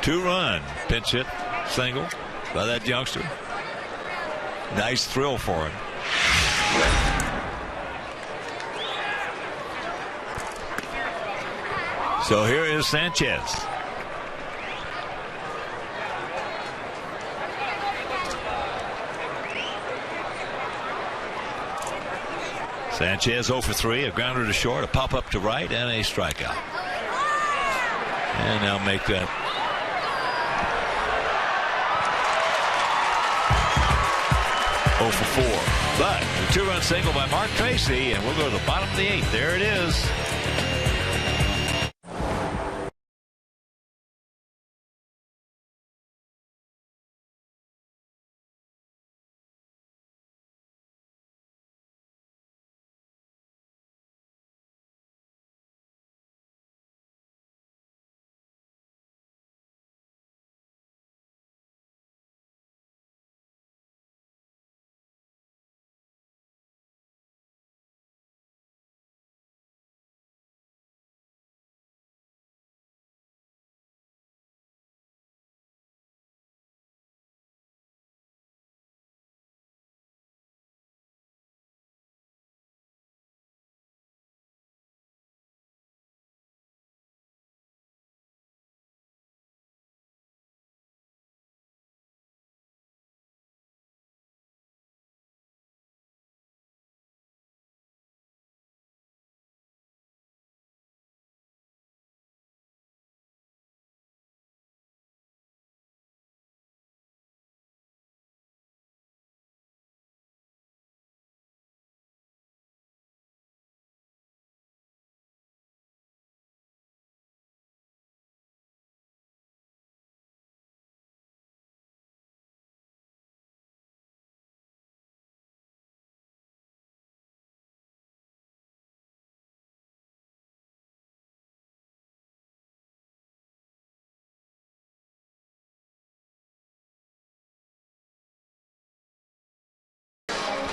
2-run pinch hit single by that youngster. Nice thrill for him. So here is Sanchez. Sanchez 0 for 3, a grounder to short, a pop up to right, and a strikeout. And now make that for 4. But the 2-run single by Mark Tracy, and we'll go to the bottom of the 8th. There it is.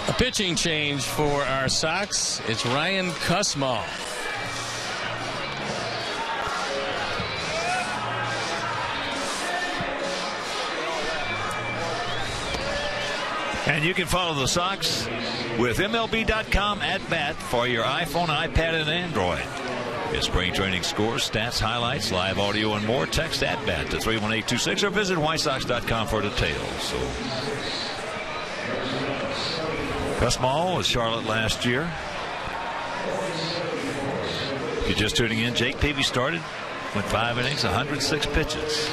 A pitching change for our Sox. It's Ryan Kusmal. And you can follow the Sox with MLB.com at bat for your iPhone, iPad, and Android. Get spring training scores, stats, highlights, live audio, and more. Text at bat to 31826 or visit WhiteSox.com for details. So, Gus Maul was Charlotte last year. If you're just tuning in, Jake Peavy started, went 5 innings, 106 pitches. It's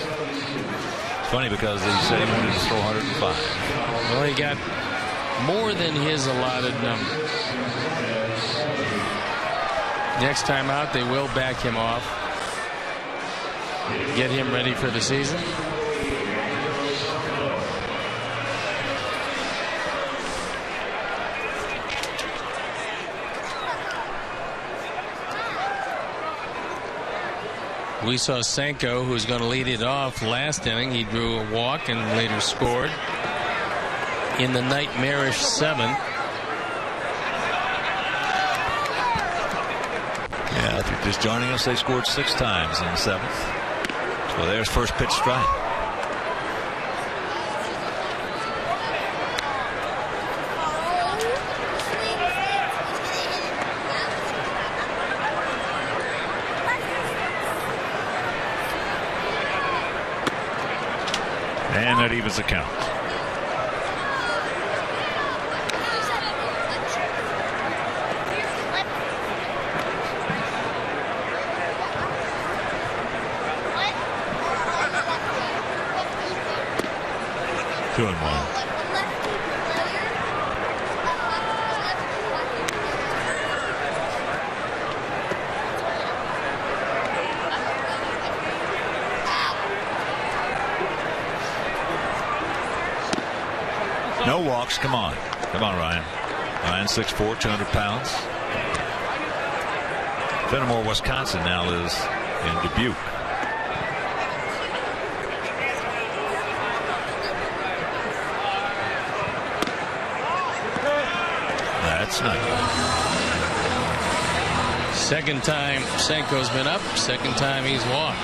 funny because he said he wanted to throw 105. Well, he got more than his allotted number. Next time out, they will back him off, get him ready for the season. We saw Senko, who's going to lead it off last inning. He drew a walk and later scored in the nightmarish 7th. Yeah, if you're just joining us, they scored 6 times in the 7th. So there's first pitch strike. And that evens the count. Two and one. No walks. Come on. Come on, Ryan. Ryan, 6'4", 200 pounds. Fenimore, Wisconsin now lives in Dubuque. That's not good. Second time Senko's been up, second time he's walked.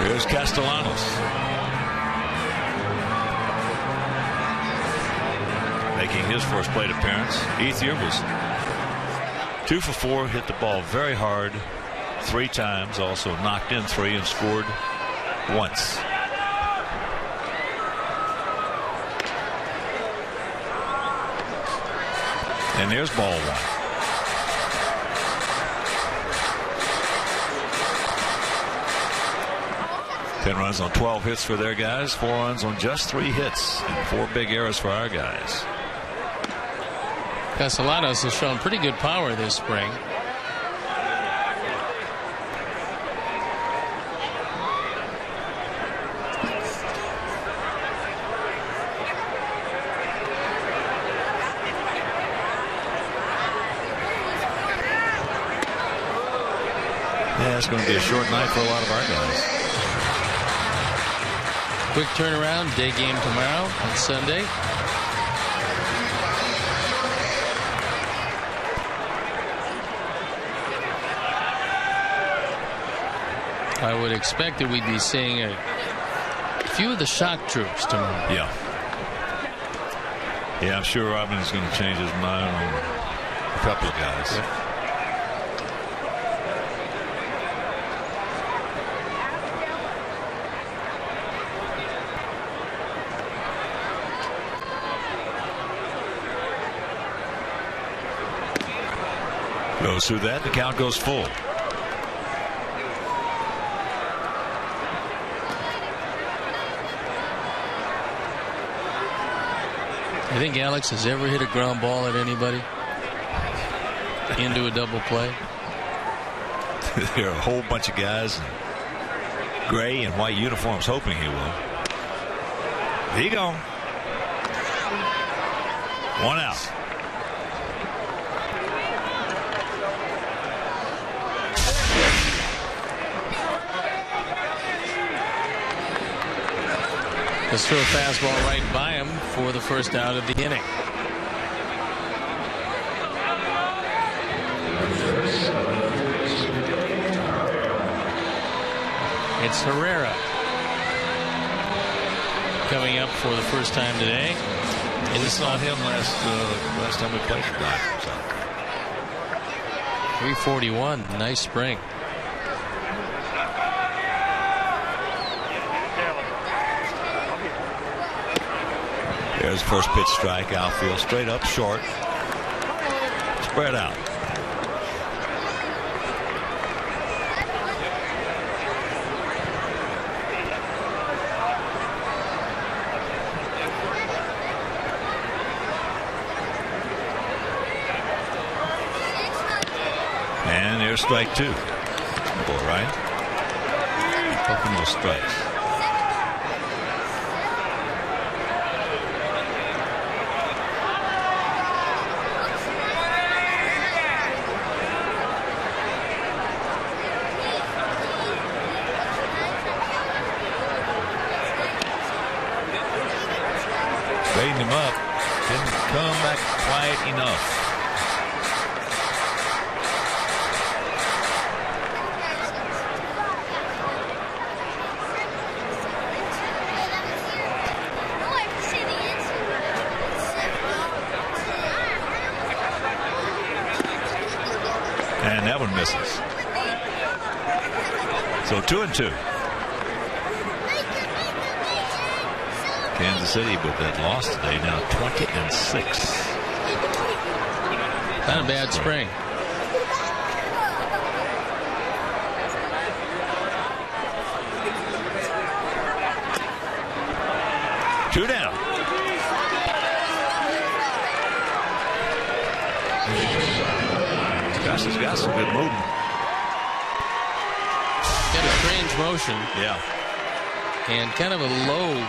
Here's Castellanos. Making his first plate appearance. Ethier was 2 for 4, hit the ball very hard 3 times, also knocked in 3 and scored once. And there's ball 1. 10 runs on 12 hits for their guys, 4 runs on just 3 hits, and 4 big errors for our guys. Castellanos has shown pretty good power this spring. Yeah, it's going to be a short night for a lot of our guys. Quick turnaround, day game tomorrow on Sunday. I would expect that we'd be seeing a few of the shock troops tomorrow. Yeah. Yeah, I'm sure Robin's going to change his mind on a couple of guys. Yeah. Goes through that, the count goes full. You think Alex has ever hit a ground ball at anybody into a double play? There are a whole bunch of guys in gray and white uniforms hoping he will. There you go. 1 out. Let's throw a fastball right by him for the first out of the inning. It's Herrera coming up for the first time today. And we saw him last time we played tonight. So. 341. Nice spring. There's the first pitch strike, outfield, straight up, short, spread out. And there's strike two. All right. Hoping those strikes. Straightened him up. Didn't come back quiet enough. And that one misses. So 2-2. Kansas City with that loss today, now 20-6. Not a bad spring. Two down. Gus has got some good movement. Got a strange motion. Yeah. And kind of a low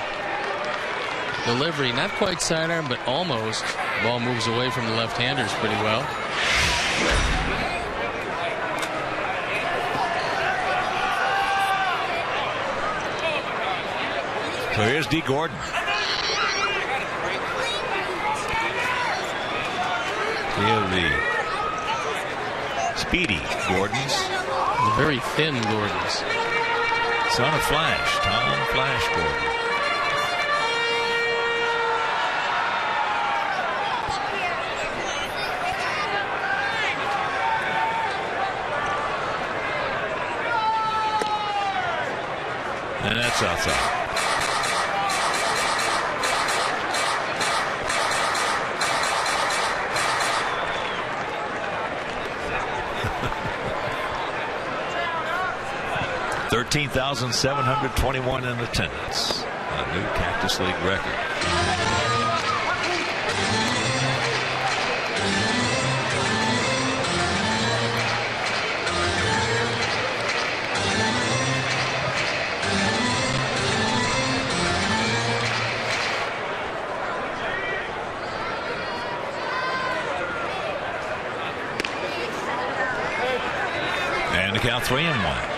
delivery, not quite sidearm, but almost. The ball moves away from the left-handers pretty well. So here's D. Gordon. We have the speedy Gordons. The very thin Gordons. Son of Flash, Tom Flash Gordon. And that's outside. $13,721 in attendance. A new Cactus League record. And the count 3-1.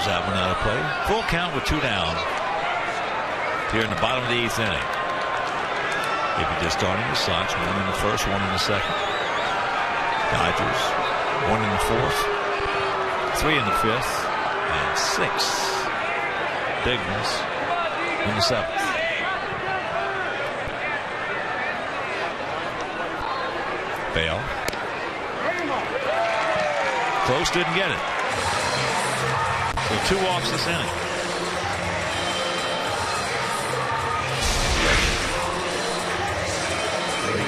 That one out of play. Full count with two down here in the bottom of the 8th inning. If you're just starting the Sox, one in the first, one in the second. Dodgers, one in the fourth, three in the fifth, and six. Dignus in the seventh. Bale. Close, didn't get it. So 2 walks this inning.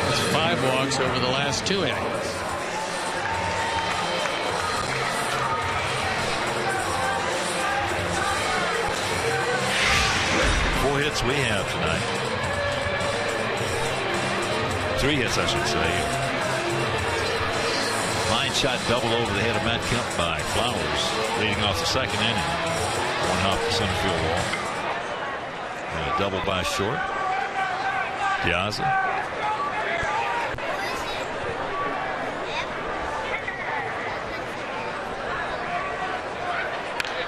That's 5 walks over the last 2 innings. Four hits we have tonight. 3 hits, I should say. Line shot double over the head of Matt Kemp by Flowers, leading off the second inning. One off the center field wall. And a double by short. Piazza.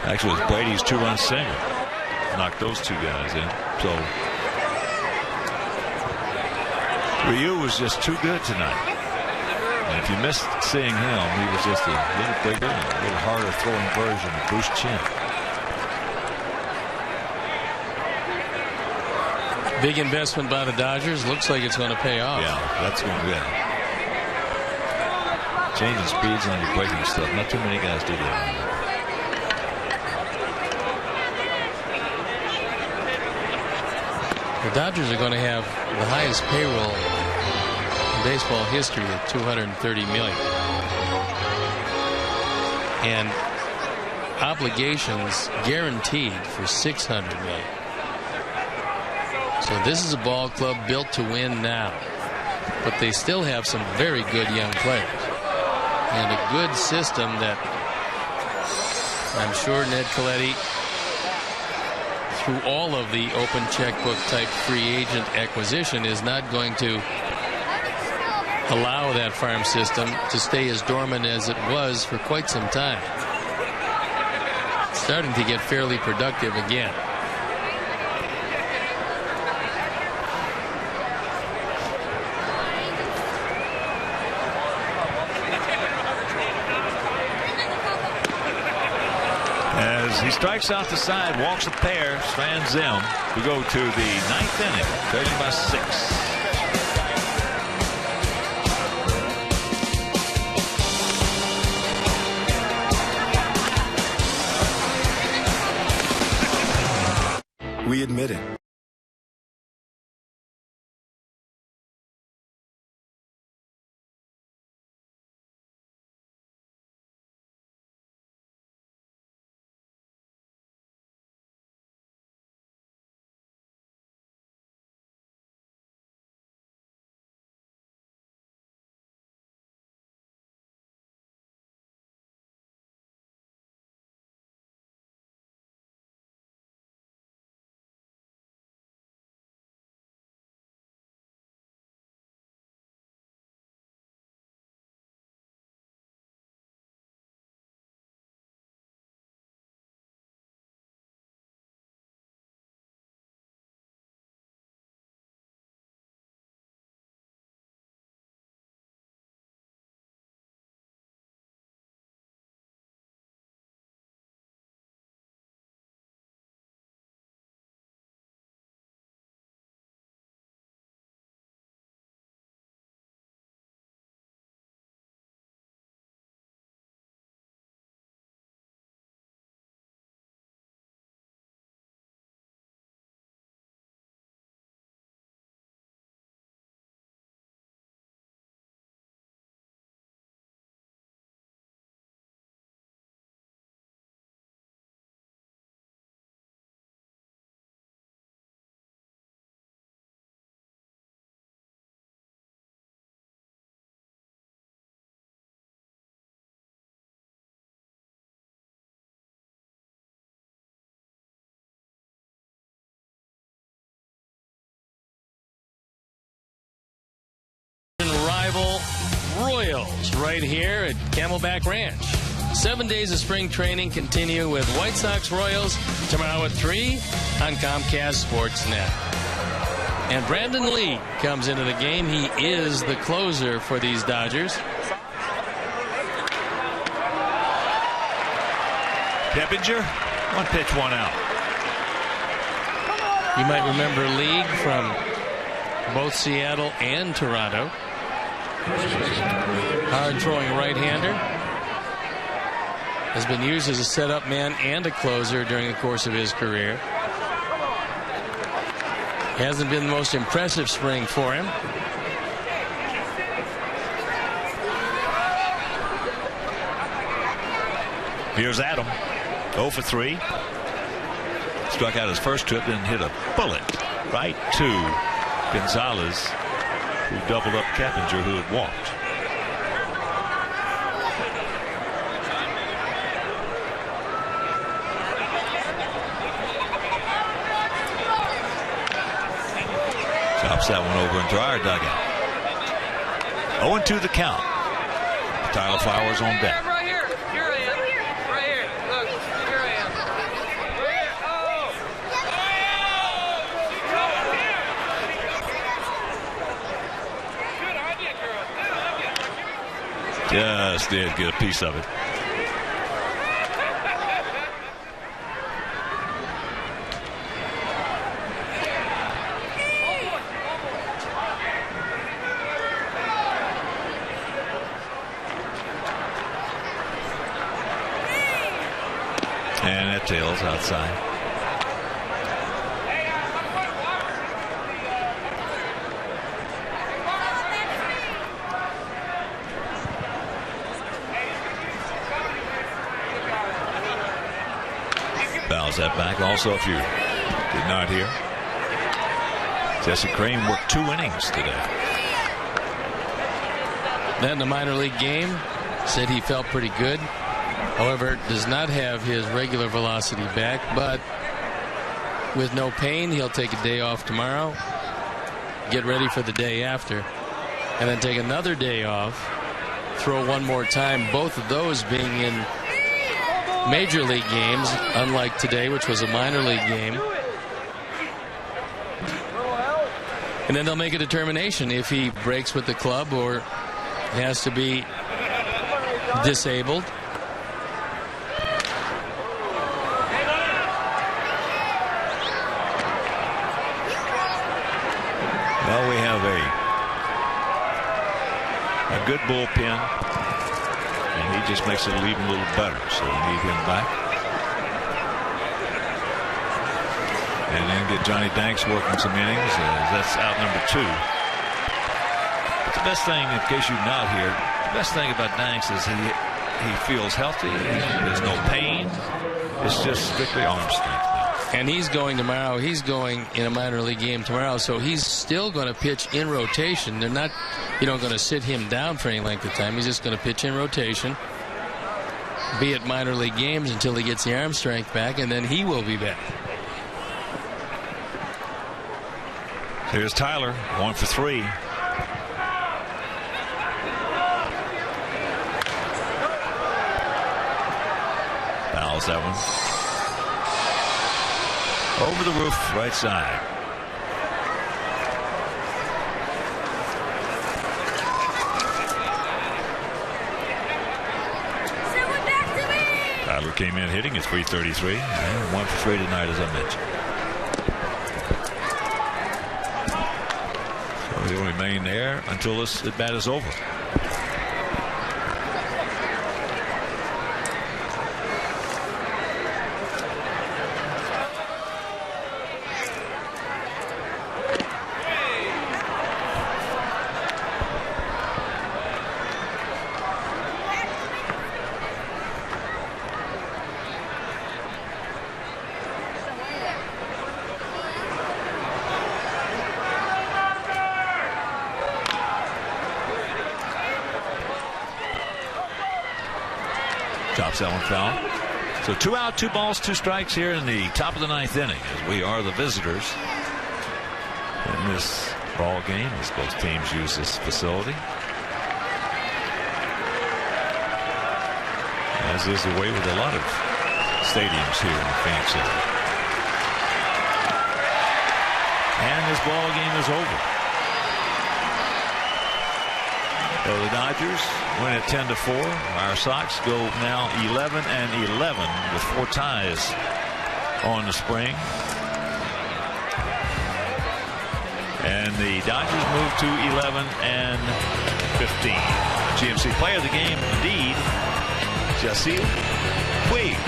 Actually, it was Brady's 2-run single. Knocked those two guys in. So Ryu was just too good tonight. And if you missed seeing him, he was just a little bigger and a little harder throwing version of Bruce Chin. Big investment by the Dodgers. Looks like it's going to pay off. Yeah, that's going to be it. Changing speeds on your breaking stuff. Not too many guys do that. The Dodgers are going to have the highest payroll in baseball history at $230 million. And obligations guaranteed for $600 million. So this is a ball club built to win now. But they still have some very good young players. And a good system that I'm sure Ned Colletti, through all of the open checkbook type free agent acquisition, is not going to allow that farm system to stay as dormant as it was for quite some time. It's starting to get fairly productive again. He strikes out the side, walks a pair, strands them. We go to the 9th inning, trailing by 6. We admit it. Rival Royals right here at Camelback Ranch. 7 days of spring training continue with White Sox Royals tomorrow at 3 on Comcast Sportsnet. And Brandon Lee comes into the game. He is the closer for these Dodgers. Keppinger, 1 pitch, 1 out. You might remember Lee from both Seattle and Toronto. Hard throwing right-hander. Has been used as a setup man and a closer during the course of his career. Hasn't been the most impressive spring for him. Here's Adam, 0 for 3. Struck out his first trip and hit a bullet right to Gonzalez, who doubled up Keppinger, who had walked. Chops that one over into our dugout. 0-2 the count. Tyler Flowers on deck. Right here. Here I am. Right here. Look, here I am. Just did get a piece of it. And that tails outside. Fouls that back. Also, if you did not hear, Jesse Crane worked 2 innings today. Then in the minor league game, said he felt pretty good. However, does not have his regular velocity back, but with no pain, he'll take a day off tomorrow, get ready for the day after, and then take another day off, throw one more time, both of those being in major league games, unlike today, which was a minor league game. And then they'll make a determination if he breaks with the club or has to be disabled. Well, we have a good bullpen, and he just makes it even a little better. So we need him back, and then get Johnny Danks working some innings. That's out number 2. But the best thing, in case you're not here, the best thing about Danks is he feels healthy. There's no pain. It's just strictly arm strength. And he's going tomorrow. He's going in a minor league game tomorrow, so he's still going to pitch in rotation. They're not, going to sit him down for any length of time. He's just going to pitch in rotation, be at minor league games until he gets the arm strength back, and then he will be back. Here's Tyler, 1 for 3. Fouls that one. Over the roof, right side. Tyler came in hitting at .333 and 1 for 3 tonight, as I mentioned. So he'll remain there until this at bat is over. Chops that one foul. So 2 out, 2 balls, 2 strikes here in the top of the 9th inning, as we are the visitors in this ball game, as both teams use this facility. As is the way with a lot of stadiums here in the Phoenix area. And this ball game is over. So the Dodgers win at 10-4. Our Sox go now 11-11 with 4 ties on the spring. And the Dodgers move to 11-15. GMC player of the game, indeed, Jesse Puig,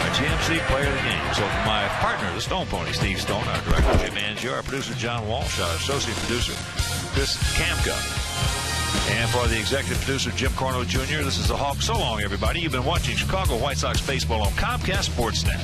our GMC player of the game. So for my partner, the Stone Pony, Steve Stone, our director, Jim Angier, our producer, John Walsh, our associate producer, Chris Kamka, and for the executive producer, Jim Corno Jr., this is the Hawk. So long, everybody. You've been watching Chicago White Sox baseball on Comcast Sportsnet.